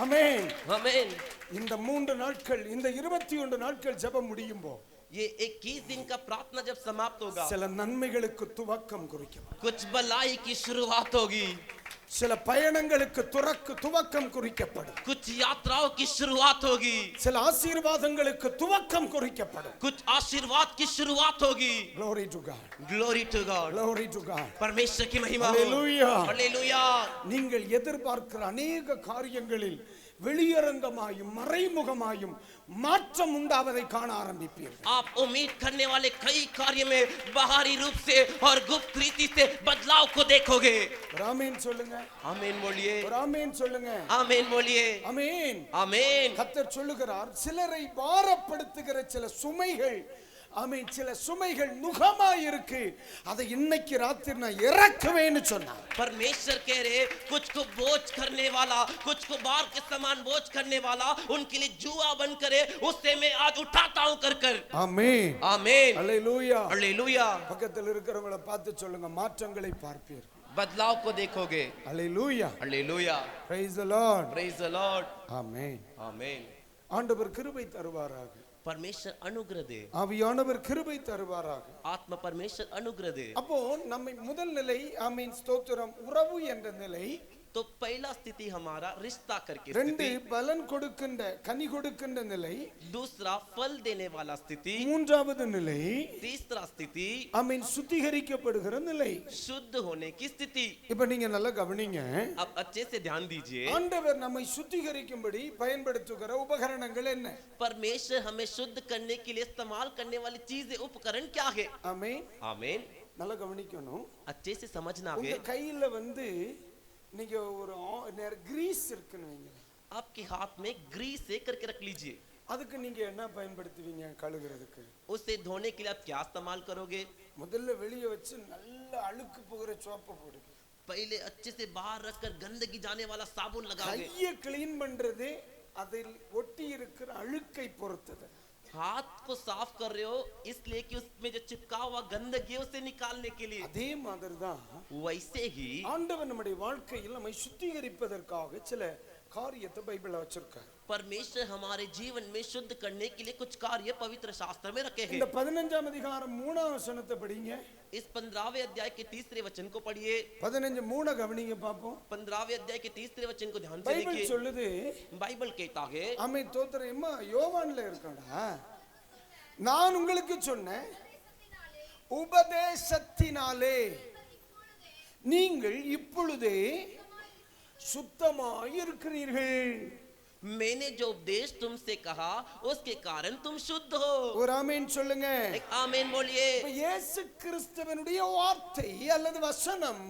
ஆமென். आमीन। இந்த 3 நாட்கள் இந்த 21 நாட்கள் ஜெபம் முடியும்போ ये 21 दिन का प्रार्थना जब समाप्त होगा சில நன்மைகளுக்கு துவக்கம் குறிக்கப்படும். कुछ भलाई की शुरुआत होगी, சில பயணங்களுக்கு துவக்கம் குறிக்கப்படும். कुछ यात्राओं की शुरुआत होगी, சில ஆசீர்வாதங்களுக்கு துவக்கம் குறிக்கப்படும். कुछ आशीर्वाद की शुरुआत होगी। Glory to God. Glory to God। Glory to God. परमेश्वर की महिमा हो। Hallelujah. हालेलुया। நீங்கள் எதிர்பார்க்கிற अनेक காரியங்களில் வெளியரங்கமாயும் மறைமுகமாயும் மாற்றம் உண்டாவதை காண ஆரம்பிப்பீர்கள். आप उम्मीद करने वाले कई कार्य में बाहरी रूप से और गुप्त रीति से बदलाव को देखोगे। ஆமென் சொல்லுங்க. आमीन बोलिए। ஆமென் சொல்லுங்க. आमीन बोलिए। ஆமென். आमीन। கர்த்தர் சொல்லுகிறார், சிலரை பாரப்படுத்துகிற சில சுமைகள், ஆமென், சில சுமைகள் நுகமாய் இருக்கு, அதை இன்னைக்கு ராத்திரி நான் இறக்குவேன்னு சொன்னார். परमेश्वर कह रहे कुछ को बोझ करने वाला, कुछ को बार के समान बोझ करने वाला उनके लिए जुआ बन करे, उससे मैं आज उठाता हूं कर कर। ஆமென். आमीन। ஹல்லேலூயா. हालेलुया। பக்கத்தில் இருக்கிறவங்கள பார்த்து சொல்லுங்க, மாற்றங்களை பார்ப்பீர்கள். बदलाव को देखोगे। Hallelujah. Hallelujah. Praise the Lord. Praise the Lord. Amen. आमीन। ஆண்டவர் கிருபை தருவாராக. परमेश्वर अनुग्रह दे। ஆவியானவர் கிருபை தருவாராக. आत्मा परमेश्वर अनुग्रह दे। அப்போ நம்மை முதல் நிலை, ஆமென், ஸ்தோத்திரம், உறவு என்ற நிலை. तो पहला स्थिति हमारा रिश्ता करके 2 स्थिति, பலன் கொடுக்கின்ற கனி கொடுக்கின்ற நிலை. दूसरा फल देने वाला स्थिति, 3வது நிலை, तीसरा स्थिति ஆமென், சுத்திகரிக்கப்படுகிற நிலை. शुद्ध होने की स्थिति। இப்ப நீங்க நல்லா கவனிங்க. अब अच्छे से ध्यान दीजिए, ஆண்டவர் நம்மை சுத்திகரிக்கும்படி பயன்படுத்துகிற உபகரணங்கள் என்ன? परमेश्वर हमें शुद्ध करने के लिए इस्तेमाल करने वाली चीजें उपकरण क्या है? ஆமென். आमीन। நல்லா கவனிக்கணும். अच्छे से समझना உங்க है। கையில நீங்க ஒரு கிரீஸ் இருக்குன்னு வைங்க. आपके हाथ में ग्रीस से करके रख लीजिए। அதுக்கு நீங்க என்ன பயன்படுத்துவீங்க கழுகுறதுக்கு? उसे धोने के लिए आप क्या इस्तेमाल करोगे? முதல்ல வெளிய வச்சு நல்ல அழுக்கு போகிற சோப்பு போடுங்க. पहले अच्छे से बाहर रखकर गंदगी जाने वाला साबुन लगाओगे। கையை க்ளீன் பண்றது அதில் ஒட்டி இருக்கிற அழுக்கை பொறுத்தது. हाथ को साफ कर रहे हो इसलिए कि उसमें जो चिपका हुआ गंदगी है उसे निकालने के लिए। அதே மாதிரி தான் वैसे ही ஆண்டவர் நம்முடைய வாழ்க்கையில் நம்மை சுத்திகரிப்பதற்காக சில காரியத்தை பைபிள்ல வச்சிருக்கார். परमेश्वर हमारे जीवन में शुद्ध करने के लिए कुछ कार्य पवित्र शास्त्र में रखे இந்த हैं। 15ஆம் அதிகாரம் 3ஆம் வசனத்தை படிங்க. इस 15वें अध्याय के 3रे वचन को पढ़िए। 15:3 கவனிங்க பாப்போம். 15वें अध्याय के 3रे वचन को ध्यान से பைபிள் देखिए। சொல்லுது, बाइबल कहता है, ஆமென் தோத்திரம்மா யோவான்ல இருக்கடா, நான் உங்களுக்கு சொன்னேன் உபதேசத்தினாலே நீங்கள் இப்பொழுதே சுத்தமாய் இருக்கிறீர்கள். मैंने जो उपदेश तुमसे कहा उसके कारण तुम शुद्ध हो। ஒரு ஆமென் சொல்லுங்க. एक आमीन बोलिए। இப்ப இயேசு கிறிஸ்துவினுடைய வார்த்தை அல்லது வசனம்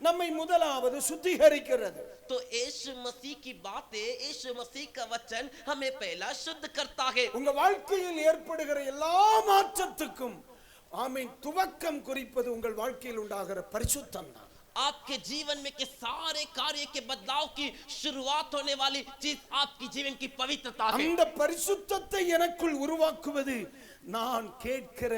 நம்மை முதலாவது சுத்திகரிக்கிறது. तो यीशु मसीह की बातें, यीशु मसीह का वचन हमें पहला शुद्ध करता है। உங்க வாழ்க்கையில் ஏற்படுகிற எல்லா மாற்றத்துக்கும் ஆமென் துவக்கம் குறிப்பது உங்கள் வாழ்க்கையில் உண்டாகிற பரிசுத்தம் தான். आपके जीवन में के सारे कार्य के बदलाव की शुरुआत होने वाली चीज आपकी जीवन की पवित्रता है। அந்த பரிசுத்தத்தை எனக்குள் உருவாக்குவது நான் கேட்கிற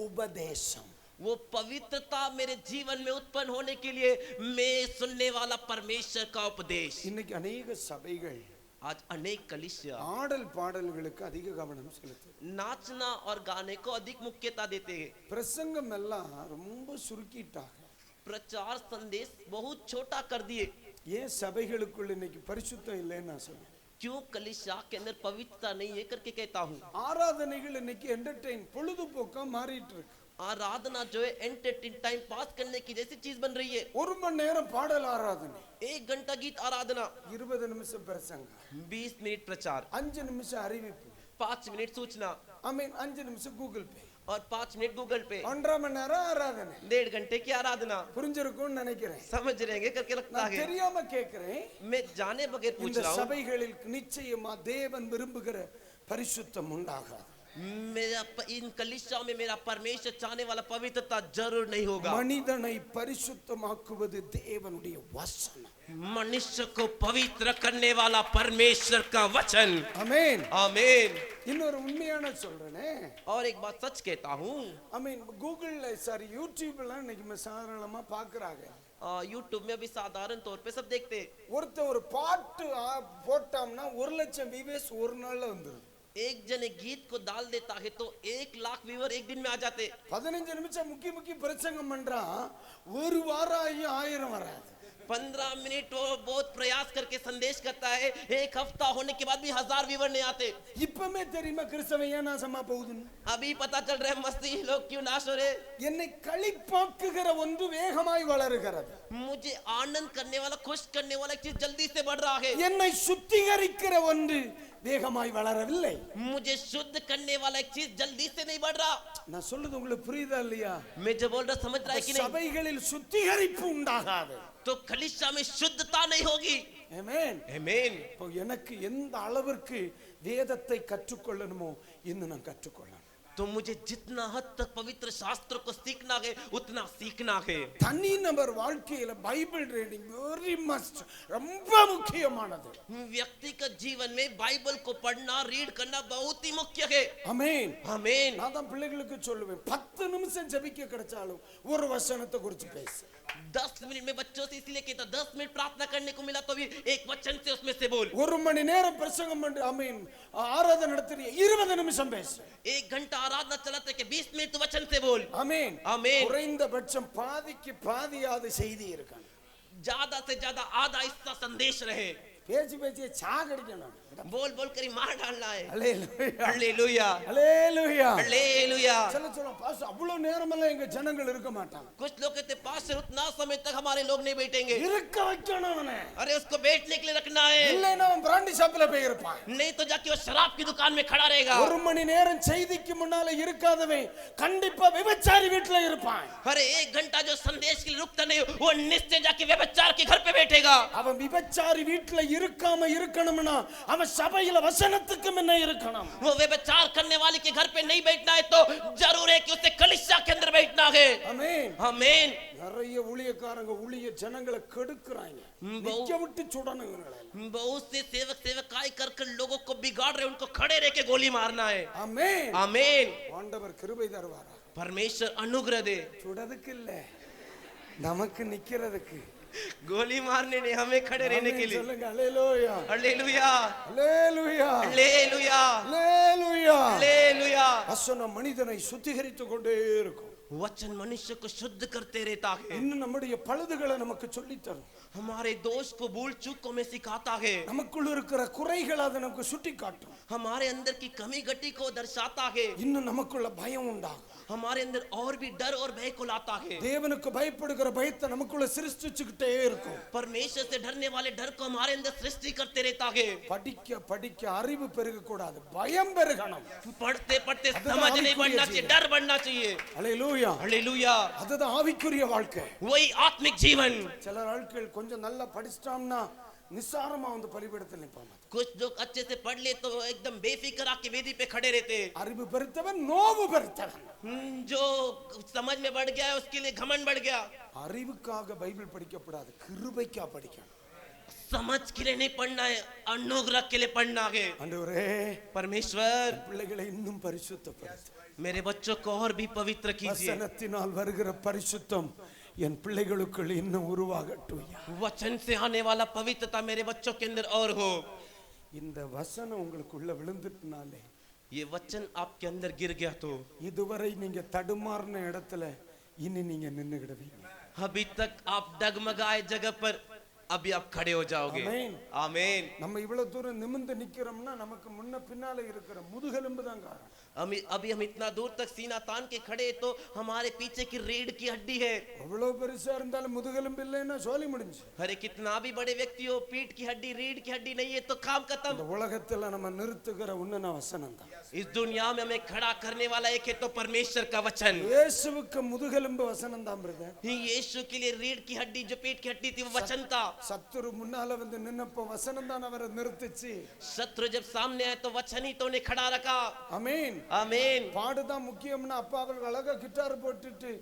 உபதேசம். वो पवित्रता मेरे जीवन में उत्पन्न होने के लिए मैं सुनने वाला परमेश्वर का उपदेश। இன்னைக்கு अनेक சபைகள் आज अनेक कलीसिया ஆடல் பாடல்களுக்கு அதிக கவனம் செலுத்துது. नाचना और गाने को अधिक मुख्यता देते हैं। பிரசங்கம் எல்லாம் ரொம்ப சுருக்கிட்டாங்க. प्रचार संदेश बहुत छोटा कर दिए। ஏன் சபைகளுக்குள்ள இன்னைக்கு பரிசுத்தம் இல்லைன்னு நான் சொல்றேன். क्यों कलीसिया के अंदर पवित्रता नहीं है करके कहता हूँ। ஆராதனைகள் இன்னைக்கு என்டர்டெயின் பொழுதுபோக்கா மாறிட்டு இருக்கு. आराधना जो है एंटरटेन टाइम पास करने की जैसी चीज बन रही है। ஒரு மணி நேரம் பாடல் ஆராதனை, 1 घंटा गीत आराधना, 20 நிமிஷம் பிரசங்கம், 20 मिनट प्रचार, 5 நிமிஷம் அறிவிப்பு, 5 मिनट सूचना, ஆமென் 5 நிமிஷம் கூகுள் பே, और 5 मिनट गूगल पे, 1.5 மணி நேரம் ஆராதனை. 1.5 घंटे की आराधना। புரிஞ்சிருக்கும்னு நினைக்கிறேன். समझ रहेंगे करके लगता நான் है। தெரியாம கேக்குறேன். मैं जाने बगैर पूछ இந்த रहा हूँ। சபைகளில் நிச்சயமா தேவன் விரும்புகிற பரிசுத்தம் உண்டாகாது. इन कलीसियाओं में मेरा परमेश्वर चाहने वाला पवित्रता जरूर नहीं होगा। மனிதனை பரிசுத்தமாக்குவது தேவனுடைய வசனம். मनुष्य को पवित्र करने वाला परमेश्वर का वचन। ஆமென். आमीन। இன்னொரு உண்மையான சொல்றேனே, और एक बात सच कहता हूँ, ஆமென் கூகுள்ல சாரி யூடியூப்ல இன்னைக்கு சாதாரணமா பாக்குறாங்க. यूट्यूब में भी साधारण तौर पे सब देखते हैं। ஒருத்தன் ஒரு பாட்டு போட்டாம்னா 1 லட்சம் வியூஸ் ஒரு நாள்ல வந்துரும். एक जने गीत को डाल देता है तो 1 लाख व्यूअर एक दिन में आ जाते। 15 நிமிஷம் முக்கிய பிரசங்கம் பண்றான், ஒரு வாரம் ஆகி 1000 வராது. 15 मिनट वो बहुत प्रयास करके संदेश करता है, 1 हफ्ता होने के बाद भी 1000 व्यूअर नहीं आते। இப்பமே தெரியுமா கிறிஸ்தவன் ஏன் நாசமா போகுதுன்னு? अभी पता चल रहा है मसीही लोग क्यों नाश हो रहे। என்னை களிப்பாக்குகிற ஒன்று வேகமாய் வளருகிறது. मुझे आनंद करने वाला, खुश करने वाला एक चीज जल्दी से बढ़ रहा है। என்னை சுத்திகரிக்கிற ஒன்று வேகமாய் வளரவில்லை. मुझे शुद्ध करने वाला एक चीज जल्दी से नहीं बढ़ रहा। நான் சொல்றது உங்களுக்கு புரியுதா இல்லையா? मैं जो बोल रहा समझ रहा है कि नहीं? சபைகளில் சுத்திகரிப்பு உண்டாகாது. तो कलीसिया में शुद्धता नहीं होगी। ஆமென். आमीन। இப்போ எனக்கு எந்த அளவிற்கு வேதத்தை கற்றுக்கொள்ளணுமோ இன்னும் நான் கற்றுக்கொள்ளணும். तो मुझे जितना हद तक पवित्र शास्त्र को सीखना है उतना सीखना है। தனி நபர் வாழ்க்கையில பைபிள் ரீடிங் வெரி மஸ்ட், ரொம்ப முக்கியமானது. व्यक्तिगत जीवन में बाइबल को पढ़ना, रीड करना बहुत ही मुख्य है। ஆமென். आमीन। நான் தான் பிள்ளைகளுக்கு சொல்லுவேன், 10 நிமிஷம் ஜெபிக்க கிடைச்சாலும் ஒரு வசனத்தை குறித்து பேசு. 10 मिनट में बच्चों से इसलिए कहता 10 मिनट प्रार्थना करने को मिला तो भी एक वचन से उसमें से बोल। ஒரு மணி நேரம் பிரசங்கம் பண்ணி ஆமென் ஆராதனை நடத்துறிய 20 நிமிஷம் பேசு. 1 घंटा आराधना चलाते के 20 मिनट वचन से बोल। ஆமென். आमीन। குறைந்தபட்சம் பாதிக்கு பாதியாவது செய்தி இருக்கணும். ज्यादा से ज्यादा आधा हिस्सा संदेश रहे। பேசி சாகடிக்கணும். बोल बोल कर ही मार डालना है। அல்லேலூயா. हालेलुया। அல்லேலூயா. हालेलुया। சொல்ல பாஸ் அவ்வளவு நேரமெல்லாம் எங்க ஜனங்கள் இருக்க மாட்டாங்க. कुछ लोग कहते पास्टर उतना समय तक हमारे लोग नहीं बैठेंगे। இருக்க வைக்கணும் அவனை. अरे उसको बैठने के लिए रखना है। இல்லைன்னா அவன் பிராண்டி ஷாப்ல போய் இருப்பான். नहीं तो जाके वो शराब की दुकान में खड़ा रहेगा। ஒரு மணி நேரம் செய்திக்கு முன்னால இருக்காதவன் கண்டிப்பா விபச்சாரி வீட்ல இருப்பான். अरे 1 घंटा जो संदेश के लिए रुकता नहीं वो निश्चय जाके व्यभिचार के घर पे बैठेगा। அவன் விபச்சாரி வீட்ல இருக்காம இருக்கணும்னா அவன் சபையில வசனத்துக்கு முன்ன இருக்கணும். वो व्यभिचार करने वाले के घर पे नहीं बैठना है तो जरूर है कि उसे कलीसिया के अंदर बैठना है। ஆமென். आमीन। நிறைய ஊழியக்காரங்க ஊழிய ஜனங்களை கெடுக்குறாங்க. நிக்க விட்டு சுடணுங்கறல. बहुत से सेवक सेवकाई कर लोगों को बिगाड़ रहे, उनको खड़े रह के गोली मारना है। ஆமென். आमीन। ஆண்டவர் கிருபை தருவாரா? परमेश्वर अनुग्रह दे। சுடதுக்கு இல்ல, நமக்கு நிக்கிறதுக்கு. गोली मारने ने हमें खड़े रहने के ஆமென் लिए। சொல்லுங்க அல்லேலூயா हालेलुया அல்லேலூயா हालेलुया அல்லேலூயா हालेलुया। வசனம் மனிதனை சுத்திகரித்து கொண்டே இருக்கும். वचन मनुष्य को शुद्ध करते रहता है, இன்னும் நம்முடைய பழுதுகளை நமக்கு சொல்லி தரும். हमारे दोष को भूल चूक को में सिखाता है, நமக்குள்ள இருக்கிற குறைகளை அது நமக்கு சுட்டி காட்டும். हमारे अंदर की कमी घटी को दर्शाता है, இன்னும் நமக்குள்ள பயம் உண்டாகும். हमारे अंदर और भी डर और भय को लाता है। தேவனுக்கு பயப்படுகிற பயத்தை நமக்குள்ள சிருஷ்டிச்சுக்கிட்டே இருக்கும். परमेश्वर से डरने वाले डर को हमारे अंदर सृष्टि करते रहता है। படிக்க படிக்க அறிவு பெருக கூடாது, பயம் பெருகணும். पढ़ते पढ़ते समझ नहीं बढ़ना चाहिए, डर बढ़ना चाहिए। அல்லேலூயா हालेलुया, அதுதான் ஆவிக்குரிய வாழ்க்கை. वही आत्मिक जीवन। சில ஆட்கள் கொஞ்சம் நல்லா படிச்சிட்டோம்னா நிசாரமா வந்து பலிபீடத்தில் நிப்பாங்க. कुछ लोग अच्छे से पढ़ ले तो एकदम बेफिक्र आके वेदी पे खड़े रहते। அறிவு பெருத்தவன் நோவு பெருத்தவன். जो समझ में बढ़ गया है उसके लिए घमंड बढ़ गया। அறிவுக்காக பைபிள் படிக்கப்படாது, கிருபைக்காக படிக்கணும். समझ के लिए नहीं पढ़ना है, अनुग्रह के लिए पढ़ना है। ஆண்டவரே परमेश्वर பிள்ளைகளை இன்னும் பரிசுத்தப்படுத்து. मेरे बच्चों को और भी पवित्र कीजिए। வசனத்தினால் வருகிற பரிசுத்தம் என் பிள்ளைகளுக்குள் இன்னும் உருவாகட்டும். वचन से आने वाला पवित्रता मेरे बच्चों के अंदर और हो। இந்த வசனம் உங்களுக்குள்ள விழுந்துட்டனாலே, ये वचन आपके अंदर गिर गया तो இதுவரை நீங்க தடுமாறின இடத்துல இனி நீங்க நின்னுகிடுவீங்க. अभी तक आप डगमगाए जगह पर अभी आप खड़े हो जाओगे। आमीन। आमीन। நம்ம இவ்வளவு தூரம் நிமிர்ந்து நிக்கிறோம்னா நமக்கு முன்ன பின்னால இருக்கிற முதுகெலும்பு தான் காரணம். अभी हम इतना दूर तक सीना तान के खड़े तो हमारे पीछे की रीढ़ की हड्डी है। அவ்வளவு பெருசா இருந்தாலும் முதுகெலும்பு இல்லைன்னா சொல்லி முடிஞ்சு. अरे कितना भी बड़े व्यक्ति हो, पीठ की हड्डी रीढ़ की हड्डी नहीं है तो काम இந்த खत्म। உலகத்துல நம்ம நிறுத்துகிற உன்னத வசனம் தான். इस दुनिया में हमें खड़ा करने वाला एक है तो परमेश्वर का वचन। இயேசுவுக்கு முதுகெலும்பு வசனம் தான் பிரதர். यीशु के लिए रीढ़ की हड्डी जो पेट की हड्डी थी वो वचन था। சத்துரு முன்னால வந்து நின்னப்போ வசனம் தான் அவரை நிறுத்துச்சு. शत्रु जब सामने आए तो वचन ही तो उन्हें खड़ा रखा। ஆமென். आमीन। பாடுதான் முக்கியம்னா அப்பா அவர்கள் அழகா கிட்டார் போட்டுட்டு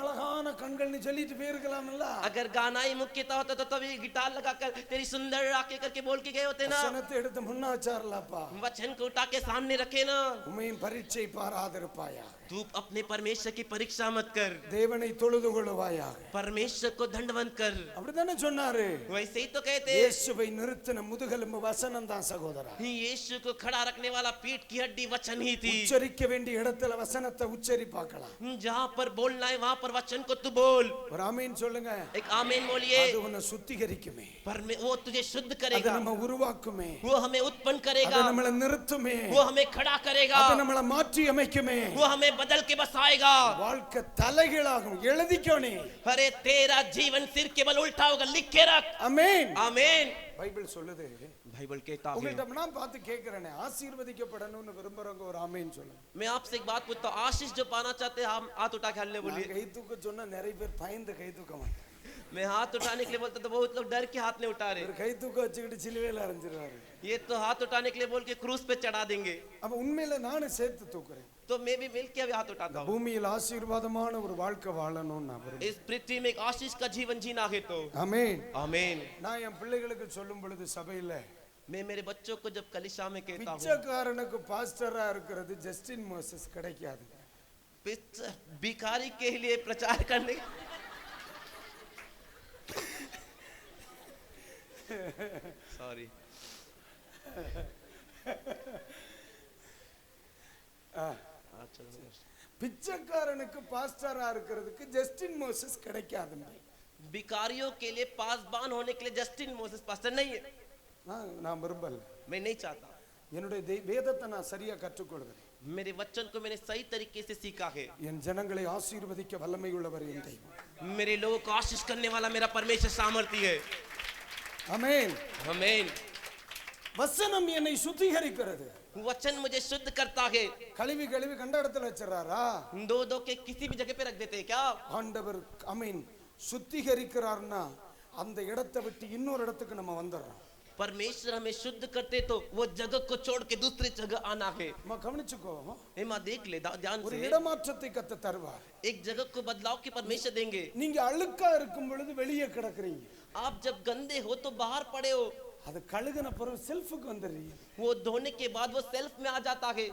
அழகான கண்கள்னு சொல்லிட்டு போயிருக்கலாம்ல. अगर गाना ही मुख्यता होता तो तभी गिटार लगाकर तेरी सुंदर आंखें करके बोल के गए होते ना। வசனத்தை எடுத்து முன்னா வச்சார்லப்பா. वचन को उठा के सामने रखे ना। உம்மையும் பரீட்சை பாராதிருப்பாயா. तू अपने परमेश्वर की परीक्षा मत कर, தேவனை தொழுது கொள்ளுவாயா. परमेश्वर को दंडवत कर। அப்படிதானே சொன்னாரு. वैसे ही तो कहते இயேசுவை நிறுத்தின முதுகெலும்பு வசனம் தான் சகோதரா. यीशु को खड़ा रखने वाला पीठ की हड्डी वचन ही थी। உச்சரிக்க வேண்டிய இடத்துல வசனத்தை உச்சரி பார்க்கலாம். जहाँ पर बोलना है वहाँ पर वचन को तू बोल। ஒரு ஆமீன் சொல்லுங்க. एक आमीन बोलिए। அது உன்னை சுத்திகரிக்குமே, वो तुझे शुद्ध அது करेगा, நம்ம உருவாக்குமே, वो हमें उत्पन्न அது करेगा, நம்மளை நிறுத்துமே, वो हमें खड़ा करेगा, அது நம்மளை மாற்றி அமைக்குமே. वो हमें बदल के बसाएगा। வாழ்க்கை தலைகீழாகும். எழுதிக்கோனே. अरे तेरा जीवन सिर के बल उल्टा होगा, लिख के रख। ஆமென். आमीन। பைபிள் சொல்லுது. बाइबल कहता है। உங்கள்ட்ட நான் பார்த்து கேக்குறேனே, ஆசீர்வதிக்கப்படணும்னு விரும்புறவங்க ஒரு ஆமென் சொல்லுங்க. मैं आपसे एक बात पूछता हूँ, आशीष जो पाना चाहते हैं हम हाथ उठा के हल्ले நான் बोलिए। கை தூக்க சொன்னா நிறைய பேர் பயந்து கை தூக்க மாட்டாங்க. मैं हाथ उठाने के लिए बोलता तो बहुत लोग डर के हाथ नहीं उठा ஒரு रहे। கை தூக்க வச்சுக்கிட்டு சிலுவையில அரைஞ்சிருவாரு. ये तो हाथ उठाने के लिए बोल के क्रूस पे चढ़ा देंगे। அப்ப உண்மையில நானும் சேர்த்து தூக்குறேன். तो मैं भी मिल के अभी हाथ उठाता हूँ। பூமியில் ஆசீர்வாதமான ஒரு வாழ்க்கை வாழணும்னு நான் விரும்புறேன். इस पृथ्वी में एक आशीष का जीवन जीना है तो ஆமென். आमीन। நான் என் பிள்ளைகளுக்கு சொல்லும் பொழுது சபையில मैं मेरे बच्चों को जब कलीसिया में कहता हूँ, பிச்சைக்காரனுக்கு பாஸ்டரா இருக்கிறது ஜஸ்டின் மோசஸ் கிடைக்காது. भिखारी के लिए प्रचार करने सॉरी பிச்சைக்காரனுக்கு பாஸ்டரா இருக்கிறதுக்கு ஜஸ்டின் மோசஸ் கிடைக்காது. भिखारियों के लिए पासबान होने के लिए जस्टिन मोसेस पास्टर नहीं है। நான் விரும்பல. मैं नहीं चाहता। என்னுடைய வேதத்தை நான் சரியா கற்றுக்கொள்கிறேன். मेरे वचन को मैंने सही तरीके से सीखा है। என் ஜனங்களை ஆசீர்வதிக்க வல்லமை உள்ளவர் என் தெய்வம். मेरे लोगों को आशीष करने वाला मेरा परमेश्वर सामर्थ्य है। ஆமென். आमीन। வசனம் என்னை சுத்திகரிக்கிறது. वचन मुझे शुद्ध करता है। கழுவி கழுவி கண்ட இடத்துல வச்சிராரா? दो दो के किसी भी जगह पे रख देते हैं क्या? ஆண்டவர் ஆமென் சுத்திகரிக்கிறார்னா அந்த இடத்தை விட்டு இன்னொரு இடத்துக்கு நம்ம வந்துறோம். परमेश्वर हमें शुद्ध करते तो वो जगह को छोड़ के दूसरी जगह आना है। நம்ம கவனிச்சுக்கோ. माँ देख ले ध्यान ஒரு से, இடமாற்றத்தை கத்த தருவார். एक जगह को बदलाव के परमेश्वर देंगे। நீங்க அழுக்கா இருக்கும் பொழுது வெளியே கிடக்குறீங்க. आप जब गंदे हो तो बाहर पड़े हो, அது கழுகுன பிறகு செல்ஃபுக்கு வந்துடுறீங்க. वो धोने के बाद वो सेल्फ में आ जाता है।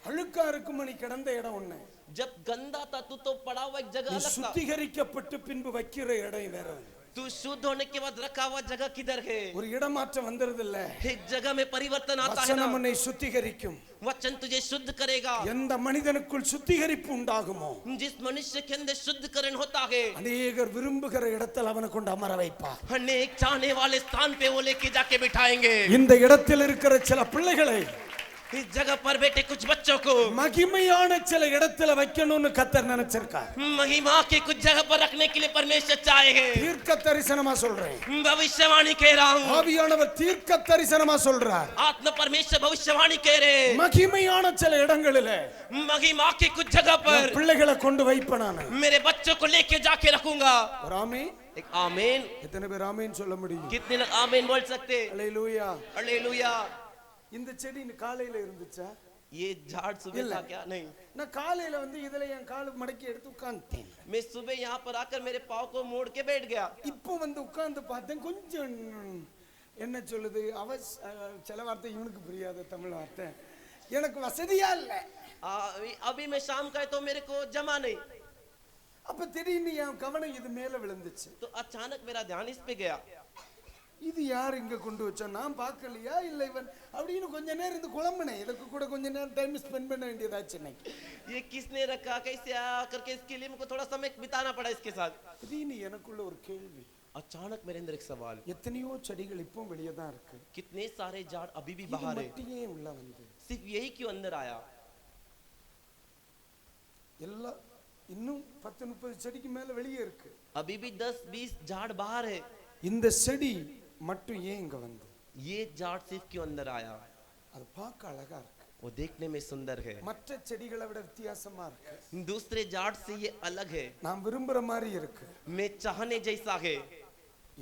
அழுக்கா இருக்கும் நீ கிடந்த இடம் ஒண்ணு, जब गंदा था तू तो पड़ा हुआ एक जगह நீ अलग था। சுத்திகரிக்கப்பட்டு பின்பு வைக்கிற இடம் வேற. तू शुद्ध होने के बाद रखा हुआ जगह किधर है? ஒரு இடமாற்றம் வந்துருது இல்ல, एक जगह में परिवर्तन आता है ना। வசனம் உன்னை சுத்திகரிக்கும். वचन तुझे शुद्ध करेगा। எந்த மனிதனுக்குள் சுத்திகரிப்பு உண்டாகுமோ, जिस मनुष्य के अंदर शुद्धकरण होता है, அநேகர் விரும்புகிற இடத்தில் அவனை கொண்டு அமர வைப்பார். अनेक चाहने वाले स्थान पे वो लेके जाके बिठाएंगे। இந்த இடத்தில் இருக்கிற சில பிள்ளைகளை इस जगह पर बैठे कुछ बच्चों को மகிமையான சில இடத்துல வைக்கணும்னு கர்த்தர் நினைச்சிருக்கார். महिमा के कुछ जगह पर रखने के लिए परमेश्वर चाहे है। தீர்க்க தரிசனமா சொல்றேன், भविष्यवाणी कह रहा हूँ। ஆவியானவர் தீர்க்க தரிசனமா சொல்றார். आत्मा परमेश्वर भविष्यवाणी कह रहे हैं। மகிமையான சில இடங்களிலே महिमा के कुछ जगह पर பிள்ளைகளை கொண்டு வைப்பேன் நான். मेरे बच्चों को लेके जाके रखूंगा। ஒரு ஆமென். एक आमीन। எத்தனை பேர் ஆமென் சொல்ல முடியும்? कितने लोग आमीन बोल सकते? அல்லேலூயா. हालेलुया। இந்த செடி காலையில இருந்துச்சா? ये झाड़ सुबह था क्या? नहीं, நான் காலையில வந்து இதுல என் கால் மடக்கி எடுத்து உட்கார்ந்தேன். मैं सुबह यहाँ पर आकर मेरे पाँव को मोड़ के बैठ गया। இப்போ வந்து உட்கார்ந்து பார்த்தேன், கொஞ்சம் என்ன சொல்லுது சில வார்த்தை இவனுக்கு புரியாத தமிழ் வார்த்தை, எனக்கு வசதியா இல்ல. अभी मैं शाम का है तो मेरे को जमा नहीं। அப்ப திடீர்னு என் கவனம் இது மேல விழுந்துச்சு. तो अचानक मेरा ध्यान इस पे गया। இது யார் இங்க கொண்டு வச்சா, நான் பார்க்கலையா இல்ல இவன் அப்படின்னு கொஞ்ச நேரம் இருந்து குழம்பினேன். இதுக்கு கூட கொஞ்ச நேரம் டைம் ஸ்பெண்ட் பண்ண வேண்டியதாச்சு இன்னைக்கு. ये किसने रखा, कैसे आया करके इसके लिए मुझको थोड़ा समय बिताना पड़ा इसके साथ। திடீர்னு எனக்குள்ள ஒரு கேள்வி, अचानक मेरे अंदर एक सवाल, எத்தனையோ செடிகள் இப்போ வெளியே தான் இருக்கு, कितने सारे झाड़ अभी भी இது बाहर है, மட்டும் ஏன் உள்ள வந்து? सिर्फ यही क्यों अंदर आया? எல்லாம் இன்னும் 10-30 செடிக்கு மேல வெளியே இருக்கு. अभी भी 10-20 झाड़ बाहर है। இந்த செடி மட்டும் ஏன் இங்க வந்து? ये झाड़ सिर्फ क्यों अंदर आया? அது பார்க்க அழகா இருக்கு, वो देखने में सुंदर है, மற்ற செடிகளை விட வித்தியாசமா இருக்கு, दूसरे झाड़ से ये अलग है, நான் விரும்புற மாதிரி இருக்கு. मैं चाहने जैसा है।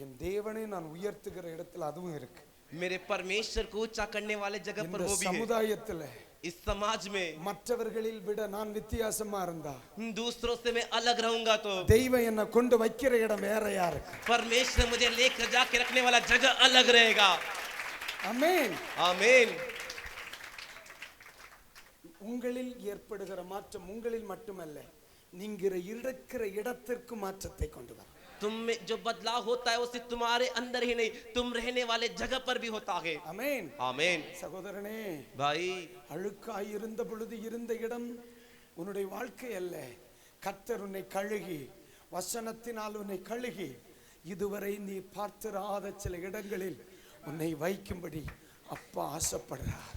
என் தேவனை நான் உயர்த்துகிற இடத்துல அதுவும் இருக்கு. मेरे परमेश्वर को ऊंचा करने वाले जगह पर இந்த वो भी है। சமுதாயத்துல इस समाज में மற்றவர்களில் விட நான் வித்தியாசமா இருந்தா, दूसरों से मैं अलग रहूंगा तो தெய்வம் என்ன கொண்டு வைக்கிற இடம் வேறயா இருக்கு. परमेश्वर मुझे लेकर जाके रखने वाला जगह अलग रहेगा। ஆமென். आमीन। உங்களில் ஏற்படுகிற மாற்றம் உங்களில் மட்டுமல்ல, நீங்க இருக்கிற இடத்திற்கு மாற்றத்தை கொண்டு வரும். तुम में जो बदलाव होता है वो सिर्फ तुम्हारे अंदर ही नहीं, तुम रहने वाले जगह पर भी होता है। ஆமென். आमीन। சகோதரனே, भाई, அழுக்காய் இருந்த பொழுது இருந்த இடம் உன்னுடைய வாழ்க்கை அல்ல. கர்த்தர் உன்னை கழுகி, வசனத்தினால் உன்னை கழுகி, இதுவரை நீ பார்த்திராத சில இடங்களில் உன்னை வைக்கும்படி அப்பா ஆசைப்படுறார்.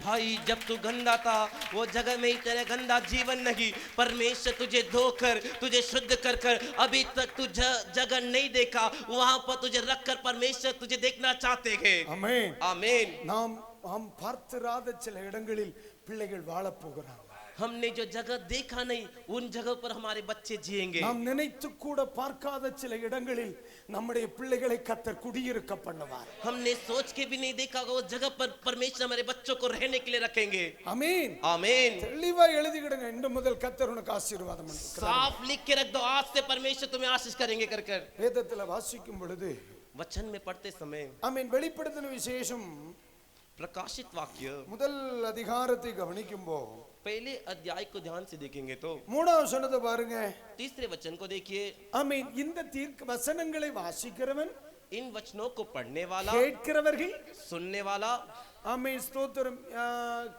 भाई, जब तू गंदा था वो जगह में ही तेरा गंदा जीवन नहीं, परमेश्वर तुझे धोकर तुझे शुद्ध कर कर अभी तक तू जगह नहीं देखा, वहां पर तुझे रखकर परमेश्वर तुझे देखना चाहते हैं। ஆமென். आमीन। நாம் பார்த்திராத சில இடங்களில் பிள்ளைகள் வாழப் போகிறாங்க. हमने जो जगह देखा नहीं उन जगह पर हमारे बच्चे जिएंगे। நாம் நினைத்து கூட பார்க்காத சில இடங்களில் நம்முடைய பிள்ளைகளை கர்த்தர் குடியிருக்க பண்ணுவார். हमने सोच के भी नहीं देखा वो जगह पर परमेश्वर हमारे बच्चों को रहने के लिए रखेंगे। ஆமென். आमीन। தெளிவா எழுதிடுங்க, இன்று முதல் கர்த்தர் உனக்கு ஆசீர்வாதம் பண்ணுவார். साफ लिख के रख दो, आज से परमेश्वर तुम्हें आशीष करेंगे कर कर। வேதத்துல வாசிக்கும் பொழுது, वचन में पढ़ते समय ஆமென், வெளிப்படுத்தின விசேஷம் प्रकाशित वाक्य முதல் அதிகாரத்தை கவனிக்கும்போது पहले अध्याय को ध्यान से देखेंगे तो 3ஆம் வசனத்தை பாருங்க. तीसरे वचन को देखिए। ஆமென். இந்த தீர்க்க வசனங்களை வாசிக்கிறவன், इन वचनों को पढ़ने वाला, கேட்கிறவர்கள், सुनने वाला ஆமென் ஸ்தோத்திரம்,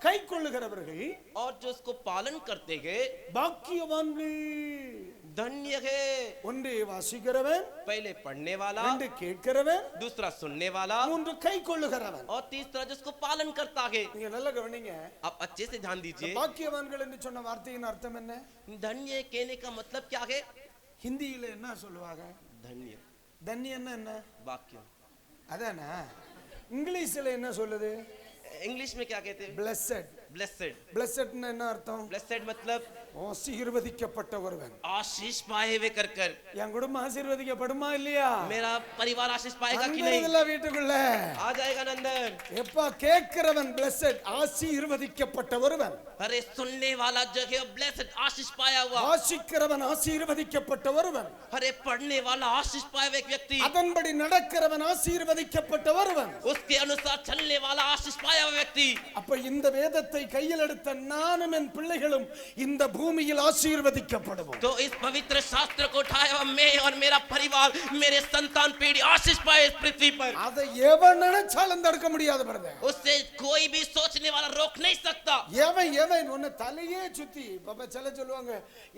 கை கொள்ளுகிறவர்கள் और जो उसको पालन करते हैं பாக்கியவான்கள். धन्य है। ஒன்று வாசிக்கிறவன், पहले पढ़ने वाला, ரெண்டு கேட்கிறவன், दूसरा सुनने वाला மூன்று கை கொள்ளுகிறவன். और तीसरा जिसको पालन करता है। நீங்க நல்லா கவனிங்க. आप अच्छे से ध्यान दीजिए। பாக்கியவான்கள் என்று சொன்ன வார்த்தையின் அர்த்தம் என்ன? धन्य कहने का मतलब क्या है? ஹிந்தியில என்ன சொல்லுவாங்க? धन्य தன்யன்னா என்ன? वाक्य। அதானே? இங்கிலீஷ்ல என்ன சொல்லுது? इंग्लिश में क्या कहते हैं? blessed. ब्लेसेड। blessedனா என்ன அர்த்தம்? ब्लेसेड मतलब ஆசீர்வதிக்கப்பட்ட ஒருவன். आशीष पाए हुए कर कर। என் குடும்பம் ஆசீர்வதிக்கப்படுமா இல்லையா? मेरा परिवार आशीष पाएगा कि नहीं? அந்தரதுல வீட்டுக்குள்ள आ जाएगा नंदन। எப்பா கேட்கிறவன் blessed, ஆசீர்வதிக்கப்பட்ட ஒருவன். अरे सुनने वाला जो है ब्लेसेड, आशीष पाया हुआ। வாசிக்கிறவன் ஆசீர்வதிக்கப்பட்ட ஒருவன். अरे पढ़ने वाला आशीष पाया हुआ एक व्यक्ति। அதன்படி நடக்கிறவன் ஆசீர்வதிக்கப்பட்ட ஒருவன். उसके अनुसार चलने वाला आशीष पाया हुआ व्यक्ति। அப்ப இந்த வேதத்தை கையில் எடுத்த நானும் என் பிள்ளைகளும் இந்த பூமியில் ஆசீர்வதிக்கப்படுவோம். तो इस पवित्र शास्त्र को उठाए और मैं और मेरा परिवार, मेरे संतान पीढ़ी आशीष पाए इस पृथ्वी पर। அதை எவன் நினைச்சாலும் தடுக்க முடியாது பிரதர். उससे कोई भी सोचने वाला रोक नहीं सकता। எவன் உன்னை தலையே சுத்தி பாபா சில சொல்லுவாங்க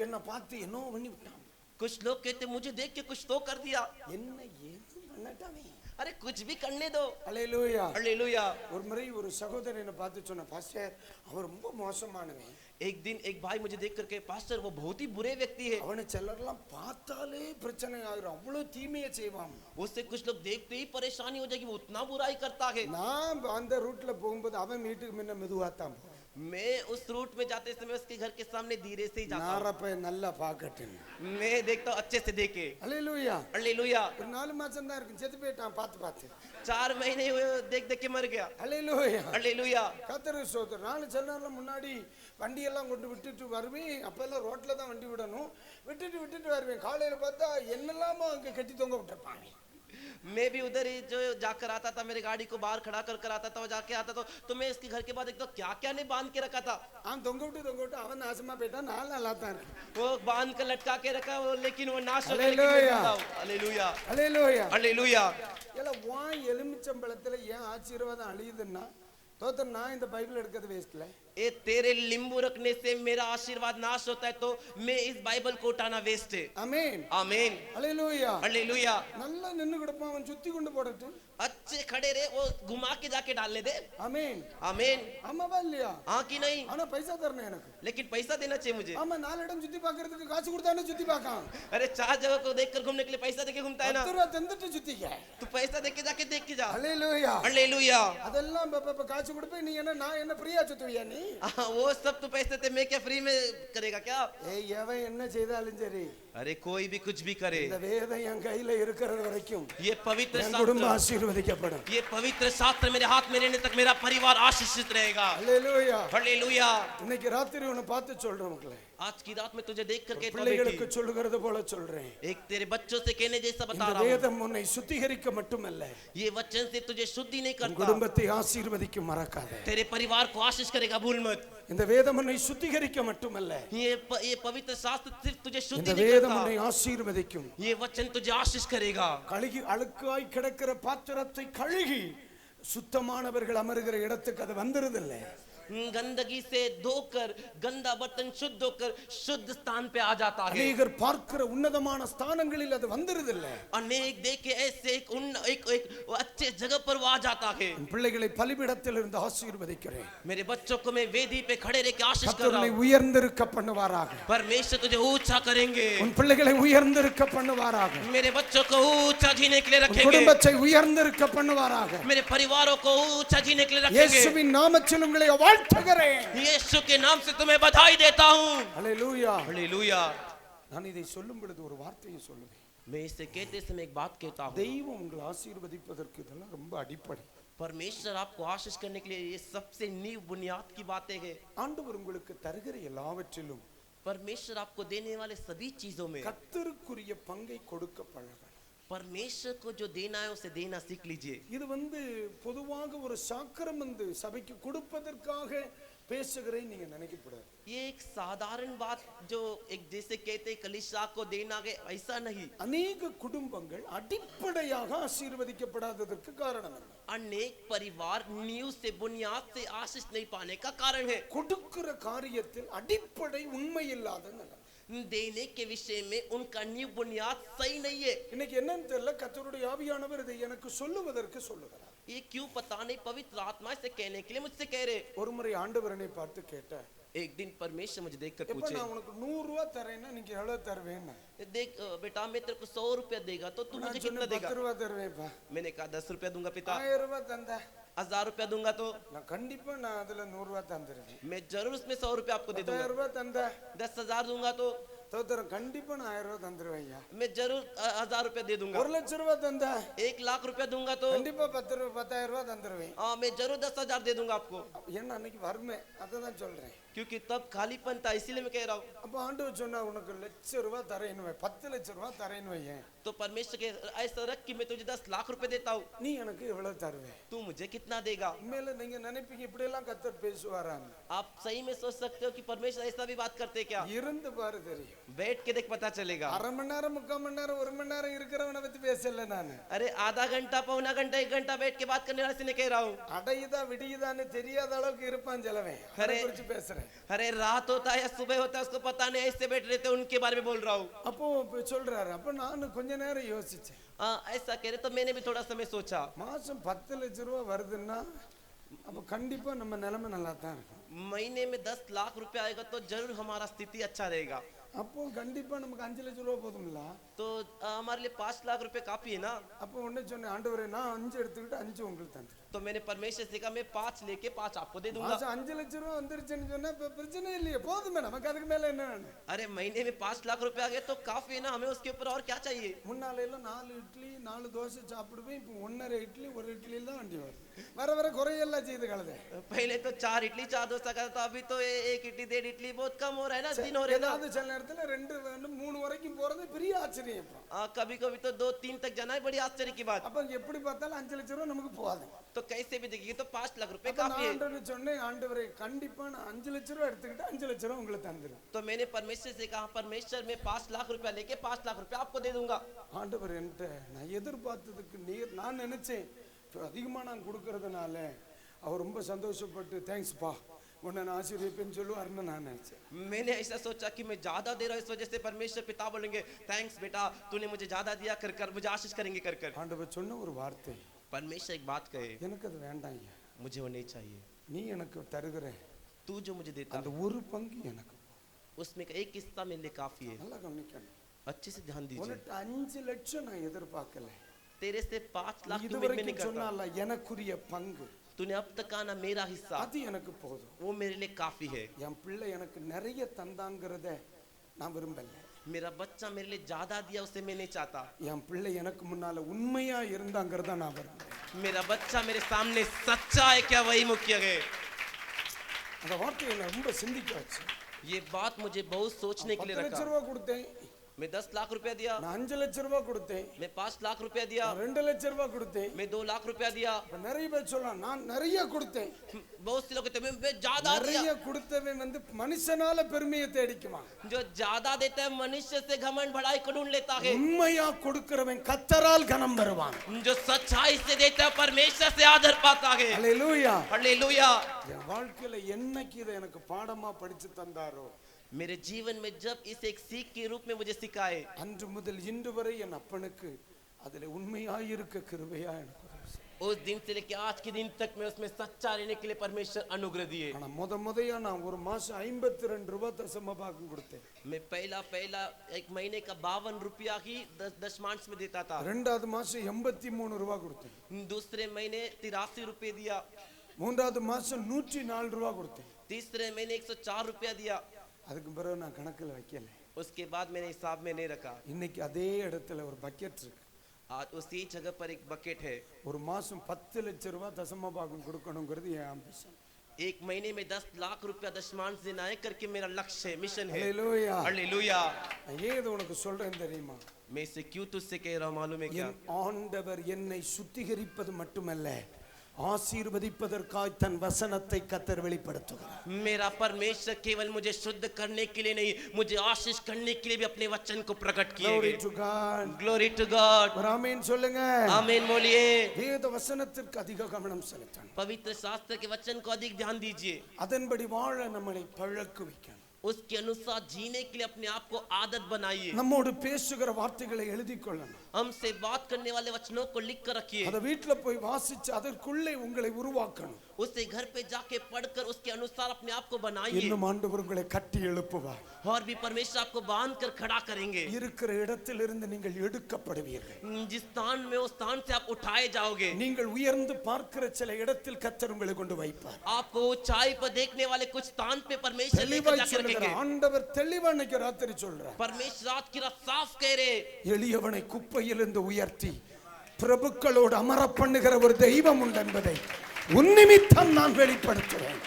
என்ன பார்த்து என்ன பண்ணி விட்டான். कुछ लोग कहते मुझे देख के कुछ तो कर दिया। என்ன ஏது பண்ணட்டானே. अरे कुछ भी करने दो। அல்லேலூயா. हालेलुया। ஒரு முறை ஒரு சகோதரன் என்ன பார்த்து சொன்ன பாஸ்டர் அவர் ரொம்ப மோசமானவன். एक दिन एक भाई मुझे देख करके पास्टर वो बहुत ही बुरे व्यक्ति है। அவனை சிலர்லாம் பார்த்தாலே பிரச்சனை ஆயிரும் அவ்வளவு தீமையை செய்வான். उससे कुछ लोग देखते ही परेशानी हो जाएगी, वो उतना बुराई करता है। நான் அந்த ரூட்ல போகும்போது அவன் வீட்டுக்கு முன்ன மெதுவா தான் போவான். मैं उस रूट में जाते समय उसके घर के सामने धीरे से ही जाता हूं। நாரப்ப நல்லா பாக்கட்டேன். मैं देखता हूं अच्छे से देखे। அல்லேலூயா. हालेलुया। ஒரு 4 மாசம் தான் இருக்கு செத்து போயிட்டான் பார்த்து 4 महीने हुए देख देख के मर गया। அல்லேலூயா. हालेलुया। கர்த்தருக்கு ஸ்தோத்திரம். நான் சில நேரம் முன்னாடி வண்டி எல்லாம் கொண்டு விட்டுட்டு வருவேன். அப்பெல்லாம் ரோட்ல தான் வண்டி விடணும். விட்டுட்டு வருவேன். காலையில பார்த்தா என்னெல்லாமோ அங்க கட்டி தொங்க விட்டுருப்பாங்க. मैं भी उधर ही जो जाकर आता था, मेरी गाड़ी को बाहर खड़ा कर आता था, वो जाके आता तो मैं इसके घर के बाद देखता क्या क्या ने बांध के रखा था। அவன் தொங்க விட்டு அவன் நாசமா போயிட்டான். நான் நல்லா தான் இருக்கேன். वो बांध कर लटका के रखा वो, लेकिन वो नाश हो गया। हालेलुया। हालेलुया। அல்லேலூயா. हालेलुया। இல்ல வாய் எலுமிச்சம்பழத்துல ஏன் ஆசீர்வாதம் அழியுதுன்னா தோத்தர் நான் இந்த பைபிள் எடுக்கிறது வேஸ்ட்ல. ये तेरे नींबू रखने से मेरा आशीर्वाद नाश होता है तो मैं इस बाइबल को उठाना वेस्ट है। ஆமென். आमीन। அல்லேலூயா. हालेलुया। நல்லா நின்னு கிடப்பான் அவன் சுத்தி கொண்டு போடட்டும். अच्छे खड़े रहे, वो घुमा के जाके डालने दे। ஆமென். आमीन। ஆமாவா இல்லையா? हाँ कि नहीं? ஆனா பைசா தரணும் எனக்கு. लेकिन पैसा देना चाहिए मुझे। ஆமா 4 இடம் சுத்தி பார்க்கிறதுக்கு காசு கொடுத்தானே சுத்தி பார்க்கான். अरे 4 जगह को देखकर घूमने के लिए पैसा देके घूमता है ना। 10 ரூபாய் தந்துட்டு சுத்திக்க. तू पैसा देके जाके देख के जा। அல்லேலூயா. हालेलुया। அதெல்லாம் காசு கொடுப்பே நீ என்ன நான் என்ன ஃப்ரீயா சுத்துவியா நீ? वो सब तो पैसे थे, मैं क्या फ्री में करेगा क्या? ஏய் எவன் என்ன செய்தாலும் சரி अरे कोई भी कुछ भी करे, இந்த வேதம் என் கையில இருக்கிற வரைக்கும் ये पवित्र என் குடும்பம் शास्त्र, ஆசீர்வதிக்கப்படும். ये पवित्र शास्त्र मेरे हाथ में रहने तक मेरा परिवार आशीषित रहेगा। அல்லேலூயா. हालेलुया। இன்னைக்கு ராத்திரி உன்னை பார்த்து சொல்றேன் மக்களே. आज की रात में तुझे देख करके பிள்ளைகளுக்கு சொல்லுகிறது போல சொல்றேன். एक तेरे बच्चों से कहने जैसा बता இந்த रहा हूँ, வேதம் உன்னை சுத்திகரிக்க மட்டுமல்ல ये वचन से तुझे शुद्धि नहीं உன் करता, குடும்பத்தை ஆசீர்வதிக்கும் மறக்காத. तेरे परिवार को आशीष करेगा, भूल मत। இந்த வேதம் உன்னை சுத்திகரிக்க மட்டுமல்ல ये पवित्र शास्त्र सिर्फ तुझे शुद्धि இந்த नहीं வேதம் करता, உன்னை ஆசீர்வதிக்கும். ये वचन तुझे आशीष करेगा। கழுகி அழுக்காய் கிடக்கிற பாத்திரத்தை கழுகி சுத்தமானவர்கள் அமருகிற இடத்துக்கு அது வந்துருதில்லை. गंदगी से धोकर गंदा बर्तन शुद्ध होकर शुद्ध स्थान पे आ जाता है। அநேகர் பார்க்கிற உன்னதமான ஸ்தானங்களில் அது வந்துருதில்லை. अनेक देखे ऐसे एक अच्छे जगह पर वो आ जाता है। உன் பிள்ளைகளை பலிபீடத்தில் இருந்து ஆசீர்வதிக்கிறேன். मेरे बच्चों को मैं वेदी पे खड़े रह के आशीष कर கர்த்தர் रहा உன்னை हूँ। உயர்ந்திருக்க பண்ணுவாராக. परमेश्वर तुझे ऊंचा करेंगे, உன் பிள்ளைகளை உயர்ந்திருக்க பண்ணுவாராக. मेरे बच्चों को ऊंचा जीने के लिए உன் रखेंगे, குடும்பத்தை உயர்ந்திருக்க பண்ணுவாராக. मेरे परिवारों को ऊंचा जीने के लिए रखेंगे। இயேசுவின் நாமத்தில் உங்களை வாழ்த்துகிறேன். यीशु के नाम से तुम्हें बधाई देता हूँ। அல்லேலூயா. हालेलुया। நான் இதை சொல்லும் பொழுது ஒரு வார்த்தையை சொல்லுவேன். मैं इसे कहते समय एक बात कहता हूँ, தெய்வம் உங்களை ஆசீர்வதிப்பதற்கு இதெல்லாம் ரொம்ப அடிப்படை. परमेश्वर आपको आशीष करने के लिए ये सबसे नींव बुनियाद की बातें हैं। ஆண்டவர் உங்களுக்கு தருகிற எல்லாவற்றிலும் परमेश्वर आपको देने वाले सभी चीजों में கர்த்தருக்குரிய பங்கை கொடுக்க பழகணும். परमेश्वर को जो देना है उसे देना सीख लीजिए। இது பொதுவாக ஒரு சாக்கிரமந்து சபைக்கு கொடுப்பதற்காக பேசுகிறேன் நீங்க நினைக்கக்கூடாது. ये एक साधारण बात जो एक जैसे कहते हैं कलीसिया को देना है, ऐसा नहीं। அநேக குடும்பங்கள் அடிப்படையாக ஆசீர்வதிக்கப்படாததற்கு காரணம் என்ன? अनेक परिवार नींव से बुनियाद से आशीष नहीं पाने का कारण है கொடுக்கிற காரியத்தில் அடிப்படை உண்மை இல்லாத நிலை. देने के विषय में उनका नींव बुनियाद सही नहीं है। இன்னைக்கு என்னன்னு தெரியல, கர்த்தருடைய ஆவியானவர் இதை எனக்கு சொல்லுவதற்கு சொல்லுகிறார். ये क्यों पता नहीं, पवित्र आत्मा से कहने के लिए मुझसे कह रहे। ஒரு முறை ஆண்டவரனை பார்த்து கேட்டார், एक दिन परमेश्वर मुझे देखकर எப்ப पूछे, நான் உனக்கு 100 ரூபாய் தரேன்னா நீங்க எவ்வளவு தருவேன்னா? देख बेटा मैं तेरे को 100 रुपया देगा तो तू நான் मुझे சொன்னேன், कितना देगा? 10 ரூபாய் தருவேன்ப்பா. मैंने कहा 10 रुपया दूंगा पिता। 1000 ரூபாய் தந்தா 1000 रुपया दूंगा तो நான் கண்டிப்பா நான் அதுல 100 ரூபாய் தந்துருவேன். मैं जरूर उसमें 100 रुपया आपको दे 10,000 दूंगा। ரூபாய் தந்தா 10,000 दूंगा तो தோத்தரம் கண்டிப்பா நான் 1000 ரூபாய் தந்துருவேன்யா. मैं जरूर 1000 रुपया दे दूंगा। 1 லட்சம் ரூபாய் தந்தா 1 लाख रुपया दूंगा तो கண்டிப்பா 10,000 ரூபாய் தந்துருவேன். हाँ मैं जरूर 10,000 दे दूंगा आपको। என்ன அன்னைக்கு வருமே, அதான் சொல்றேன். क्योंकि तब खालीपन था, इसीलिए मैं कह रहा हूँ। அப்ப ஆண்டவர் சொன்னா உனக்கு ₹1,00,000 தரேன்னு வை, ₹10,00,000 தரேன்னு வையேன், तो परमेश्वर के ऐसा रख कि मैं तुझे 10 लाख रुपए देता हूँ, நீ எனக்கு எவ்வளவு தருவே? तू मुझे कितना देगा? உண்மையில நீங்க நினைப்பீங்க இப்படி எல்லாம் கர்த்தர் பேசுவாரான்னு. आप सही में सोच सकते हो कि परमेश्वर ऐसा भी बात करते हैं क्या? இருந்து பாரு தெரியும். बैठ के देख पता चलेगा। அரை மணி நேரம், முக்கால் மணி நேரம், 1 மணி நேரம் இருக்கிறவனை பத்தி பேசல நானு. अरे आधा घंटा, पौना घंटा, 1 घंटा बैठ के बात करने वाले से नहीं कह रहा हूँ। அடையுதா விடியுதான்னு தெரியாத அளவுக்கு இருப்பான் சிலவன். அதை குறிச்சு பேசுறேன். अरे रात होता है या सुबह होता है उसको पता नहीं, ऐसे बैठ रहते उनके बारे में बोल रहा हूँ। அப்போ சொல்றாரு, அப்ப நான் கொஞ்ச நேரம் யோசிச்சேன். ऐसा कह रहे तो मैंने भी थोड़ा समय सोचा, மாசம் ₹10,00,000 வருதுன்னா அப்ப கண்டிப்பா நம்ம நிலைமை நல்லா தான் இருக்கும். महीने में 10 लाख रुपया आएगा तो जरूर हमारा स्थिति अच्छा रहेगा। அப்போ கண்டிப்பா நமக்கு ₹5,00,000 போதும்ல. तो हमारे लिए 5 लाख रुपए काफी है ना। அப்போ உடனே சொன்னேன், ஆண்டவரே நான் 5 எடுத்துக்கிட்டு 5 உங்களுக்கு தந்துறேன். तो मैंने परमेश्वर से कहा मैं 5 लेके 5 आपको दे दूंगा। மாசம் ₹5,00,000 வந்துருச்சுன்னு சொன்னா இப்ப பிரச்சனை இல்லையே, போதுமே நமக்கு, அதுக்கு மேல என்ன வேணும்? अरे महीने में 5 लाख रुपए आ गए तो काफी है ना, हमें उसके ऊपर और क्या चाहिए? முன்னால எல்லாம் 4 இட்லி 4 தோசை சாப்பிடுவேன், இப்போ 1.5 இட்லி 1 இட்லியில தான் வண்டி வருது. வர வர குறையெல்லாம் செய்து கலதே. पहले तो 4 इडली 4 डोसा का था, अभी तो 1 इडली 1.5 इडली बहुत कम हो रहा है ना, दिन हो रहे ना। ஏதாவது சில நேரத்துல 2 3 வரைக்கும் போறது பெரிய ஆச்சரியம். कभी कभी तो 2-3 तक जाना है, बड़ी आश्चर्य की बात। அப்ப எப்படி பார்த்தாலும் ₹5,00,000 நமக்கு போகாது. तो कैसे भी देखिए तो 5 लाख रुपए அப்ப काफी நான் है। ஆண்டவரே சொன்னேன், ஆண்டவரே கண்டிப்பா நான் ₹5,00,000 எடுத்துக்கிட்டு ₹5,00,000 உங்களுக்கு தந்துறேன். तो मैंने परमेश्वर से कहा, परमेश्वर मैं 5 लाख रुपया लेके 5 लाख रुपया आपको दे दूंगा। ஆண்டவர் என்கிட்ட நான் எதிர்பார்த்ததுக்கு நீர், நான் நினைச்சேன் அதிகமா நான் கொடுக்கறதுனால அவர் ரொம்ப சந்தோஷப்பட்டு தேங்க்ஸ் பா உன்னை நான் ஆசீர்வதிப்பேன்னு சொல்லுவாருன்னு நான் நினைச்சேன். मैंने ऐसा सोचा कि मैं ज्यादा दे रहा हूं, इस वजह से परमेश्वर पिता बोलेंगे थैंक्स बेटा, तूने मुझे ज्यादा दिया, कर कर मुझे आशीष करेंगे कर कर। ஆண்டவர் சொன்ன ஒரு வார்த்தை, परमेश्वर एक बात कहे, எனக்கு அது வேண்டாம் ஐயா, मुझे वो नहीं चाहिए, நீ எனக்கு தருகிற तू जो मुझे देता அந்த ஒரு பங்கு எனக்கு उसमें का एक हिस्सा मेरे लिए काफी है। நல்லா கவனிக்கணும். अच्छे से ध्यान दीजिए, உன்கிட்ட 5,00,000 நான் எதிர்பார்க்கல, तेरे से 5 लाख की उम्मीद में नहीं இதுவரைக்கும் करता, சொன்னால எனக்குரிய பங்கு तूने अब तक आना मेरा हिस्सा, அது எனக்கு போதும். वो मेरे लिए काफी है। என் பிள்ளை எனக்கு நிறைய தந்தாங்கிறத நான் விரும்பல. मेरा बच्चा मेरे लिए ज्यादा दिया उसे मैं नहीं चाहता, என் பிள்ளை எனக்கு முன்னால உண்மையா இருந்தாங்கிறத நான் விரும்புறேன். मेरा बच्चा मेरे सामने सच्चा है क्या, वही मुख्य है। அந்த வார்த்தையை நான் ரொம்ப சிந்திக்க வச்சு, ये बात मुझे बहुत सोचने के लिए रखा। ₹10,00,000 கொடுத்தேன், मैं 10 लाख रुपया दिया, நான் ₹5,00,000 கொடுத்தேன், मैं 5 लाख रुपया दिया, நான் ₹2,00,000 கொடுத்தேன். मैं 2 लाख रुपया दिया। இப்ப நிறைய பேர் சொல்லலாம் நான் நிறைய கொடுத்தேன். बहुत से लोग कहते हैं मैं ज्यादा दिया। நிறைய கொடுத்தவன் வந்து மனுஷனால பெருமையை தேடிக்குமா? जो ज्यादा देता है मनुष्य से घमंड बढ़ाई को ढूंढ लेता है, உண்மையா கொடுக்கிறவன் கர்த்தரால் கனம் பெறுவான். जो सच्चाई से देता है परमेश्वर से आदर पाता है। அல்லேலூயா. हालेलुया। என் வாழ்க்கையில என்னைக்கு இதை எனக்கு பாடமா படிச்சு தந்தாரோ, मेरे जीवन में जब इसे एक सीख के रूप में मुझे सिखाए, அன்று முதல் இன்று வரை என் அப்பனுக்கு அதுல உண்மையாயிருக்க கிருபையா எனக்கு உதவி செய்யும். उस दिन से लेकर आज के दिन तक मैं उसमें सच्चा रहने के लिए परमेश्वर अनुग्रह दिए। ஆனா முதையா நான் ஒரு மாசம் ₹52 தசம பாகம் கொடுத்தேன். मैं पहला एक महीने का 52 रुपया ही दशमांश में देता था। ரெண்டாவது மாசம் ₹83 கொடுத்தேன். दूसरे महीने 83 रुपए दिया। மூன்றாவது மாசம் ₹104 கொடுத்தேன். तीसरे महीने 104 रुपया दिया। அதுக்கு பிறகு நான் கணக்குல வைக்கல. उसके बाद मैंने हिसाब में नहीं रखा। இன்னைக்கு அதே இடத்துல ஒரு பக்கெட் இருக்கு. आज उसी जगह पर एक बकेट है। ஒரு மாசம் ₹10,00,000 தசம பாகம் கொடுக்கணுங்கிறது என் ஆம்பிஷன். एक महीने में 10 लाख रुपया दशमांश देना है करके मेरा लक्ष्य है, मिशन है। அல்லேலூயா. हालेलुया। ஏன் இது உனக்கு சொல்றேன் தெரியுமா? मैं इसे क्यों तुझसे कह रहा हूं मालूम है क्या? என் ஆண்டவர் என்னை சுத்திகரிப்பது மட்டுமல்ல, ஆசீர்வதிப்பதற்காய் தன் வசனத்தை கர்த்தர் வெளிப்படுத்துகிறார். मेरा परमेश्वर केवल मुझे शुद्ध करने के लिए नहीं, मुझे आशीष करने के लिए भी अपने वचन को प्रकट किए Glory हैं। to God. Glory to God. ஒரு ஆமென் சொல்லுங்க. आमीन बोलिए। வேத வசனத்திற்கு அதிக கவனம் செலுத்தணும். पवित्र शास्त्र के वचन को अधिक ध्यान दीजिए। அதன்படி வாழ நம்மளை பழக்குவிக்கணும். उसके अनुसार जीने के लिए अपने आप को आदत बनाइए। நம்மோடு பேசுகிற வார்த்தைகளை எழுதிக் கொள்ளணும். हमसे बात करने वाले वचनों को लिख कर रखिए। அத வீட்ல போய் வாசிச்சு அதற்குள்ளே உங்களை உருவாக்கணும். उसे घर पे जाके पढ़कर उसके अनुसार अपने आप को बनाइए। இன்னும் ஆண்டவர் உங்களை கட்டி எழுப்புவார். और भी परमेश्वर आपको बांध कर खड़ा करेंगे। இருக்கிற இடத்திலிருந்து நீங்கள் எடுக்கப்படுவீர்கள். जिस स्थान में उस स्थान से आप उठाए जाओगे। நீங்கள் உயர்ந்து பார்க்கிற சில இடத்தில் கர்த்தர் உங்களை கொண்டு வைப்பார். आपको ऊंचाई पर देखने वाले कुछ स्थान पे परमेश्वर लेकर जाकर रखेंगे। ஆண்டவர் தெளிவா இன்னைக்கு ராத்திரி சொல்றார். परमेश्वर रात की रात साफ कह रहे, எளியவனை குப்பையிலிருந்து உயர்த்தி பிரபுக்களோடு அமர பண்ணுகிற ஒரு தெய்வம் உண்டு என்பதை உன் நிமித்தம் நான் வெளிப்படுத்துவேன்.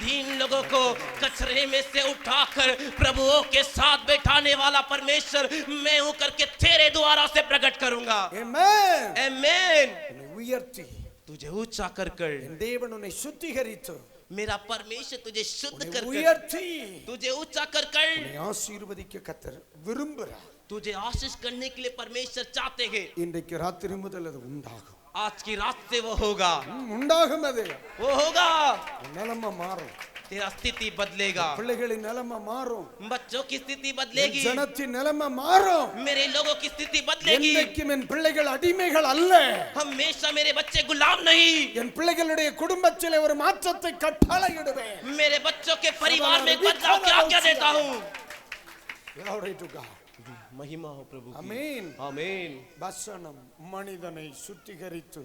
दीन लोगों को कचरे में से उठाकर प्रभुओं के साथ बैठाने वाला परमेश्वर मैं हूं करके तेरे द्वारा से प्रकट करूंगा. Amen. आमीन. உன்னை உயர்த்தி तुझे ऊंचा कर என் தேவன் உன்னை சுத்திகரித்து मेरा परमेश्वर तुझे शुद्ध உன்னை कर உயர்த்தி तुझे ऊंचा कर உன்னை ஆசீர்வதிக்க கர்த்தர் விரும்புகிறார். तुझे आशीष करने के लिए परमेश्वर चाहते हैं. இன்றைக்கு ராத்திரி முதல் அது உண்டாகும். आज की रात से वो होगा. உண்டாகும். அது वो होगा. நிலைமை மாறும். तेरा स्थिति बदलेगा. பிள்ளைகளின் நிலைமை மாறும். बच्चों की स्थिति बदलेगी. ஜனத்தின் நிலைமை மாறும். मेरे लोगों की स्थिति बदलेगी. என்றைக்கும் என் பிள்ளைகள் அடிமைகள் அல்ல. हमेशा मेरे बच्चे गुलाम नहीं. என் பிள்ளைகளுடைய குடும்பத்திலே ஒரு மாற்றத்தை கட்டளையிடுவேன். मेरे बच्चों के परिवार में बदलाव क्या देता हूँ. Glory to God. महिमा हो प्रभु की. ஆமென். आमीन. வசனம் மனிதனை சுத்திகரித்து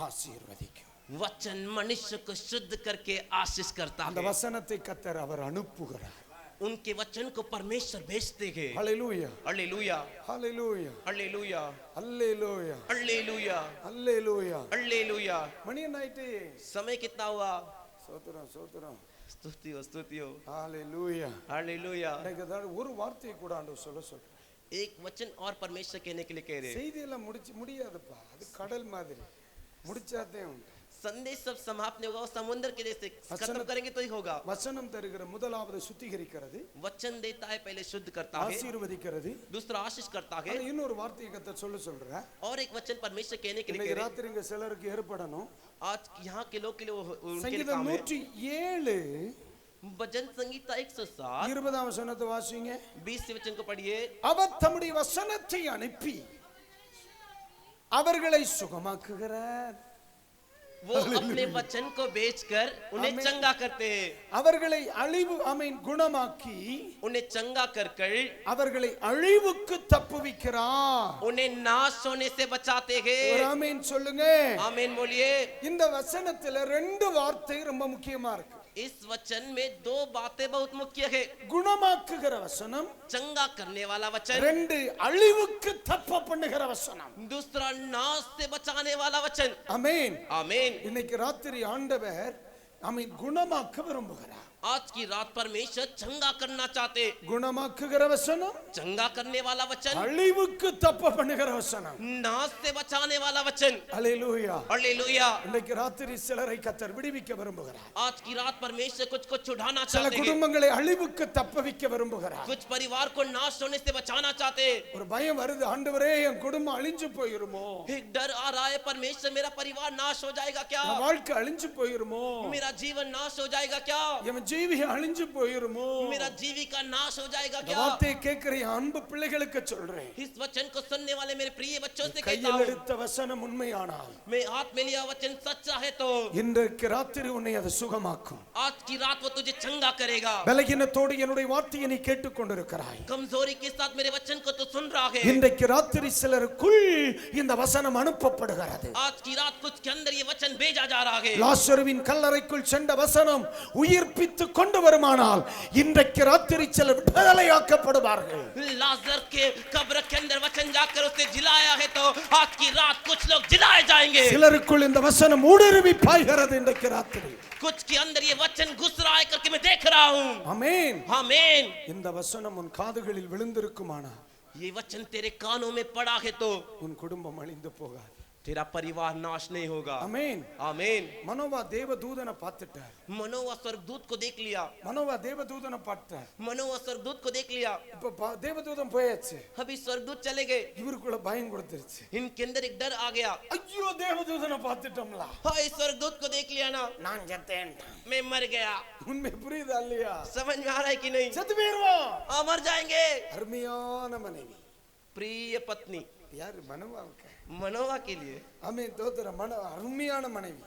ஆசீர்வதிக்கும். वचन मनुष्य को शुद्ध करके आशीष करता அந்த है. வசனத்தை கர்த்தர் அவர் அனுப்புகிறார். उनके वचन को परमेश्वर भेजते हैं. ஹalleluya. हालेलुया. ஹalleluya. हालेलुया. ஹalleluya. हालेलुया. ஹalleluya. हालेलुया. மணி என்னாயிட்டு? समय कितना हुआ. சோத்திரம் சோத்திரம். स्तुति हो स्तुति हो. ஹalleluya. हालेलुया. எனக்கு ஏதாவது ஒரு வார்த்தையை கூட ஆண்டவர் சொல்ல एक वचन और परमेश्वर कहने के लिए कह रहे हैं. செய்தியெல்லாம் முடியாதுப்பா. அது கடல் மாதிரி முடிச்சாதே உண்டு. संदेश सब समाप्त नहीं होगा. वो समुद्र के जैसे खत्म करेंगे तो ही होगा. வசனம் தருகிற முதலாவது சுத்திகரிக்கிறது, वचन देता है पहले शुद्ध करता है. ஆசீர்வதிக்கிறது. दूसरा आशीष करता है. ஆனா இன்னொரு வார்த்தையை கர்த்தர் சொல்ற. और एक वचन परमेश्वर कहने के लिए இன்னைக்கு कह रहे हैं. ராத்திரி இங்க சிலருக்கு ஏற்படணும். आज यहाँ के लोग के लिए उनके लिए சங்கீதம் काम है. 107 भजन संगीता 107 20ஆம் வசனத்தை வாசிங்க. 20 वचन को पढ़िए. அவர் தம்முடைய வசனத்தை அனுப்பி அவர்களை சுகமாக்குகிறார். वो अपने वचन को बेचकर उन्हें चंगा करते हैं. அவர்களை அழிவு குணமாக்கி उन्हें चंगा कर அவர்களை அழிவுக்கு தப்புவிக்கிறார். उन्हें नाश होने से बचाते हैं. ஒரு ஆமென் சொல்லுங்க. आमीन बोलिए. இந்த வசனத்துல ரெண்டு வார்த்தை ரொம்ப முக்கியமா இருக்கு. इस वचन में दो बातें बहुत मुख्य है. குணமாக்குகிற வசனம், चंगा करने वाला वचन. ரெண்டு அழிவுக்கு தப்ப பண்ணுகிற வசனம். दूसरा नाश से बचाने वाला वचन. ஆமென். आमीन. இன்னைக்கு ராத்திரி ஆண்டவர் ஆமென் குணமாக்க விரும்புகிறார். आज की रात परमेश्वर चंगा करना चाहते. குணமாக்குகிற வசனம், चंगा करने वाला वचन. அழிவுக்கு தப்ப பண்ணுகிற வசனம். नाश से बचाने वाला वचन. ஹalleluya. हालेलुया. இன்னைக்கு ராத்திரி சிலரை கர்த்தர் விடுவிக்க விரும்புகிறார். आज की रात परमेश्वर कुछ को छुड़ाना சில चाहते हैं. குடும்பங்களை அழிவுக்கு தப்புவிக்க விரும்புகிறார். कुछ परिवार को नाश होने से बचाना चाहते हैं. ஒரு பயம் வருது, ஆண்டவரே என் குடும்பம் அழிஞ்சு போயிருமோ, एक डर आ रहा है परमेश्वर मेरा परिवार नाश हो जाएगा क्या. என் வாழ்க்கை அழிஞ்சு போயிருமோ, मेरा जीवन नाश हो जाएगा क्या. என் ஜீவியம் அழிஞ்சு போயிருமோ. मेरा जीविका नाश हो जाएगा இந்த क्या. வார்த்தையை கேட்கிற என் அன்பு பிள்ளைகளுக்கு சொல்றேன், इस वचन को सुनने वाले मेरे प्रिय बच्चों से कहता கையில் हूँ. எடுத்த வசனம் உண்மையானால் मैं हाथ में लिया वचन सच्चा है तो இன்றைக்கு ராத்திரி உன்னை அது சுகமாக்கும். आज की रात वो तुझे चंगा करेगा. பலகீனத்தோடு என்னுடைய வார்த்தையை நீ கேட்டுக்கொண்டிருக்கிறாய். कमजोरी के साथ मेरे वचन को तो सुन रहा है. இன்றைக்கு ராத்திரி சிலருக்குள் இந்த வசனம் அனுப்பப்படுகிறது. आज की रात कुछ के अंदर ये वचन भेजा जा रहा है. லாசருவின் கல்லறைக்குள் சென்ற வசனம் உயிர்ப்பித்து கொண்டு வருமானால் இன்றைக்கு ராத்திரி சிலர் விடுதலையாக்கப்படுவார்கள். लाजर के कब्र के अंदर वचन जाकर उसे जिलाया है तो आज की रात कुछ लोग जिलाए जाएंगे. சிலருக்குள் இந்த வசனம் ஊடுருவி பாய்கிறது இன்றைக்கு ராத்திரி. कुछ के अंदर ये वचन घुस रहा है करके मैं देख रहा हूँ. ஆமென். आमीन. இந்த வசனம் உன் காதுகளில் விழுந்திருக்குமானால் ये वचन तेरे कानों में पड़ा है तो உன் குடும்பம் அழிந்து போகாது. तेरा परिवार नाश नहीं होगा. ஆமென். आमीन. மனோவா தேவதூதனை பார்த்துட்டார். मनोवा स्वर्गदूत को देख लिया. மனோவா தேவதூதனை பார்த்தார். मनोवा स्वर्गदूत को देख लिया. இப்ப தேவதூதன் போயாச்சு. अभी स्वर्गदूत चले गए. இவருக்குள்ள பயம் கொடுத்துருச்சு. इनके अंदर एक डर आ गया. ஐயோ தேவதூதனை பார்த்துட்டோம்ல, हाय स्वर्गदूत को देख लिया ना, நான் செத்தேன். मैं मर गया. உண்மை புரியுதா இல்லையா? समझ में आ रहा है कि नहीं. செத்து போயிருவோம். मर जाएंगे. அருமையான மனைவி प्रिय पत्नी யார்? மனோவாவுக்கு. मनोवा के लिए ஆமென். தோத்திரம். அருமையான மனைவி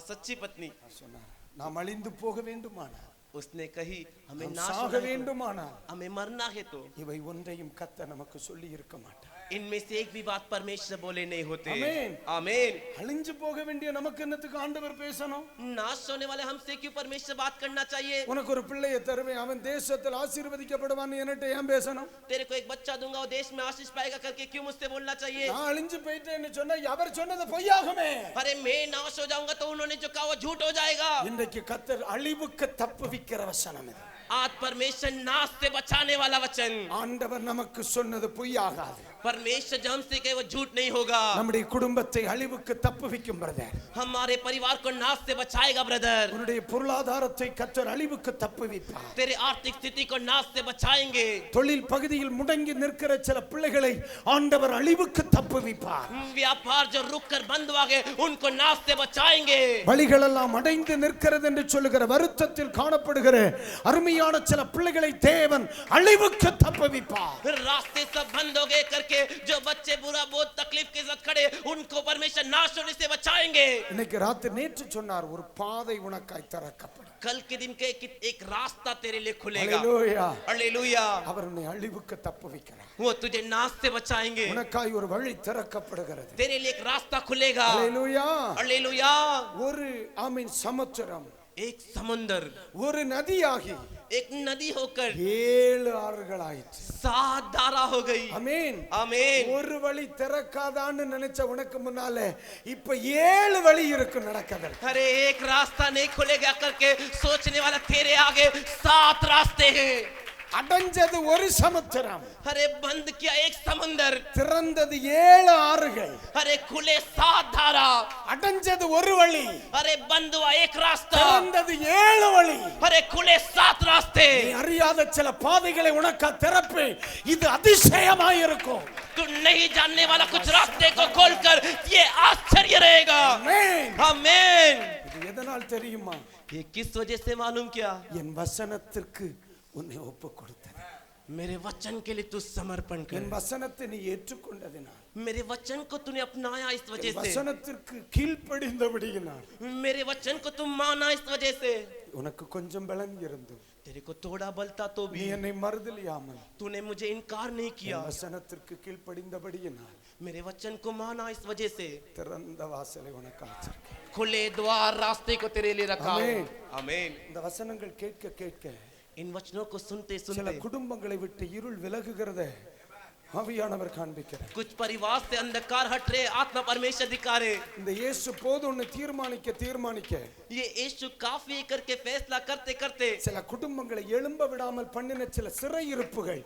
सच्ची पत्नी. சொன்னார், நாம் அழிந்து போக வேண்டுமானால் उसने कही हमें நாம் नाश சாக होना है तो, வேண்டுமானால் हमें मरना है तो இவை ஒன்றையும் கர்த்தர் நமக்கு சொல்லி இருக்க மாட்டார். इनमें से एक भी बात परमेश्वर बोले नहीं होते. आमीन. आमीन. அழிஞ்சு போக வேண்டிய நமக்கு என்னத்துக்கு ஆண்டவர் பேசணும்? नाश होने वाले हमसे क्यों परमेश्वर बात करना चाहिए? உனக்கு ஒரு பிள்ளையை தருவேன், அவன் தேசத்தில் ஆசீர்வதிக்கப்படுவான்னு என்னட்ட ஏன் பேசணும்? तेरे को एक बच्चा दूंगा वो देश में आशीष पाएगा करके क्यों मुझसे बोलना चाहिए? நான் அழிஞ்சு போயிட்டேன்னு சொன்னா அவர் சொன்னது பொய்யாகுமே. अरे मैं नाश हो जाऊंगा तो उन्होंने जो कहा वो झूठ हो जाएगा. இன்றைக்கு கர்த்தர் அழிவுக்கு தப்புவிக்கிற வசனம் இது. आज परमेश्वर नाश से बचाने वाला वचन. ஆண்டவர் நமக்கு சொன்னது பொய்யாகாது. परमेश्वर जो हमसे कहे वो झूठ नहीं होगा. நம்முடைய குடும்பத்தை அழிவுக்கு தப்புவிக்கும் பிரதர். हमारे परिवार को नाश से बचाएगा ब्रदर. உன்னுடைய பொருளாதாரத்தை கர்த்தர் அழிவுக்கு தப்புவிப்பார். तेरे आर्थिक स्थिति को नाश से बचाएंगे. தொழில் பகுதியில் முடங்கி நிற்கிற சில பிள்ளைகளை ஆண்டவர் அழிவுக்கு தப்புவிப்பார். व्यापार जो रुक कर बंद हुआ है उनको नाश से बचाएंगे. வழிகள் எல்லாம் அடைந்து நிற்கிறது என்று சொல்லுகிற வருத்தத்தில் காணப்படுகிற அருமையான சில பிள்ளைகளை தேவன் அழிவுக்கு தப்புவிப்பார். रास्ते सब बंद हो गए करके जो बच्चे बुरा बहुत तकलीफ के साथ खड़े उनको परमेश्वर नाश होने से बचाएंगे. இன்னைக்கு ராத்திரி நேற்று சொன்னார் ஒரு பாதை உனக்காய் திறக்கப்படும். कल के दिन के एक रास्ता तेरे लिए खुलेगा. ஹalleluya. हालेलुया. அவர் உன்னை அழிவுக்கு தப்புவிக்கிறார். वो तुझे नाश से बचाएंगे. உனக்காய் ஒரு வழி திறக்கப்படுகிறது. तेरे लिए एक रास्ता खुलेगा. ஹalleluya. हालेलुया. ஒரு ஆமென் சமுத்திரம் एक समुंदर ஒரு நதியாகி एक नदी होकर 7 ஆறுகள் ஆயிற்று. 7 धारा हो गई. ஆமென். आमीन. ஒரு வழி திறக்காதான்னு நினைச்ச உனக்கு முன்னால இப்ப 7 வழி இருக்கு நடக்கதற்கு. अरे एक रास्ता नहीं खुलेगा करके सोचने वाला तेरे आगे 7 रास्ते हैं. அடைஞ்சது ஒரு சமுத்திரம், अरे बंद किया एक समुंदर. திறந்தது 7 ஆறுகள். अरे खुले 7 धारा. அடைஞ்சது ஒரு வழி, अरे बंद हुआ एक रास्ता. திறந்தது 7 வழி. अरे खुले 7 रास्ते. நீ அறியாத சில பாதைகளை உனக்கு திறப்பேன். இது அதிசயமாய் இருக்கும். तू नहीं जानने वाला कुछ रास्ते को खोलकर ये आश्चर्य रहेगा. ஆமென். आमीन. இது எதனால் தெரியுமா? ये किस वजह से मालूम किया? என் வசனத்திற்கு உன்னை ஒப்பு கொடுத்தது. मेरे वचन के लिए तू समर्पण என் कर. வசனத்தை நீ ஏற்றுக்கொண்டதினால், मेरे वचन को तूने अपनाया इस वजह என் से. வசனத்திற்கு கீழ்ப்படிந்தபடியினால் मेरे वचन को तुम माना इस वजह से. உனக்கு கொஞ்சம் பலன் இருந்தும் तेरे को थोड़ा बलता तो நீ भी என்னை மறுதலியாமல் तूने मुझे इनकार नहीं किया. என் வசனத்திற்கு கீழ்ப்படிந்தபடியினால் मेरे वचन को माना इस वजह से திறந்த வாசலை உனக்கு ஆச்சிருக்கேன். खुले द्वार रास्ते को तेरे लिए रखा हूं. आमीन. आमीन. இந்த வசனங்கள் கேட்க கேட்க इन वचनों को सुनते சில सुनते குடும்பங்களை விட்டு இருள் விலகுகிறத ஆவியானவர் காண்பிக்கிறார். कुछ परिवार से अंधकार हट रहे, आत्मा परमेश्वर दिखा रहे. இந்த இயேசு போதும்னு தீர்மானிக்க ये यीशु काफी है करके फैसला करते करते சில குடும்பங்களை எழும்ப விடாமல் பண்ணின சில சிறையிருப்புகள்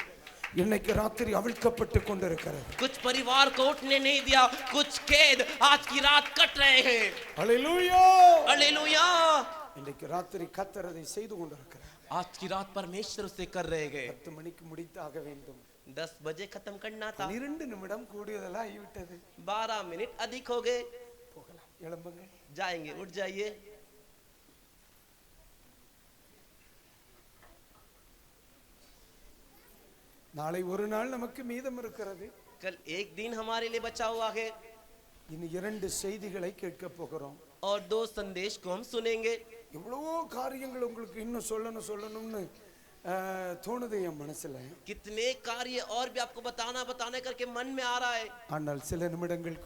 இன்னைக்கு ராத்திரி அவிழ்க்கப்பட்டு கொண்டிருக்கிறது. कुछ परिवार को उठने नहीं दिया, कुछ कैद आज की रात कट रहे हैं. ஹalleluya. हालेलुया. இன்னைக்கு ராத்திரி கர்த்தர் அதை செய்து கொண்டிருக்கிறார். आज की रात परमेश्वर उसे कर रहे हैं. 10 மணிக்கு முடித்தாக வேண்டும். 10 बजे खत्म करना था. 12 நிமிடம் கூடியதெல்லாம் ஆகிவிட்டது. 12 मिनट अधिक हो गए. போகலாம், எழும்புங்க. जाएंगे, उठ जाइए. நாளை ஒரு நாள் நமக்கு மீதம் இருக்கிறது. कल एक दिन हमारे लिए बचा हुआ है இனி 2 செய்திகளை கேட்க போகிறோம். और 2 संदेश को हम सुनेंगे. எவ்வளவோ காரியங்கள் உங்களுக்கு இன்னும் சொல்லணும்னு தோணுது என் மனசுல. कितने कार्य और भी आपको बताना करके मन में आ रहा है. ஆனால் சில நிமிடங்கள்